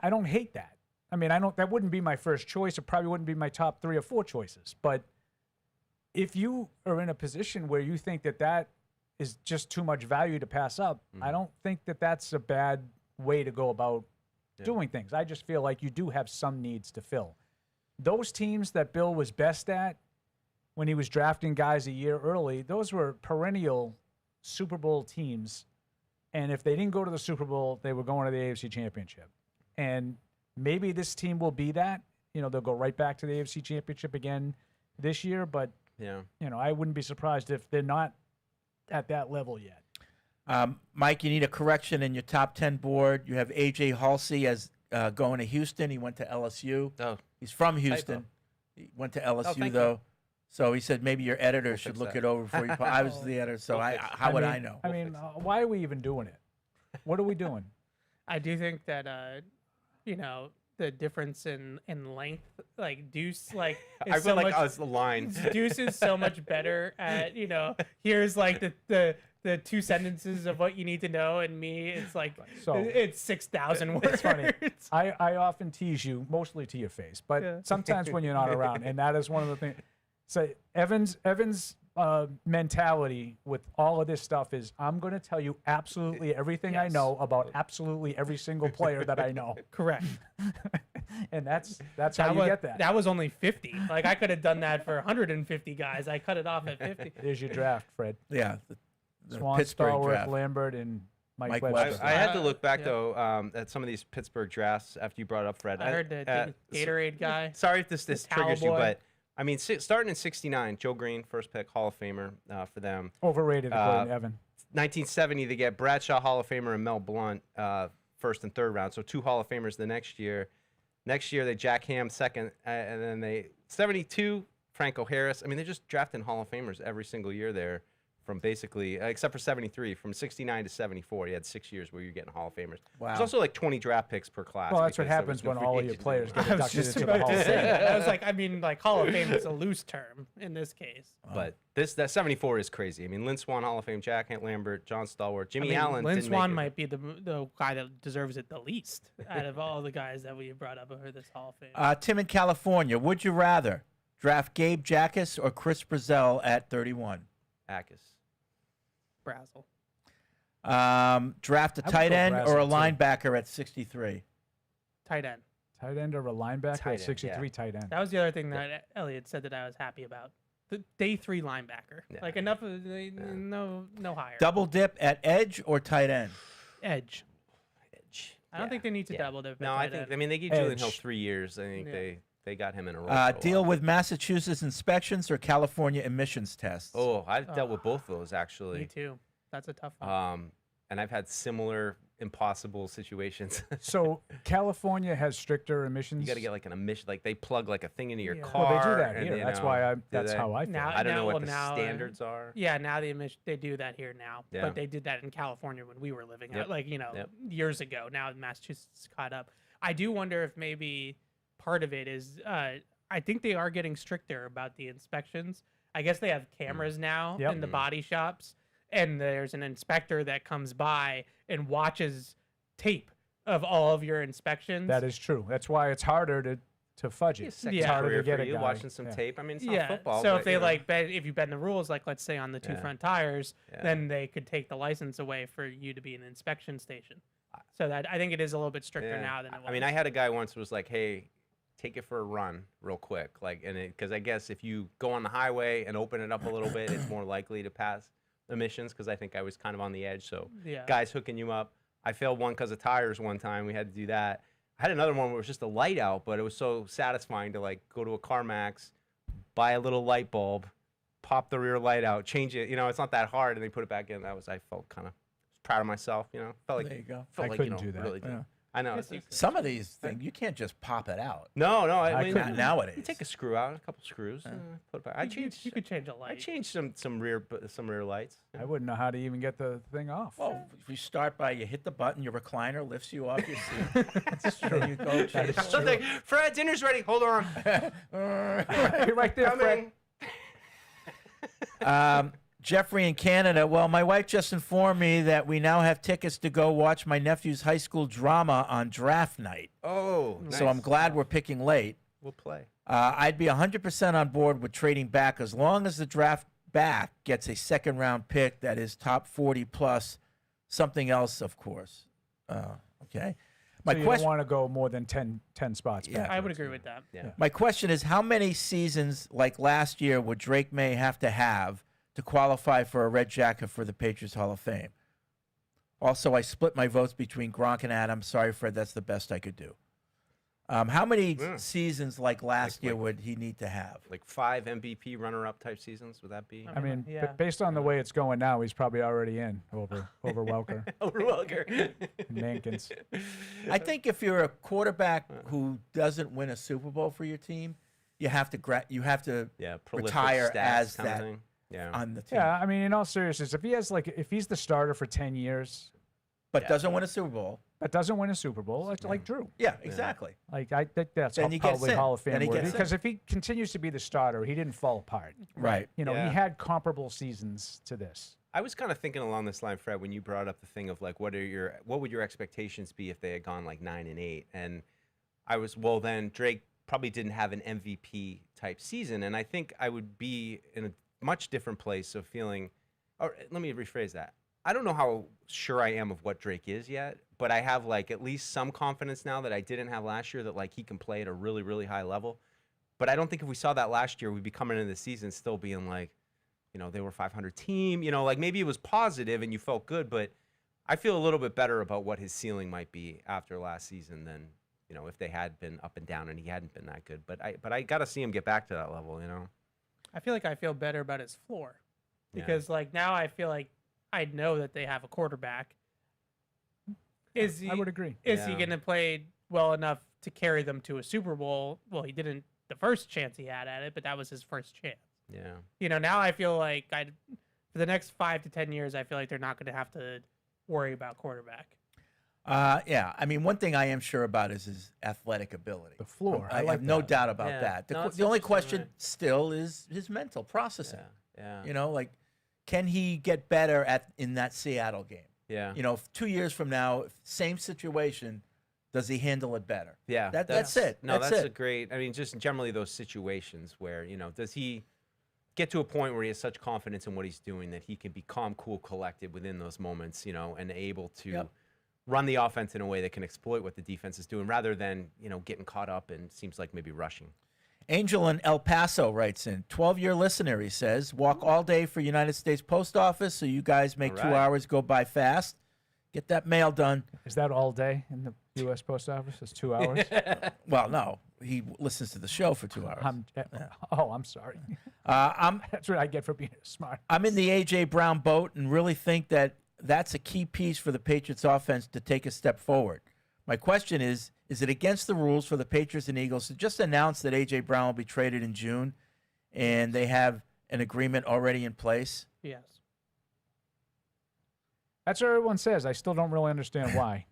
Speaker 8: don't hate that. I mean, that wouldn't be my first choice. It probably wouldn't be my top 3 or 4 choices. But if you are in a position where you think that is just too much value to pass up, I don't think that that's a bad way to go about doing things. I just feel like you do have some needs to fill. Those teams that Bill was best at when he was drafting guys a year early, those were perennial Super Bowl teams. And if they didn't go to the Super Bowl, they were going to the AFC Championship. And maybe this team will be that. They'll go right back to the AFC Championship again this year. But, I wouldn't be surprised if they're not at that level yet.
Speaker 7: Mike, you need a correction in your top 10 board. You have A.J. Halsey as going to Houston. He went to LSU.
Speaker 4: Oh.
Speaker 7: He's from Houston. He went to LSU, though.
Speaker 4: You.
Speaker 7: So he said maybe your editor should look it over before you put. I was the editor, so how would I know?
Speaker 8: I mean, why are we even doing it? What are we doing?
Speaker 5: I do think that the difference in length, like Deuce, like is
Speaker 4: I feel
Speaker 5: so
Speaker 4: like
Speaker 5: much,
Speaker 4: I was the line.
Speaker 5: Deuce is so much better at here's like the 2 sentences of what you need to know, and me it's like it's 6,000 words.
Speaker 8: It's funny. I often tease you, mostly to your face, but sometimes when you're not around, and that is one of the things. So Evan's mentality with all of this stuff is, I'm going to tell you absolutely everything I know about absolutely every single player that I know.
Speaker 5: Correct.
Speaker 8: And that's how you get that.
Speaker 5: That was only 50. Like I could have done that for 150 guys. I cut it off at 50.
Speaker 8: There's your draft, Fred.
Speaker 7: Yeah. The
Speaker 8: Swan,
Speaker 7: Pittsburgh
Speaker 8: Stallworth,
Speaker 7: draft.
Speaker 8: Lambert, and Mike
Speaker 7: Webster.
Speaker 8: Webster.
Speaker 4: I had to look back though at some of these Pittsburgh drafts after you brought up Fred.
Speaker 5: I heard the Gatorade guy.
Speaker 4: Sorry if this triggers you,
Speaker 5: boy.
Speaker 4: but I mean, starting in '69, Joe Green, first pick, Hall of Famer for them.
Speaker 8: Overrated, according to Evan.
Speaker 4: 1970, they get Bradshaw, Hall of Famer, and Mel Blount, first and third round. So 2 Hall of Famers the next year. Next year, they Jack Ham second, and then 72, Franco Harris. I mean, they're just drafting Hall of Famers every single year there. From basically, except for 73, from 69 to 74, you had 6 years where you're getting Hall of Famers.
Speaker 7: Wow.
Speaker 4: There's also like 20 draft picks per class.
Speaker 8: Well, that's what
Speaker 4: because there
Speaker 8: happens
Speaker 4: was no
Speaker 8: when
Speaker 4: free
Speaker 8: all of your
Speaker 4: agents
Speaker 8: players
Speaker 4: anymore.
Speaker 8: get inducted into the Hall of Fame.
Speaker 5: I was like, I mean, like Hall of Fame is a loose term in this case.
Speaker 4: But that 74 is crazy. I mean, Lynn Swann, Hall of Fame, Jack Lambert, John Stallworth, Jimmy Allen.
Speaker 5: Lynn
Speaker 4: didn't
Speaker 5: Swann
Speaker 4: make it.
Speaker 5: might be the guy that deserves it the least out of all the guys that we brought up over this Hall of Fame.
Speaker 7: Tim in California. Would you rather draft Gabe Jackas or Chris Brazzell at 31?
Speaker 4: Jackas.
Speaker 5: Brazzell.
Speaker 7: Draft a tight end or a linebacker at 63?
Speaker 5: Tight end.
Speaker 8: Tight end or a linebacker
Speaker 4: Tight
Speaker 8: at
Speaker 4: end,
Speaker 8: 63
Speaker 4: yeah.
Speaker 8: tight end.
Speaker 5: That was the other thing that Elliot said that I was happy about. The day 3 linebacker.
Speaker 4: Yeah.
Speaker 5: Like enough of no higher.
Speaker 7: Double dip at edge or tight end?
Speaker 5: Edge. I don't think they need to double dip.
Speaker 4: No,
Speaker 5: at
Speaker 4: I
Speaker 5: tight
Speaker 4: think.
Speaker 5: end.
Speaker 4: I mean, they gave Julian
Speaker 5: Edge.
Speaker 4: Hill 3 years. I think
Speaker 5: Yeah.
Speaker 4: they got him in a row. for a
Speaker 7: Deal
Speaker 4: while.
Speaker 7: with Massachusetts inspections or California emissions tests?
Speaker 4: Oh, I've dealt with both of those actually.
Speaker 5: Me too. That's a tough one.
Speaker 4: And I've had similar impossible situations.
Speaker 8: So California has stricter emissions.
Speaker 4: You got to get like an emission, like they plug like a thing into your
Speaker 5: Yeah.
Speaker 4: car.
Speaker 8: Well, they do that
Speaker 4: and,
Speaker 8: here.
Speaker 4: you
Speaker 8: That's
Speaker 4: know,
Speaker 8: why
Speaker 4: do
Speaker 8: that's
Speaker 4: they?
Speaker 8: how I feel.
Speaker 4: I don't know what the
Speaker 5: now,
Speaker 4: standards are.
Speaker 5: Yeah, now they do that here now,
Speaker 4: Yeah.
Speaker 5: but they did that in California when we were living
Speaker 4: Yep.
Speaker 5: like
Speaker 4: Yep.
Speaker 5: years ago. Now Massachusetts caught up. I do wonder if maybe part of it is I think they are getting stricter about the inspections. I guess they have cameras now
Speaker 8: Yep.
Speaker 5: in the body shops, and there's an inspector that comes by and watches tape of all of your inspections.
Speaker 8: That is true. That's why it's harder to fudge it.
Speaker 4: It's
Speaker 8: It's harder
Speaker 4: career
Speaker 8: to get
Speaker 4: for
Speaker 8: a
Speaker 4: you,
Speaker 8: guy.
Speaker 4: watching some
Speaker 8: Yeah.
Speaker 4: tape. I mean, it's not football.
Speaker 5: So
Speaker 4: but,
Speaker 5: if they
Speaker 4: you know.
Speaker 5: if you bend the rules, like let's say on the 2
Speaker 4: Yeah.
Speaker 5: front tires,
Speaker 4: Yeah.
Speaker 5: then they could take the license away for you to be an inspection station. So that I think it is a little bit stricter
Speaker 4: Yeah.
Speaker 5: now than it was.
Speaker 4: I mean, I had a guy once who was like, "Hey, take it for a run, real quick," like, and because I guess if you go on the highway and open it up a little bit, it's more likely to pass emissions. Because I think I was kind of on the edge, so
Speaker 5: Yeah.
Speaker 4: guys hooking you up. I failed one because of tires one time. We had to do that. I had another one where it was just a light out, but it was so satisfying to like go to a CarMax, buy a little light bulb, pop the rear light out, change it. You know, it's not that hard, and they put it back in. I felt kind of proud of myself. You know, felt like
Speaker 7: There you go.
Speaker 4: Felt
Speaker 8: I
Speaker 4: like,
Speaker 8: couldn't
Speaker 4: you know,
Speaker 8: do that.
Speaker 4: Really
Speaker 7: Yeah.
Speaker 4: I know.
Speaker 7: Some of these things you can't just pop it out.
Speaker 4: No, I mean,
Speaker 7: couldn't nowadays.
Speaker 4: You take a screw out, a couple screws, put it back.
Speaker 5: You could change a light.
Speaker 4: I changed some rear lights.
Speaker 8: I wouldn't know how to even get the thing off.
Speaker 7: Well, if you start by you hit the button, your recliner lifts you off your seat. That's true. You go.
Speaker 8: That is
Speaker 4: So
Speaker 8: true.
Speaker 4: Fred, dinner's ready. Hold on.
Speaker 8: You're right there, Fred.
Speaker 7: Jeffrey in Canada. Well, my wife just informed me that we now have tickets to go watch my nephew's high school drama on draft night.
Speaker 4: Oh,
Speaker 7: So I'm glad we're picking late.
Speaker 4: We'll play.
Speaker 7: I'd be 100% on board with trading back as long as the draft back gets a second-round pick that is top 40 plus something else, of course. Okay.
Speaker 8: So you don't want to go more than 10 spots back.
Speaker 5: I would agree with that.
Speaker 4: Yeah.
Speaker 7: My question is, how many seasons like last year would Drake May have to qualify for a red jacket for the Patriots Hall of Fame? Also, I split my votes between Gronk and Adams. Sorry, Fred, that's the best I could do. How many seasons like last year would he need to have?
Speaker 4: Like 5 MVP runner-up type seasons? Would that be?
Speaker 8: I mean, based on the way it's going now, he's probably already in over Welker.
Speaker 4: Over Welker.
Speaker 8: And Mankins.
Speaker 7: I think if you're a quarterback who doesn't win a Super Bowl for your team, you have to
Speaker 4: prolific
Speaker 7: retire
Speaker 4: stats
Speaker 7: as
Speaker 4: kind of
Speaker 7: that
Speaker 4: thing. Yeah.
Speaker 7: on the team.
Speaker 8: Yeah, I mean, in all seriousness, if he's the starter for 10 years,
Speaker 7: But doesn't win a Super Bowl.
Speaker 8: but doesn't win a Super Bowl, like Drew.
Speaker 7: Yeah, exactly.
Speaker 8: Like I think that's
Speaker 7: Then he gets
Speaker 8: probably
Speaker 7: in.
Speaker 8: Hall of
Speaker 7: Then
Speaker 8: Fame
Speaker 7: he
Speaker 8: worthy
Speaker 7: gets in.
Speaker 8: because if he continues to be the starter, he didn't fall apart.
Speaker 7: Right.
Speaker 8: You know,
Speaker 4: Yeah.
Speaker 8: he had comparable seasons to this.
Speaker 4: I was kind of thinking along this line, Fred, when you brought up the thing of like, what would your expectations be if they had gone like 9-8? And I was, well, then Drake probably didn't have an MVP type season, and I think I would be in a much different place of feeling. Or let me rephrase that. I don't know how sure I am of what Drake is yet, but I have like at least some confidence now that I didn't have last year that like he can play at a really, really high level. But I don't think if we saw that last year, we'd be coming into the season still being like, you know, they were 500 team, you know, like maybe it was positive and you felt good, but I feel a little bit better about what his ceiling might be after last season than, you know, if they had been up and down and he hadn't been that good. But I got to see him get back to that level, you know.
Speaker 5: I feel like I feel better about his floor
Speaker 4: Yeah.
Speaker 5: because like now I feel like I know that they have a quarterback.
Speaker 8: I would agree.
Speaker 5: Is he going to play well enough to carry them to a Super Bowl? Well, he didn't the first chance he had at it, but that was his first chance.
Speaker 4: Yeah.
Speaker 5: You know, now I feel like for the next 5 to 10 years, I feel like they're not going to have to worry about quarterback.
Speaker 7: Yeah, I mean, one thing I am sure about is his athletic ability.
Speaker 8: The floor.
Speaker 7: I
Speaker 8: like
Speaker 7: have no
Speaker 8: that.
Speaker 7: doubt about
Speaker 4: Yeah.
Speaker 7: that.
Speaker 4: No, it's
Speaker 7: The only
Speaker 4: interesting,
Speaker 7: question
Speaker 4: right.
Speaker 7: still is his mental processing.
Speaker 4: Yeah.
Speaker 7: You know, like, can he get better in that Seattle game?
Speaker 4: Yeah.
Speaker 7: You know, 2 years from now, same situation, does he handle it better?
Speaker 4: Yeah,
Speaker 7: That's it.
Speaker 4: No,
Speaker 7: that's
Speaker 4: that's
Speaker 7: it.
Speaker 4: a great. I mean, just generally those situations where you know, does he get to a point where he has such confidence in what he's doing that he can be calm, cool, collected within those moments, you know, and able to run the offense in a way that can exploit what the defense is doing, rather than you know getting caught up and seems like maybe rushing.
Speaker 7: Angel in El Paso writes in, 12-year listener, he says, walk all day for United States Post Office so you guys make
Speaker 4: All
Speaker 7: 2
Speaker 4: right.
Speaker 7: hours go by fast. Get that mail done.
Speaker 8: Is that all day in the U.S. Post Office? It's 2 hours?
Speaker 7: Well, no. He listens to the show for 2 hours.
Speaker 8: I'm sorry. That's what I get for being smart.
Speaker 7: I'm in the A.J. Brown boat and really think that that's a key piece for the Patriots offense to take a step forward. My question is it against the rules for the Patriots and Eagles to just announce that A.J. Brown will be traded in June and they have an agreement already in place?
Speaker 5: Yes.
Speaker 8: That's what everyone says. I still don't really understand why.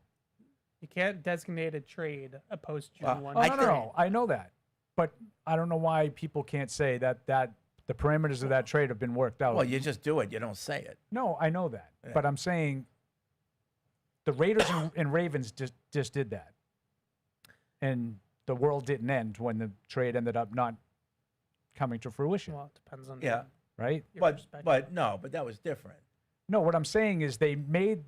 Speaker 5: You can't designate a trade a post June 1.
Speaker 8: Oh, no. I know that. But I don't know why people can't say that the parameters of that trade have been worked out.
Speaker 7: Well, you just do it. You don't say it.
Speaker 8: No, I know that. But I'm saying the Raiders and Ravens just did that. And the world didn't end when the trade ended up not coming to fruition.
Speaker 5: Well, it depends on
Speaker 7: Yeah.
Speaker 8: Right?
Speaker 7: But that was different.
Speaker 8: No, what I'm saying is they made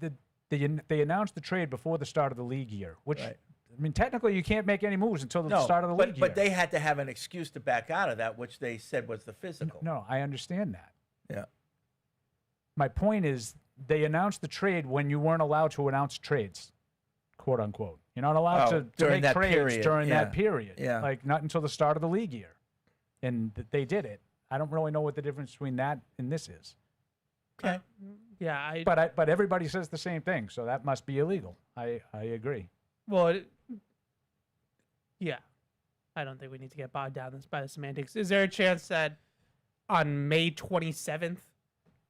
Speaker 8: they announced the trade before the start of the league year, which I mean technically you can't make any moves until the start of the league year.
Speaker 7: But they had to have an excuse to back out of that, which they said was the physical.
Speaker 8: No, I understand that.
Speaker 7: Yeah.
Speaker 8: My point is they announced the trade when you weren't allowed to announce trades, quote unquote. You're not allowed to
Speaker 7: during
Speaker 8: make
Speaker 7: that
Speaker 8: trades
Speaker 7: period,
Speaker 8: during
Speaker 7: yeah.
Speaker 8: that period.
Speaker 7: Yeah.
Speaker 8: Like not until the start of the league year. And they did it. I don't really know what the difference between that and this is.
Speaker 7: Okay.
Speaker 5: Yeah,
Speaker 8: But everybody says the same thing, so that must be illegal. I agree.
Speaker 5: Well, yeah. I don't think we need to get bogged down by the semantics. Is there a chance that on May 27th,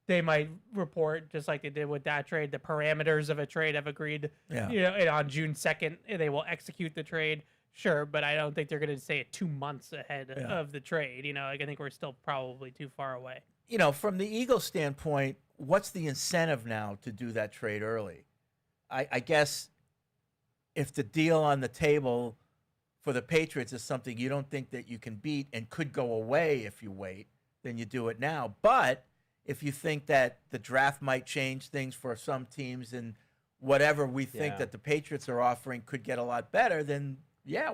Speaker 5: they might report, just like they did with that trade, the parameters of a trade have agreed, and on June 2nd, they will execute the trade? Sure, but I don't think they're going to say it 2 months ahead of the trade. I think we're still probably too far away.
Speaker 7: From the Eagles' standpoint, what's the incentive now to do that trade early? I guess if the deal on the table for the Patriots is something you don't think that you can beat and could go away if you wait, then you do it now. But if you think that the draft might change things for some teams and whatever we think that the Patriots are offering could get a lot better, then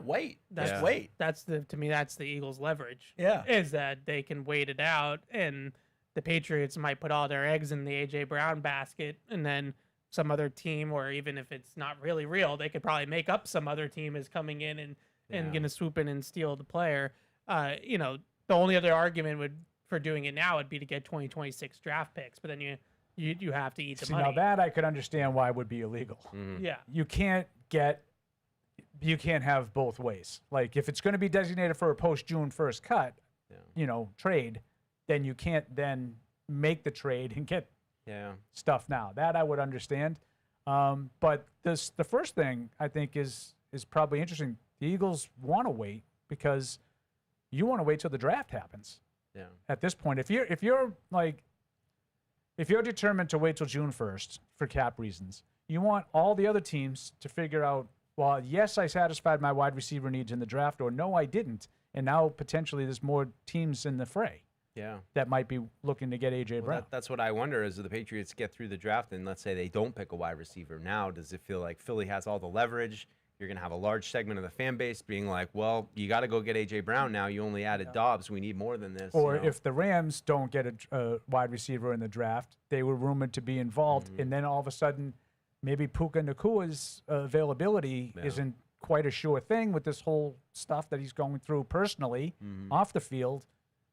Speaker 7: wait. Wait.
Speaker 5: To me, that's the Eagles' leverage.
Speaker 7: Yeah.
Speaker 5: Is that they can wait it out, and the Patriots might put all their eggs in the A.J. Brown basket, and then some other team, or even if it's not really real, they could probably make up some other team is coming in and going to swoop in and steal the player. The only other argument for doing it now would be to get 2026 draft picks, but then you have to eat the money.
Speaker 8: Now that I could understand why it would be illegal.
Speaker 5: Yeah.
Speaker 8: You can't have both ways. Like if it's going to be designated for a post-June 1st cut, trade, then you can't then make the trade and get stuff now. That I would understand. But the first thing I think is probably interesting. The Eagles want to wait because you want to wait till the draft happens.
Speaker 4: Yeah.
Speaker 8: At this point, if you're determined to wait till June 1st for cap reasons, you want all the other teams to figure out, well, yes, I satisfied my wide receiver needs in the draft, or no, I didn't. And now potentially there's more teams in the fray.
Speaker 4: Yeah.
Speaker 8: That might be looking to get A.J. Brown.
Speaker 4: That's what I wonder is if the Patriots get through the draft and let's say they don't pick a wide receiver now, does it feel like Philly has all the leverage? You're going to have a large segment of the fan base being like, well, you got to go get A.J. Brown now. You only added Dobbs. We need more than this.
Speaker 8: Or if the Rams don't get a wide receiver in the draft, they were rumored to be involved. And then all of a sudden, maybe Puka Nakua's availability isn't quite a sure thing with this whole stuff that he's going through personally off the field.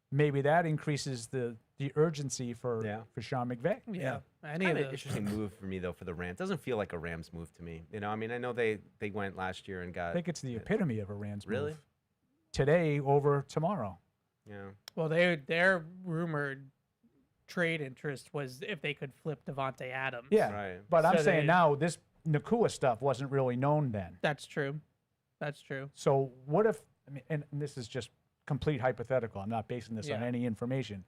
Speaker 8: Maybe that increases the urgency for Sean McVay.
Speaker 5: Yeah.
Speaker 4: Kind of an interesting move for me, though, for the Rams. Doesn't feel like a Rams move to me. I mean, I know they went last year and got...
Speaker 8: I think it's the epitome of a Rams
Speaker 4: really?
Speaker 8: move. Today over tomorrow.
Speaker 4: Yeah.
Speaker 5: Well, their rumored trade interest was if they could flip Devontae Adams.
Speaker 8: Yeah, right. But I'm saying now this Nakua stuff wasn't really known then.
Speaker 5: That's true. That's true.
Speaker 8: So what if, and this is just complete hypothetical, I'm not basing this on any information.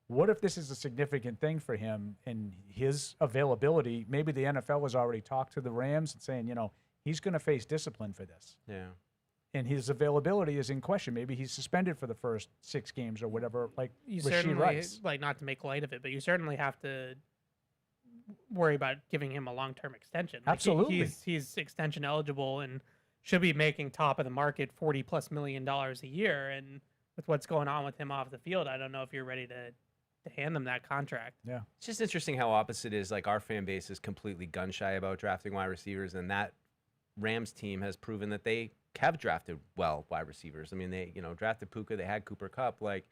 Speaker 8: What if this is a significant thing for him and his availability? Maybe the NFL has already talked to the Rams and saying, he's going to face discipline for this.
Speaker 4: Yeah.
Speaker 8: And his availability is in question. Maybe he's suspended for the first 6 games or whatever, like
Speaker 5: You
Speaker 8: Rashee
Speaker 5: certainly,
Speaker 8: Rice.
Speaker 5: not to make light of it, but you certainly have to worry about giving him a long-term extension.
Speaker 8: Absolutely.
Speaker 5: He's extension eligible and should be making top of the market $40+ million a year. And with what's going on with him off the field, I don't know if you're ready to hand them that contract.
Speaker 8: Yeah.
Speaker 4: It's just interesting how opposite is. Like our fan base is completely gun shy about drafting wide receivers, and that Rams team has proven that they have drafted well wide receivers. I mean, they drafted Puka, they had Cooper Kupp. Like,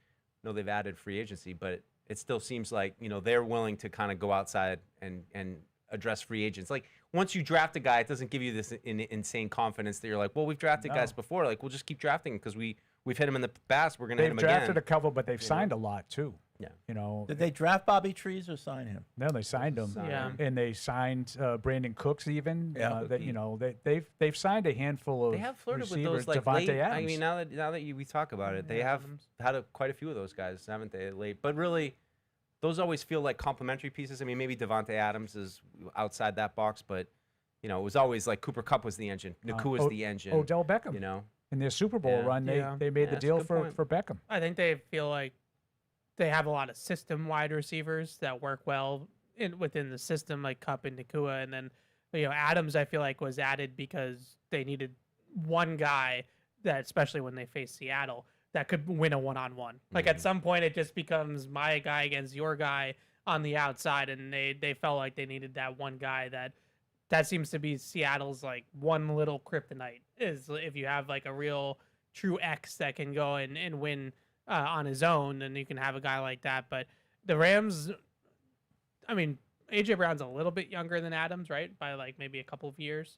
Speaker 4: they've added free agency, but it still seems like they're willing to kind of go outside and address free agents. Like once you draft a guy, it doesn't give you this insane confidence that you're like, well, we've drafted guys before. Like we'll just keep drafting because we've hit him in the past. We're gonna hit him again.
Speaker 8: They've drafted a couple, but they've signed a lot too.
Speaker 4: Yeah.
Speaker 7: Did they draft Bobby Trees or sign him?
Speaker 8: No, they signed him.
Speaker 5: Yeah.
Speaker 8: And they signed Brandon Cooks even.
Speaker 7: Yeah.
Speaker 8: They've signed a handful of
Speaker 4: They have flirted with
Speaker 8: receivers.
Speaker 4: those like
Speaker 8: Devontae
Speaker 4: late.
Speaker 8: Adams.
Speaker 4: I mean, now that we talk about it, they have had quite a few of those guys, haven't they? Late, but really, those always feel like complementary pieces. I mean, maybe Devontae Adams is outside that box, but it was always like Cooper Kupp was the engine, Nakua is the engine.
Speaker 8: Odell Beckham. In their Super Bowl run, they made the deal for Beckham.
Speaker 5: I think they feel like they have a lot of system wide receivers that work well within the system, like Kupp and Nakua. And then, Adams, I feel like, was added because they needed one guy that, especially when they face Seattle, that could win a one-on-one. Like at some point, it just becomes my guy against your guy on the outside, and they felt like they needed that one guy that seems to be Seattle's like one little kryptonite, is if you have like a real true X that can go and win on his own, then you can have a guy like that. But the Rams, I mean, A.J. Brown's a little bit younger than Adams, right? By like maybe a couple of years.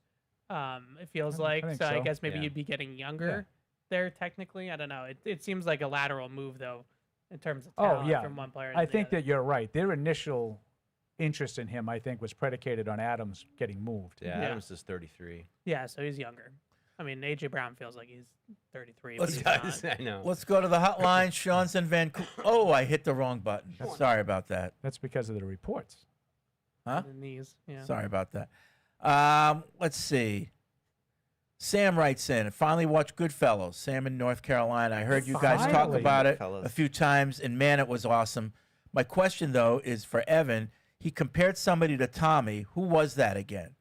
Speaker 5: It feels
Speaker 8: I
Speaker 5: like.
Speaker 8: think
Speaker 5: So I
Speaker 8: so.
Speaker 5: guess maybe
Speaker 4: Yeah.
Speaker 5: you'd be getting younger there technically. I don't know. It seems like a lateral move though, in terms of talent
Speaker 8: Oh yeah,
Speaker 5: from one player.
Speaker 8: I
Speaker 5: to the
Speaker 8: think
Speaker 5: other.
Speaker 8: that you're right. Their initial interest in him, I think, was predicated on Adams getting moved.
Speaker 4: Yeah,
Speaker 5: Yeah.
Speaker 4: Adams is 33.
Speaker 5: Yeah, so he's younger. I mean, AJ Brown feels like he's 33.
Speaker 7: Let's-
Speaker 5: but he's not.
Speaker 4: I know.
Speaker 7: Let's go to the hotline. Sean's in Vancouver. Oh, I hit the wrong button. Sorry about that.
Speaker 8: That's because of the reports.
Speaker 7: Huh?
Speaker 5: The knees. Yeah.
Speaker 7: Sorry about that. Let's see. Sam writes in, finally watched Goodfellas. Sam in North Carolina. I heard you guys talk
Speaker 8: Finally.
Speaker 7: about it
Speaker 4: Goodfellas.
Speaker 7: a few times, and man, it was awesome. My question, though, is for Evan. He compared somebody to Tommy. Who was that again?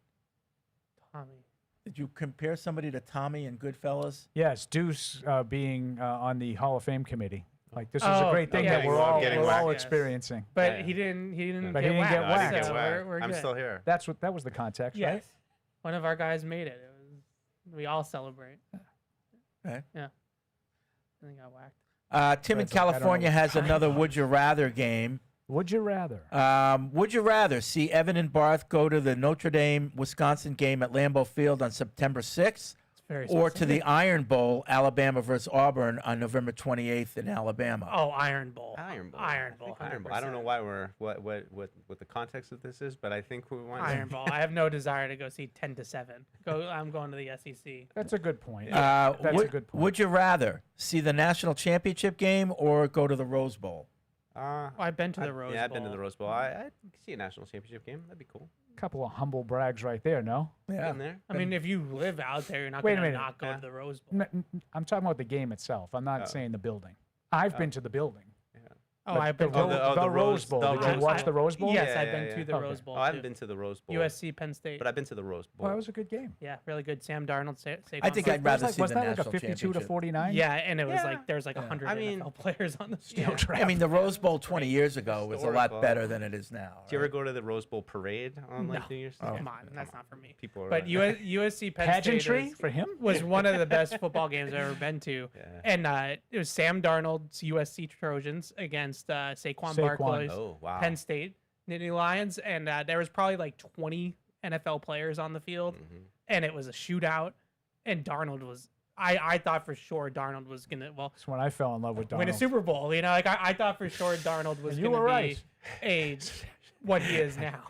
Speaker 5: Tommy.
Speaker 7: Did you compare somebody to Tommy in Goodfellas?
Speaker 8: Yes, Deuce being on the Hall of Fame committee. Like this is
Speaker 5: Oh,
Speaker 8: a great thing
Speaker 5: yeah,
Speaker 8: that we're all
Speaker 4: getting
Speaker 8: all
Speaker 4: whacked.
Speaker 8: experiencing.
Speaker 5: But
Speaker 4: Yeah.
Speaker 5: he didn't
Speaker 8: But
Speaker 5: get
Speaker 8: he didn't
Speaker 5: whacked.
Speaker 8: get whacked.
Speaker 4: I didn't
Speaker 5: So
Speaker 4: get whacked.
Speaker 5: we're
Speaker 4: I'm
Speaker 5: good.
Speaker 4: still here.
Speaker 8: That was the context,
Speaker 5: Yes.
Speaker 8: right?
Speaker 5: One of our guys made it. We all celebrate.
Speaker 7: Okay.
Speaker 5: Yeah. And he got whacked.
Speaker 7: Tim in
Speaker 8: That's like, I don't know
Speaker 7: California
Speaker 8: what
Speaker 7: has
Speaker 8: time
Speaker 7: another
Speaker 8: it
Speaker 7: Would You Rather game.
Speaker 8: Would you rather?
Speaker 7: Would you rather see Evan and Barth go to the Notre Dame, Wisconsin game at Lambeau Field on September 6th?
Speaker 5: Very
Speaker 7: Or to
Speaker 5: specific.
Speaker 7: the Iron Bowl, Alabama versus Auburn on November 28th in Alabama.
Speaker 5: Oh, Iron Bowl.
Speaker 4: Iron Bowl.
Speaker 5: Iron
Speaker 4: I
Speaker 5: Bowl.
Speaker 4: think Iron Bowl. I don't know why we're what the context of this is, but I think we want
Speaker 5: Iron Bowl. I have no desire to go see 10-7. I'm going to the SEC.
Speaker 8: That's a good point. That's a good point.
Speaker 7: Would you rather see the national championship game or go to the Rose Bowl?
Speaker 5: I've been to the Rose
Speaker 4: Yeah, I've been to
Speaker 5: Bowl.
Speaker 4: the Rose Bowl. I could see a national championship game. That'd be cool.
Speaker 8: Couple of humble brags right there, no?
Speaker 7: Yeah.
Speaker 4: Been there.
Speaker 5: I mean, if you live out there, you're not
Speaker 8: Wait a
Speaker 5: going to
Speaker 8: minute.
Speaker 5: not go to the Rose Bowl.
Speaker 8: I'm talking about the game itself. I'm not saying the building. I've been to the building.
Speaker 5: Oh,
Speaker 8: But
Speaker 5: I've
Speaker 8: the
Speaker 5: been to
Speaker 8: the Rose Bowl. Did you watch the Rose Bowl?
Speaker 5: Yes,
Speaker 4: Yeah,
Speaker 5: I've been
Speaker 4: yeah,
Speaker 5: to the
Speaker 8: yeah.
Speaker 5: Rose
Speaker 8: Okay.
Speaker 5: Bowl.
Speaker 4: Oh, I haven't
Speaker 5: too.
Speaker 4: been to the Rose Bowl.
Speaker 5: USC, Penn State.
Speaker 4: But I've been to the Rose Bowl.
Speaker 8: Well, that was a good game.
Speaker 5: Yeah, really good. Sam Darnold, Saquon.
Speaker 7: I think I'd rather see
Speaker 8: Was
Speaker 7: the
Speaker 8: that like a
Speaker 7: national
Speaker 8: 52 to
Speaker 7: championship.
Speaker 8: 49?
Speaker 5: Yeah, and it was
Speaker 4: Yeah.
Speaker 5: like there's like 100
Speaker 4: I mean,
Speaker 5: NFL players on the
Speaker 8: Still
Speaker 5: field.
Speaker 8: trapped.
Speaker 7: I mean, the Rose Bowl 20 years ago was a lot
Speaker 4: Historical.
Speaker 7: better than it is now.
Speaker 4: Did you ever go to the Rose Bowl parade on like
Speaker 5: No.
Speaker 4: New Year's?
Speaker 5: Come on, that's not for me.
Speaker 4: People are
Speaker 5: But USC Penn
Speaker 8: Pageantry
Speaker 5: State
Speaker 8: for him?
Speaker 5: was one of the best football games I've ever been to.
Speaker 4: Yeah.
Speaker 5: And it was Sam Darnold's USC Trojans against Saquon
Speaker 8: Saquon.
Speaker 5: Barkley's
Speaker 4: Oh, wow.
Speaker 5: Penn State Nittany Lions. And there was probably like 20 NFL players on the field.
Speaker 4: Mm-hmm.
Speaker 5: And it was a shootout. And Darnold was, I thought for sure Darnold was going to,
Speaker 8: That's when I fell in love with Donald.
Speaker 5: win a Super Bowl. You know, like I thought for sure Darnold was
Speaker 8: And you
Speaker 5: going to
Speaker 8: were
Speaker 5: be
Speaker 8: right.
Speaker 5: what he is now.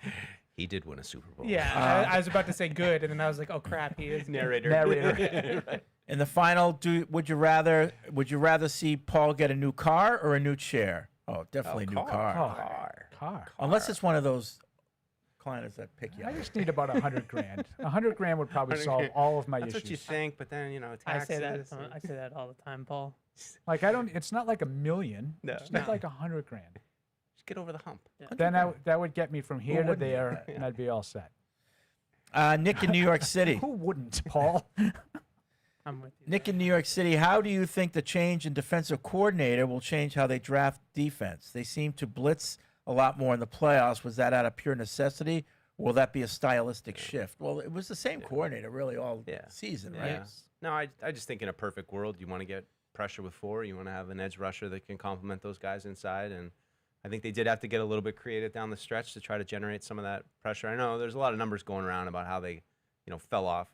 Speaker 4: He did win a Super Bowl.
Speaker 5: Yeah, I was about to say good, and then I was like, oh crap, he is good.
Speaker 4: Narrator. Right.
Speaker 7: In the final, would you rather see Paul get a new car or a new chair? Oh, definitely a new car.
Speaker 8: Car.
Speaker 7: Unless it's one of those clients that pick you
Speaker 8: I
Speaker 7: up.
Speaker 8: just need about 100 grand. 100 grand would probably solve all of my
Speaker 4: That's
Speaker 8: issues.
Speaker 4: what you think, but then
Speaker 5: I
Speaker 4: taxes.
Speaker 5: say that all the time, Paul.
Speaker 8: Like it's not like $1 million.
Speaker 4: No.
Speaker 8: It's not like 100 grand.
Speaker 4: Just get over the hump.
Speaker 8: Then that would get me from here to
Speaker 7: wouldn't?
Speaker 8: there, and I'd be all set.
Speaker 7: Nick in New York City.
Speaker 8: Who wouldn't, Paul?
Speaker 5: I'm with you.
Speaker 7: Nick in New York City, how do you think the change in defensive coordinator will change how they draft defense? They seem to blitz a lot more in the playoffs. Was that out of pure necessity? Or will that be a stylistic shift? Well, it was the same coordinator really all season, right?
Speaker 4: Yeah. No, I just think in a perfect world, you want to get pressure with four. You want to have an edge rusher that can complement those guys inside. And I think they did have to get a little bit creative down the stretch to try to generate some of that pressure. I know there's a lot of numbers going around about how they, fell off.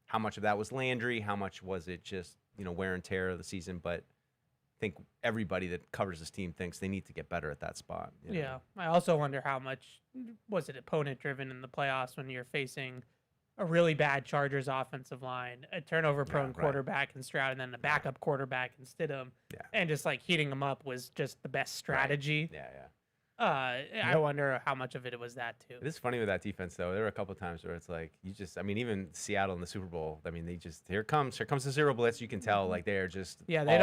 Speaker 4: How much of that was Landry? How much was it just, wear and tear of the season? But I think everybody that covers this team thinks they need to get better at that spot.
Speaker 5: Yeah. I also wonder how much was it opponent driven in the playoffs when you're facing a really bad Chargers offensive line, a turnover prone quarterback in Stroud, and then a backup quarterback in Stidham.
Speaker 4: Yeah.
Speaker 5: And just like heating them up was just the best strategy.
Speaker 4: Yeah, yeah.
Speaker 5: I wonder how much of it was that too.
Speaker 4: It is funny with that defense, though. There were a couple of times where it's like even Seattle in the Super Bowl. I mean, here comes the zero blitz. You can tell like they're just
Speaker 5: Yeah, they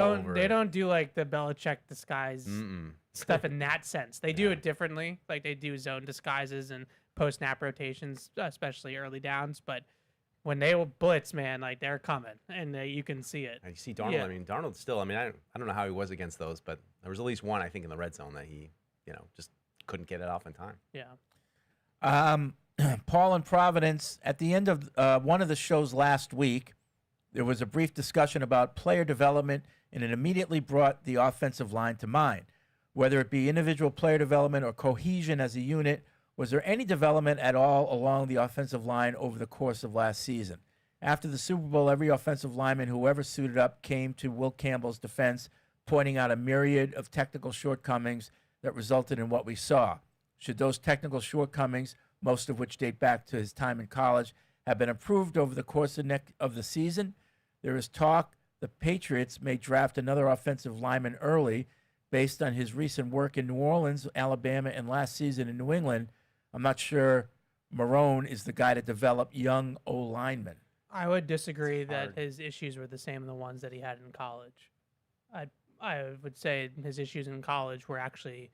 Speaker 5: don't do like the Belichick disguise stuff in that sense. They do it differently. Like they do zone disguises and post snap rotations, especially early downs. But when they will blitz, man, like they're coming, and you can see it.
Speaker 4: You see Darnold.
Speaker 5: Yeah.
Speaker 4: I mean, Darnold still. I mean, I don't know how he was against those, but there was at least one I think in the red zone that he, just couldn't get it off in time.
Speaker 5: Yeah.
Speaker 7: Paul in Providence, at the end of one of the shows last week, there was a brief discussion about player development, and it immediately brought the offensive line to mind. Whether it be individual player development or cohesion as a unit, was there any development at all along the offensive line over the course of last season? After the Super Bowl, every offensive lineman who ever suited up came to Will Campbell's defense, pointing out a myriad of technical shortcomings that resulted in what we saw. Should those technical shortcomings, most of which date back to his time in college, have been improved over the course of the season? There is talk the Patriots may draft another offensive lineman early based on his recent work in New Orleans, Alabama, and last season in New England. I'm not sure Marrone is the guy to develop young O-linemen.
Speaker 5: I would disagree that his issues were the same as the ones that he had in college. I would say his issues in college were actually,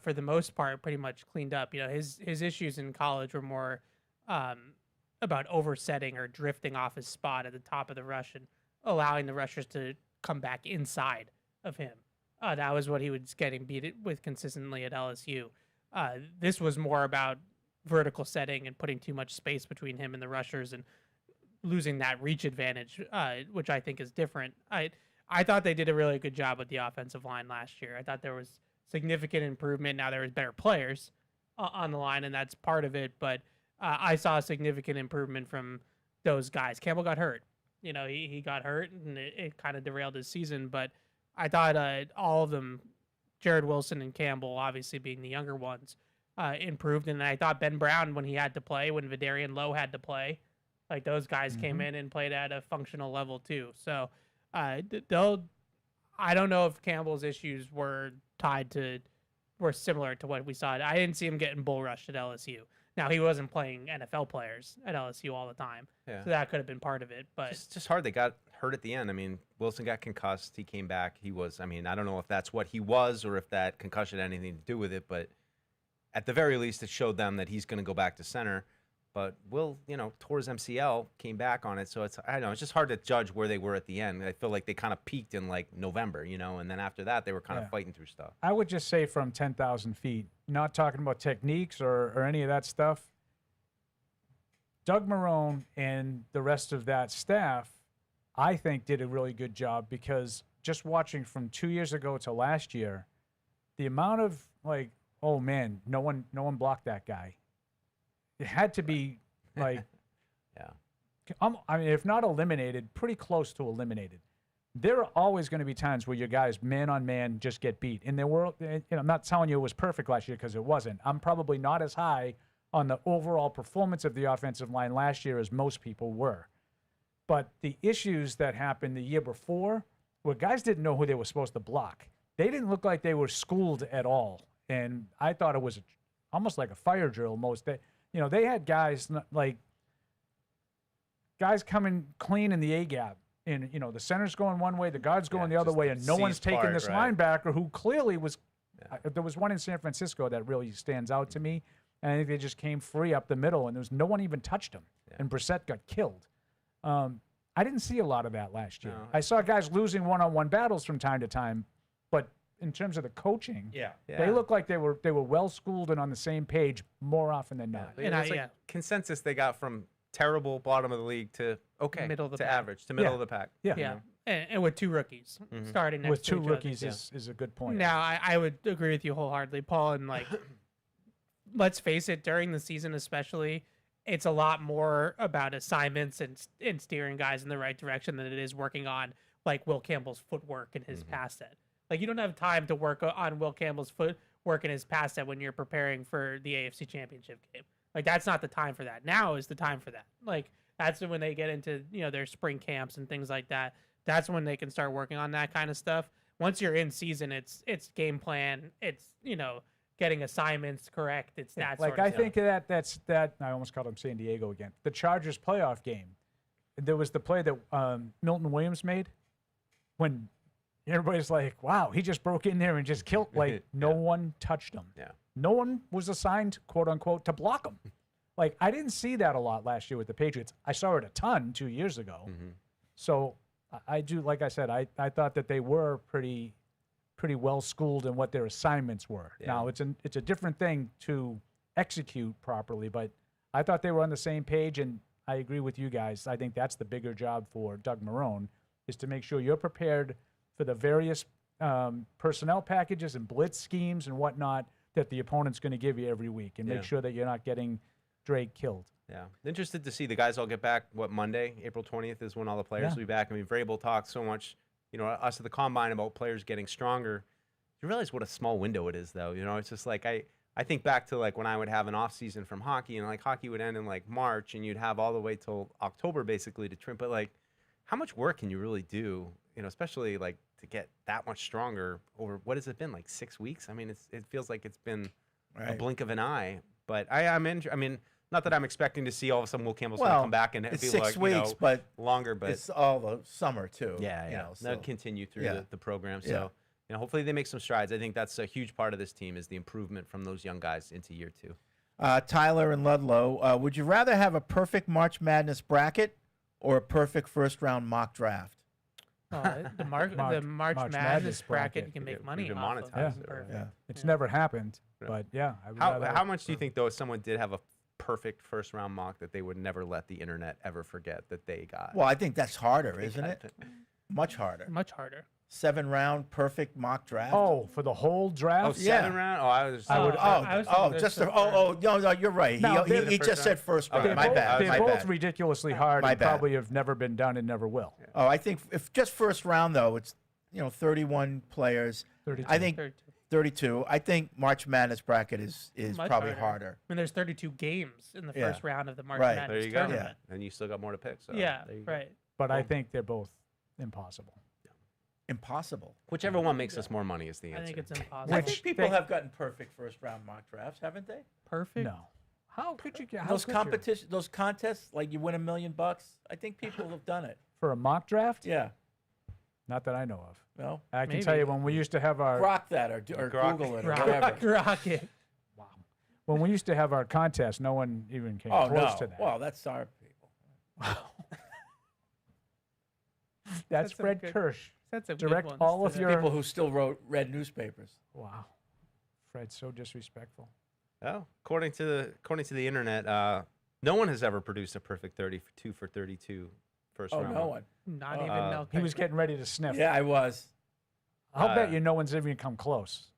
Speaker 5: for the most part, pretty much cleaned up. You know, his issues in college were more about oversetting or drifting off his spot at the top of the rush and allowing the rushers to come back inside of him. That was what he was getting beat with consistently at LSU. This was more about vertical setting and putting too much space between him and the rushers and losing that reach advantage, which I think is different. I thought they did a really good job with the offensive line last year. I thought there was significant improvement. Now there was better players on the line, and that's part of it. But I saw a significant improvement from those guys. Campbell got hurt. You know, he got hurt, and it kind of derailed his season. But I thought all of them, Jared Wilson and Campbell, obviously being the younger ones, improved. And I thought Ben Brown, when he had to play, when Vidarian Lowe had to play, like those guys came in and played at a functional level too. So I don't know if Campbell's issues were similar to what we saw. I didn't see him getting bull rushed at LSU. Now, he wasn't playing NFL players at LSU all the time, so that could have been part of it. But
Speaker 4: it's just hard. They got hurt at the end. I mean, Wilson got concussed. He came back. I don't know if that's what he was or if that concussion had anything to do with it, but at the very least, it showed them that he's going to go back to center. But Will, tore his MCL, came back on it, so it's just hard to judge where they were at the end. I feel like they kind of peaked in like November, and then after that, they were kind of fighting through stuff.
Speaker 8: I would just say from 10,000 feet, not talking about techniques or any of that stuff, Doug Marrone and the rest of that staff, I think, did a really good job, because just watching from 2 years ago to last year, the amount of like, oh man, no one blocked that guy. It had to be like, I mean, if not eliminated, pretty close to eliminated. There are always going to be times where your guys, man on man, just get beat. And there were, I'm not telling you it was perfect last year, because it wasn't. I'm probably not as high on the overall performance of the offensive line last year as most people were. But the issues that happened the year before, where guys didn't know who they were supposed to block, they didn't look like they were schooled at all. And I thought it was almost like a fire drill most days. They had guys coming clean in the A-gap. And, the center's going one way, the guard's going the other way, and no one's taking this linebacker who clearly was there was one in San Francisco that really stands out to me. And I think they just came free up the middle, and there was no one even touched him. And Brissett got killed. I didn't see a lot of that last year. I saw guys losing one-on-one battles from time to time, but in terms of the coaching, they look like they were well schooled and on the same page more often than not.
Speaker 4: And consensus they got from terrible bottom of the league to middle of the pack. Average to middle of the pack.
Speaker 5: And with two rookies starting next
Speaker 8: with
Speaker 5: to
Speaker 8: two
Speaker 5: each
Speaker 8: rookies
Speaker 5: other.
Speaker 8: is a good point.
Speaker 5: Now I would agree with you wholeheartedly, Paul. And let's face it, during the season especially, it's a lot more about assignments and steering guys in the right direction than it is working on like Will Campbell's footwork and his pass set. Like, you don't have time to work on Will Campbell's footwork and his pass set when you're preparing for the AFC Championship game. Like, that's not the time for that. Now is the time for that. Like, that's when they get into, their spring camps and things like that. That's when they can start working on that kind of stuff. Once you're in season, it's game plan. It's, getting assignments correct. It's that sort of
Speaker 8: I
Speaker 5: stuff.
Speaker 8: think that's I almost called him San Diego again. The Chargers playoff game. There was the play that Milton Williams made when everybody's like, wow, he just broke in there and just killed. Like, no one touched him. No one was assigned, quote unquote, to block him. Like, I didn't see that a lot last year with the Patriots. I saw it a ton 2 years ago. So I do, like I said, I thought that they were pretty well schooled in what their assignments were. Now it's a different thing to execute properly, but I thought they were on the same page, and I agree with you guys. I think that's the bigger job for Doug Marrone, is to make sure you're prepared for the various personnel packages and blitz schemes and whatnot that the opponent's going to give you every week, and make sure that you're not getting Drake killed.
Speaker 4: Yeah, interested to see the guys all get back. What, Monday, April 20th is when all the players will be back. I mean, Vrabel talked so much, us at the Combine about players getting stronger. You realize what a small window it is, though. It's just like I think back to like when I would have an off season from hockey, and like hockey would end in like March, and you'd have all the way till October basically to trim. But like, how much work can you really do? Especially like to get that much stronger over what has it been, like 6 weeks? I mean, it feels like it's been a blink of an eye. But I mean. Not that I'm expecting to see all of a sudden Will Campbell's going to come back and
Speaker 7: it's
Speaker 4: be
Speaker 7: 6
Speaker 4: like,
Speaker 7: weeks, but
Speaker 4: longer. But
Speaker 7: it's all the summer too.
Speaker 4: Yeah. They'll continue through the program.
Speaker 7: Yeah.
Speaker 4: So hopefully they make some strides. I think that's a huge part of this team is the improvement from those young guys into year 2.
Speaker 7: Tyler and Ludlow, would you rather have a perfect March Madness bracket or a perfect first round mock draft?
Speaker 5: The March Madness bracket you can make money off of.
Speaker 8: Yeah. It's never happened, but yeah.
Speaker 4: How much do you think, though, if someone did have a perfect first round mock that they would never let the internet ever forget that they got?
Speaker 7: Well, I think that's harder, isn't it? Much harder.
Speaker 5: Much harder.
Speaker 7: 7-round perfect mock draft.
Speaker 8: Oh, for the whole draft?
Speaker 4: Oh, 7 round?
Speaker 7: No, you're right. He just said first round. My bad.
Speaker 8: They're both ridiculously hard and probably have never been done and never will.
Speaker 7: Oh, I think if just first round though, it's 31 players.
Speaker 8: 32.
Speaker 7: I think 32. I think March Madness bracket is probably harder.
Speaker 5: I mean, there's 32 games in the first round of the March
Speaker 7: Right.
Speaker 5: Madness
Speaker 4: There you go.
Speaker 5: tournament.
Speaker 4: And you still got more to pick. So
Speaker 5: Yeah,
Speaker 4: there you go.
Speaker 5: right.
Speaker 8: But I think they're both impossible.
Speaker 7: Impossible.
Speaker 4: Whichever one makes us more money is the answer.
Speaker 5: I think it's impossible.
Speaker 7: I think people have gotten perfect first round mock drafts, haven't they?
Speaker 5: Perfect?
Speaker 8: No. How could you get
Speaker 7: those contests, like you win $1 million? I think people have done it.
Speaker 8: For a mock draft?
Speaker 7: Yeah.
Speaker 8: Not that I know of.
Speaker 7: No.
Speaker 8: I can tell you when we used to have our
Speaker 7: Grok that or Google it or whatever.
Speaker 5: Grok it.
Speaker 8: Wow. When we used to have our contest, no one even came close to that.
Speaker 7: Well, that's our people.
Speaker 8: That's Fred Kirsch.
Speaker 5: That's a
Speaker 8: Direct all of your
Speaker 7: people who still read newspapers.
Speaker 8: Wow. Fred's so disrespectful.
Speaker 4: Oh, according to the internet, no one has ever produced a perfect 32 for 32 first round.
Speaker 7: No one.
Speaker 5: Not even Mel
Speaker 8: He was getting ready to sniff.
Speaker 7: Yeah, I was.
Speaker 8: I'll bet you no one's even come close.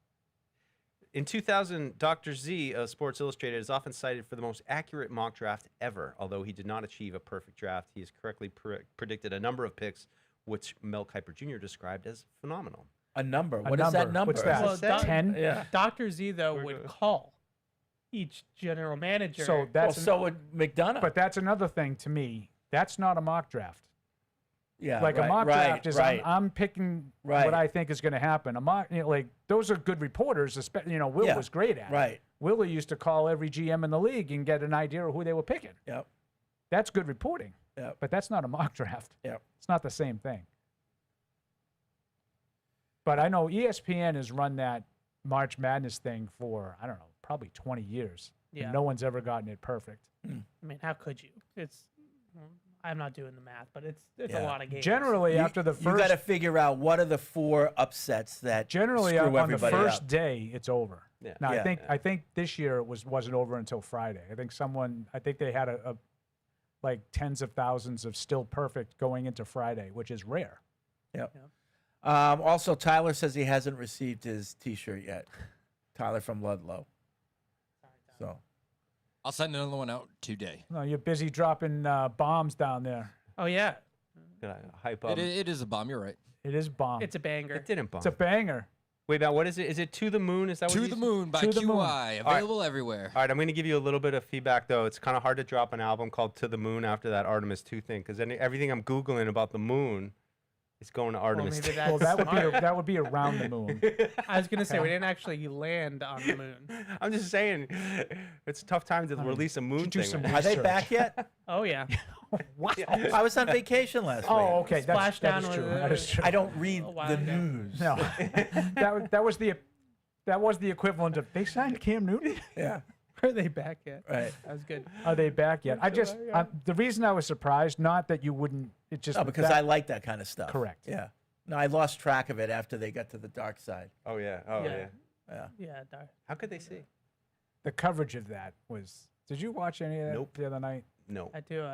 Speaker 4: In 2000, Dr. Z of Sports Illustrated is often cited for the most accurate mock draft ever. Although he did not achieve a perfect draft, he has correctly predicted a number of picks, which Mel Kiper Jr. described as phenomenal.
Speaker 7: A number? What is that number?
Speaker 8: What's that?
Speaker 5: Well,
Speaker 8: 10?
Speaker 7: Yeah.
Speaker 5: Dr. Z, though, would call each general manager.
Speaker 8: So that's
Speaker 7: so would McDonough.
Speaker 8: But that's another thing to me. That's not a mock draft.
Speaker 7: Yeah,
Speaker 8: like a mock draft is
Speaker 7: right.
Speaker 8: I'm picking what I think is going to happen. A mock, like those are good reporters. Will was great at it.
Speaker 7: Right.
Speaker 8: Willie used to call every GM in the league and get an idea of who they were picking.
Speaker 7: Yep.
Speaker 8: That's good reporting.
Speaker 7: Yep.
Speaker 8: But that's not a mock draft.
Speaker 7: Yep.
Speaker 8: It's not the same thing. But I know ESPN has run that March Madness thing for, I don't know, probably 20 years.
Speaker 5: Yeah.
Speaker 8: And no one's ever gotten it perfect.
Speaker 5: I mean, how could you? I'm not doing the math, but it's a lot of games.
Speaker 8: Generally, after the first,
Speaker 7: you got to figure out what are the 4 upsets that
Speaker 8: generally
Speaker 7: screw
Speaker 8: on the
Speaker 7: everybody
Speaker 8: first
Speaker 7: up.
Speaker 8: day it's over.
Speaker 4: Yeah.
Speaker 8: Now I think this year it wasn't over until Friday. I think they had a like tens of thousands of still perfect going into Friday, which is rare.
Speaker 7: Yep. Also, Tyler says he hasn't received his T-shirt yet. Tyler from Ludlow. So
Speaker 2: I'll send another one out today.
Speaker 8: No, you're busy dropping bombs down there.
Speaker 5: Oh yeah.
Speaker 4: Hype up.
Speaker 2: It is a bomb. You're right.
Speaker 8: It is bomb.
Speaker 5: It's a banger.
Speaker 4: It didn't bomb.
Speaker 8: It's a banger.
Speaker 4: Wait, now what is it? Is it To the Moon? Is that what
Speaker 2: To the Moon by QI, available everywhere.
Speaker 4: All right, I'm going to give you a little bit of feedback though. It's kind of hard to drop an album called To the Moon after that Artemis 2 thing because everything I'm googling about the moon is going to Artemis 2.
Speaker 8: Well, that would be around the moon.
Speaker 5: I was gonna say we didn't actually land on the moon.
Speaker 4: I'm just saying, it's a tough time to release a moon thing.
Speaker 7: Are they back yet?
Speaker 5: Oh yeah.
Speaker 8: What?
Speaker 7: I was on vacation last week.
Speaker 8: Oh, okay. That
Speaker 5: Splashdown
Speaker 8: is true.
Speaker 5: was,
Speaker 8: That is true.
Speaker 7: I don't read
Speaker 5: while
Speaker 7: the
Speaker 5: ago.
Speaker 7: news.
Speaker 8: No, that was the equivalent of they signed Cam Newton.
Speaker 7: Yeah.
Speaker 5: Are they back yet?
Speaker 7: Right.
Speaker 5: That was good.
Speaker 8: Are they back yet? The reason I was surprised, not that you wouldn't. It just
Speaker 7: because I like that kind of stuff.
Speaker 8: Correct.
Speaker 7: Yeah. No, I lost track of it after they got to the dark side.
Speaker 4: Oh yeah. Oh yeah.
Speaker 7: Yeah.
Speaker 5: Yeah. Dark.
Speaker 4: How could they see?
Speaker 8: The coverage of that was. Did you watch any of that the other night?
Speaker 4: No.
Speaker 5: I do.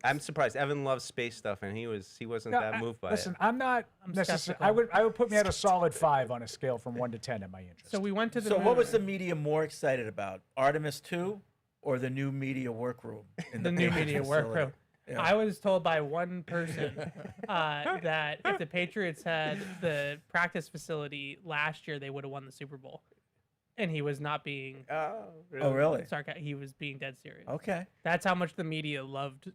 Speaker 4: I'm surprised. Evan loves space stuff, and he wasn't that moved by
Speaker 8: listen,
Speaker 4: it.
Speaker 8: I'm not necessarily. I would put me at a solid 5 on a scale from 1 to 10 in my interest.
Speaker 5: So we went to the.
Speaker 7: So
Speaker 5: moon.
Speaker 7: what was the media more excited about? Artemis 2 or the new media workroom? In
Speaker 5: The new
Speaker 7: Patriots
Speaker 5: media
Speaker 7: facility?
Speaker 5: workroom.
Speaker 7: Yeah.
Speaker 5: I was told by one person that if the Patriots had the practice facility last year, they would have won the Super Bowl. And he was not being.
Speaker 7: Oh, really?
Speaker 5: He was being dead serious.
Speaker 7: Okay.
Speaker 5: That's how much the media loved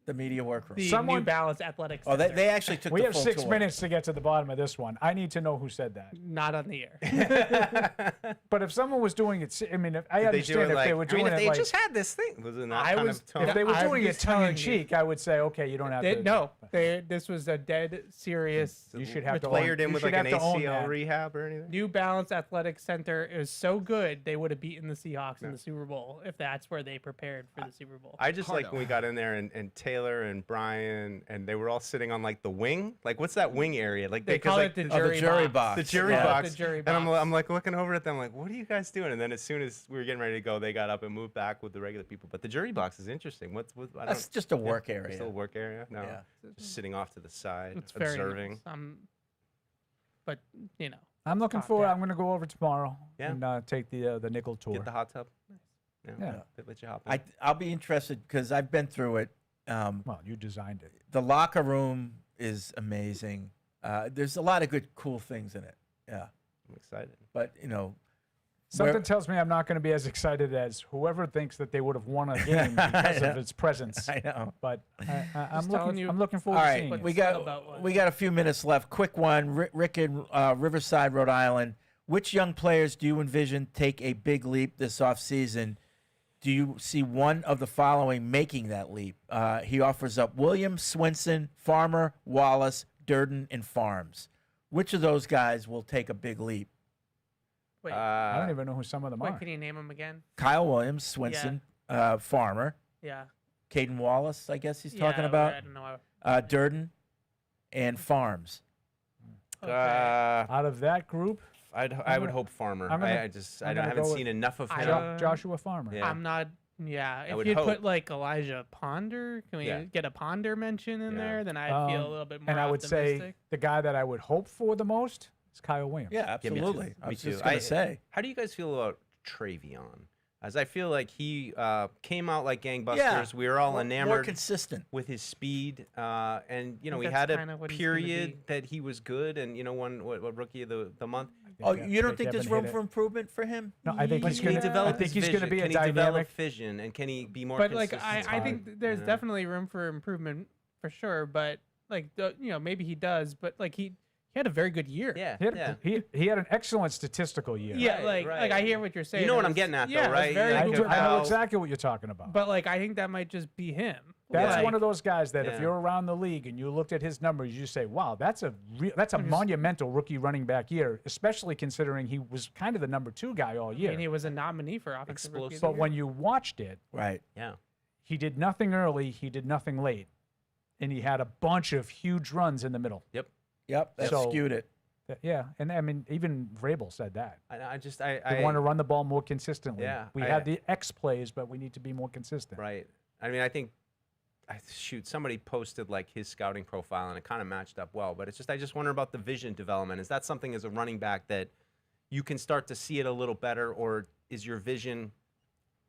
Speaker 7: The media workroom.
Speaker 5: the New Balance Athletics.
Speaker 7: Oh, they actually took
Speaker 8: We
Speaker 7: the
Speaker 8: have
Speaker 7: full
Speaker 8: 6
Speaker 7: tour.
Speaker 8: minutes to get to the bottom of this one. I need to know who said that.
Speaker 5: Not on the air.
Speaker 8: But if someone was doing it, I mean, I
Speaker 4: Did they do
Speaker 8: understand
Speaker 4: it
Speaker 8: if
Speaker 4: like,
Speaker 8: they were doing
Speaker 4: if
Speaker 8: it
Speaker 4: they
Speaker 8: like.
Speaker 4: just had this thing. Was it not
Speaker 5: I
Speaker 4: kind
Speaker 5: was-
Speaker 4: of tone?
Speaker 8: If they were
Speaker 5: I'm
Speaker 8: doing it
Speaker 5: just
Speaker 8: tongue in
Speaker 5: telling you.
Speaker 8: cheek, I would say, okay, you don't have to.
Speaker 5: This was a dead serious.
Speaker 8: You should have to
Speaker 4: layered in
Speaker 8: you
Speaker 4: with
Speaker 8: should
Speaker 4: like an
Speaker 8: have to own
Speaker 4: ACL
Speaker 8: that.
Speaker 4: rehab or anything.
Speaker 5: New Balance Athletic Center is so good they would have beaten the Seahawks in the Super Bowl if that's where they prepared for the Super Bowl.
Speaker 4: I just like when we got in there and Taylor and Brian and they were all sitting on like the wing. Like what's that wing area? Like
Speaker 5: They call it the jury box.
Speaker 4: The jury
Speaker 5: Yeah.
Speaker 4: box.
Speaker 5: The jury
Speaker 4: And I'm,
Speaker 5: box.
Speaker 4: I'm like looking over at them like, what are you guys doing? And then as soon as we were getting ready to go, they got up and moved back with the regular people. But the jury box is interesting. I
Speaker 7: That's
Speaker 4: don't-
Speaker 7: just a work
Speaker 4: yeah,
Speaker 7: area.
Speaker 4: Just a work area. No,
Speaker 7: Yeah.
Speaker 4: just sitting off to the side,
Speaker 5: It's very
Speaker 4: observing.
Speaker 5: nice. But you know,
Speaker 8: I'm looking
Speaker 5: Calm
Speaker 8: forward.
Speaker 5: down.
Speaker 8: I'm going to go over tomorrow
Speaker 4: Yeah.
Speaker 8: and take the nickel tour.
Speaker 4: Get the hot tub.
Speaker 8: Yeah.
Speaker 4: They let you hop in.
Speaker 7: I'll be interested because I've been through it.
Speaker 8: Well, you designed it.
Speaker 7: The locker room is amazing. There's a lot of good, cool things in it. Yeah,
Speaker 4: I'm excited.
Speaker 7: But you know,
Speaker 8: Something tells me I'm not going to be as excited as whoever thinks that they would have won a game because of its presence.
Speaker 7: I know.
Speaker 8: But I'm
Speaker 5: telling
Speaker 8: looking.
Speaker 5: you-
Speaker 8: I'm looking
Speaker 7: all
Speaker 8: forward to
Speaker 7: right,
Speaker 8: seeing it.
Speaker 7: we got a few minutes left. Quick one, Rick in Riverside, Rhode Island. Which young players do you envision take a big leap this offseason? Do you see one of the following making that leap? He offers up Williams, Swinson, Farmer, Wallace, Durden, and Farms. Which of those guys will take a big leap?
Speaker 5: wait,
Speaker 8: I don't even know who some of them
Speaker 5: wait,
Speaker 8: are.
Speaker 5: can you name them again?
Speaker 7: Kyle Williams, Swinson, Farmer,
Speaker 5: Yeah.
Speaker 7: Caden Wallace, I guess he's
Speaker 5: Yeah,
Speaker 7: talking about,
Speaker 5: I don't know.
Speaker 7: Durden, and Farms.
Speaker 5: Okay.
Speaker 8: Out of that group,
Speaker 4: I would hope Farmer.
Speaker 8: I'm gonna-
Speaker 4: I haven't seen enough of him.
Speaker 8: Joshua Farmer.
Speaker 4: Yeah.
Speaker 5: I'm not. Yeah, if
Speaker 4: would
Speaker 5: you'd
Speaker 4: hope.
Speaker 5: put like Elijah Ponder, can we
Speaker 4: Yeah.
Speaker 5: get a Ponder mention in there? Then I'd feel a little bit more
Speaker 8: And I would say
Speaker 5: optimistic.
Speaker 8: the guy that I would hope for the most is Kyle Williams.
Speaker 7: Yeah,
Speaker 4: Yeah, me too.
Speaker 7: absolutely. I
Speaker 4: Me
Speaker 7: was
Speaker 4: too.
Speaker 7: just going to say.
Speaker 4: How do you guys feel about Travion? As I feel like he came out like gangbusters.
Speaker 7: Yeah,
Speaker 4: We were all
Speaker 7: more
Speaker 4: enamored
Speaker 7: consistent
Speaker 4: with his speed, and
Speaker 5: I
Speaker 4: we
Speaker 5: think
Speaker 4: had
Speaker 5: that's
Speaker 4: a
Speaker 5: kinda what he's gonna
Speaker 4: period
Speaker 5: be.
Speaker 4: that he was good, and won what rookie of the month.
Speaker 7: Oh, you don't think
Speaker 8: Kevin
Speaker 7: there's room
Speaker 8: hit it.
Speaker 7: for improvement for him?
Speaker 8: No, I think
Speaker 4: But
Speaker 8: he's
Speaker 4: can he
Speaker 8: going to. I
Speaker 4: develop
Speaker 8: think
Speaker 4: his
Speaker 8: he's going to
Speaker 4: vision?
Speaker 8: be a
Speaker 4: Can he develop
Speaker 8: dynamic.
Speaker 4: vision, and can he be more
Speaker 5: But like
Speaker 4: consistent?
Speaker 5: I think there's
Speaker 4: Yeah.
Speaker 5: definitely room for improvement for sure. But like maybe he does. But like he had a very good year.
Speaker 4: Yeah,
Speaker 8: He had an excellent statistical year.
Speaker 5: Yeah,
Speaker 4: Right,
Speaker 5: like I hear what you're saying.
Speaker 4: You know what
Speaker 5: It
Speaker 4: I'm
Speaker 5: was-
Speaker 4: getting at, though,
Speaker 5: yeah, it was
Speaker 4: right?
Speaker 5: very
Speaker 8: I
Speaker 5: good.
Speaker 8: know
Speaker 4: how-
Speaker 8: exactly what you're talking about.
Speaker 5: But like I think that might just be him.
Speaker 8: That's
Speaker 5: Like,
Speaker 8: one of those guys that if
Speaker 4: Yeah.
Speaker 8: you're around the league and you looked at his numbers, you say, "Wow, that's a monumental rookie running back year," especially considering he was kind of the number 2 guy all year.
Speaker 5: And he was a nominee for offensive rookie of the
Speaker 8: But
Speaker 5: year.
Speaker 8: when you watched it,
Speaker 7: Right.
Speaker 4: Yeah.
Speaker 8: he did nothing early, he did nothing late, and he had a bunch of huge runs in the middle.
Speaker 4: Yep.
Speaker 7: Yep, that
Speaker 8: So-
Speaker 7: skewed it.
Speaker 8: Yeah, and I mean, even Vrabel said that.
Speaker 4: I
Speaker 8: We want to run the ball more consistently.
Speaker 4: Yeah,
Speaker 8: we
Speaker 4: I-
Speaker 8: had the X plays, but we need to be more consistent.
Speaker 4: Right. I mean, I think, somebody posted like his scouting profile and it kind of matched up well. But I just wonder about the vision development. Is that something as a running back that you can start to see it a little better, or is your vision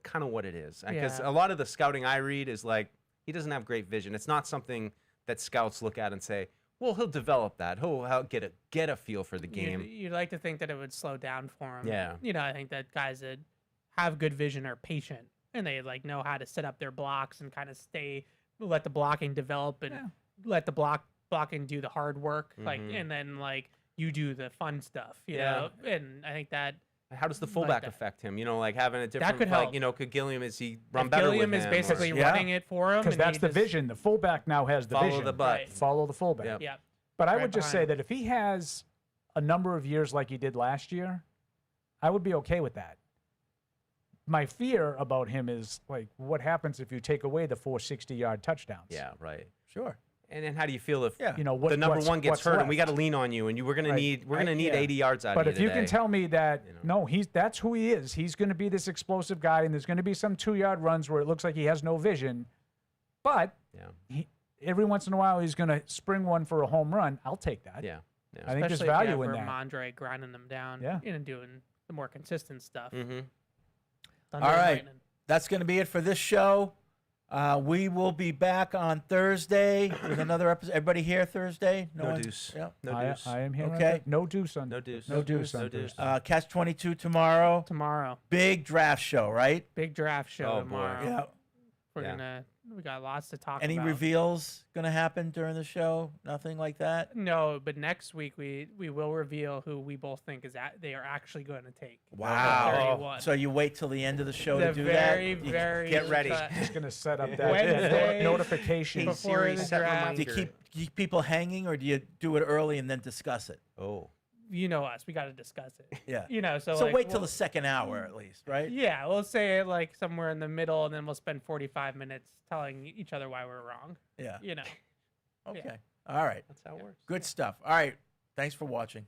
Speaker 4: kind of what it is? Because
Speaker 5: Yeah.
Speaker 4: a lot of the scouting I read is like he doesn't have great vision. It's not something that scouts look at and say, well, he'll develop that. He'll get a feel for the game.
Speaker 5: You'd like to think that it would slow down for him.
Speaker 4: Yeah.
Speaker 5: I think that guys that have good vision are patient and they like know how to set up their blocks and kind of let the blocking develop and let the blocking do the hard work. Like,
Speaker 4: Mhm.
Speaker 5: and then like you do the fun stuff, you
Speaker 4: Yeah.
Speaker 5: know? And I think that.
Speaker 4: How does the
Speaker 5: like
Speaker 4: fullback
Speaker 5: that.
Speaker 4: affect him? Like having a different,
Speaker 5: could help.
Speaker 4: could Gilliam, is he run
Speaker 5: If
Speaker 4: better
Speaker 5: Gilliam
Speaker 4: with
Speaker 5: is
Speaker 4: him,
Speaker 5: basically
Speaker 4: or-
Speaker 5: running it for him.
Speaker 8: Because
Speaker 5: and
Speaker 8: that's
Speaker 5: he
Speaker 8: the
Speaker 5: just-
Speaker 8: vision. The fullback now has the
Speaker 4: Follow
Speaker 8: vision.
Speaker 4: the butt.
Speaker 5: Right.
Speaker 8: Follow the fullback.
Speaker 4: Yep.
Speaker 5: Yep.
Speaker 8: But I
Speaker 5: Right
Speaker 8: would just
Speaker 5: behind
Speaker 8: say that if he has a number of years like he did last year, I would be okay with that. My fear about him is like, what happens if you take away the 4 60-yard touchdowns?
Speaker 4: Yeah, right.
Speaker 7: Sure.
Speaker 4: And then how do you feel if
Speaker 8: You know,
Speaker 4: the number
Speaker 8: what's-
Speaker 4: one gets
Speaker 8: what's
Speaker 4: hurt and we got
Speaker 8: left?
Speaker 4: to lean on you and we're gonna
Speaker 8: Right.
Speaker 4: need 80 yards out
Speaker 8: But
Speaker 4: of
Speaker 8: if
Speaker 4: you
Speaker 8: you can
Speaker 4: today.
Speaker 8: tell me that no, that's who he is. He's going to be this explosive guy, and there's going to be some 2-yard runs where it looks like he has no vision, but every once in a while he's going to spring one for a home run. I'll take that.
Speaker 4: Yeah.
Speaker 8: I think there's
Speaker 5: Especially if you
Speaker 8: value
Speaker 5: have
Speaker 8: in that.
Speaker 5: Ramondre grinding them down
Speaker 8: Yeah.
Speaker 5: and doing the more consistent stuff.
Speaker 4: Mm-hmm.
Speaker 7: All right. that's going to be it for this show. We will be back on Thursday with another episode. Everybody here Thursday?
Speaker 4: No
Speaker 7: one?
Speaker 4: deuce.
Speaker 7: Yeah.
Speaker 4: No deuce.
Speaker 8: I am here.
Speaker 7: Okay.
Speaker 8: No deuce on.
Speaker 4: No deuce.
Speaker 8: No deuce on
Speaker 4: No deuce.
Speaker 8: Thursday.
Speaker 7: Catch 22 tomorrow.
Speaker 5: Tomorrow.
Speaker 7: Big draft show, right?
Speaker 5: Big draft show
Speaker 4: Oh, boy.
Speaker 5: tomorrow.
Speaker 7: Yeah.
Speaker 5: We got lots to talk
Speaker 7: Any
Speaker 5: about.
Speaker 7: reveals going to happen during the show? Nothing like that?
Speaker 5: No, but next week we will reveal who we both think they are actually going to take.
Speaker 7: Wow.
Speaker 5: 31.
Speaker 7: So you wait till the end of the show
Speaker 5: The
Speaker 7: to do
Speaker 5: very,
Speaker 7: that? You
Speaker 5: very
Speaker 7: get ready.
Speaker 8: Just gonna set up that
Speaker 5: Wednesday
Speaker 8: notification.
Speaker 5: before the draft.
Speaker 7: Do you keep people hanging, or do you do it early and then discuss it?
Speaker 4: Oh.
Speaker 5: You know us. We got to discuss it.
Speaker 7: Yeah.
Speaker 5: You know, so
Speaker 7: wait till the second hour at least, right?
Speaker 5: Yeah, we'll say it like somewhere in the middle, and then we'll spend 45 minutes telling each other why we're wrong.
Speaker 7: Yeah.
Speaker 5: You know.
Speaker 7: Okay.
Speaker 5: Yeah.
Speaker 7: All right.
Speaker 4: That's how it works.
Speaker 7: Good stuff. All right. Thanks for watching.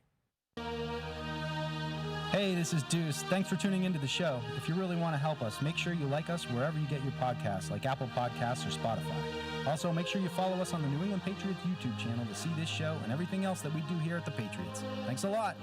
Speaker 6: Hey, this is Deuce. Thanks for tuning into the show. If you really want to help us, make sure you like us wherever you get your podcasts, like Apple Podcasts or Spotify. Also, make sure you follow us on the New England Patriots YouTube channel to see this show and everything else that we do here at the Patriots. Thanks a lot.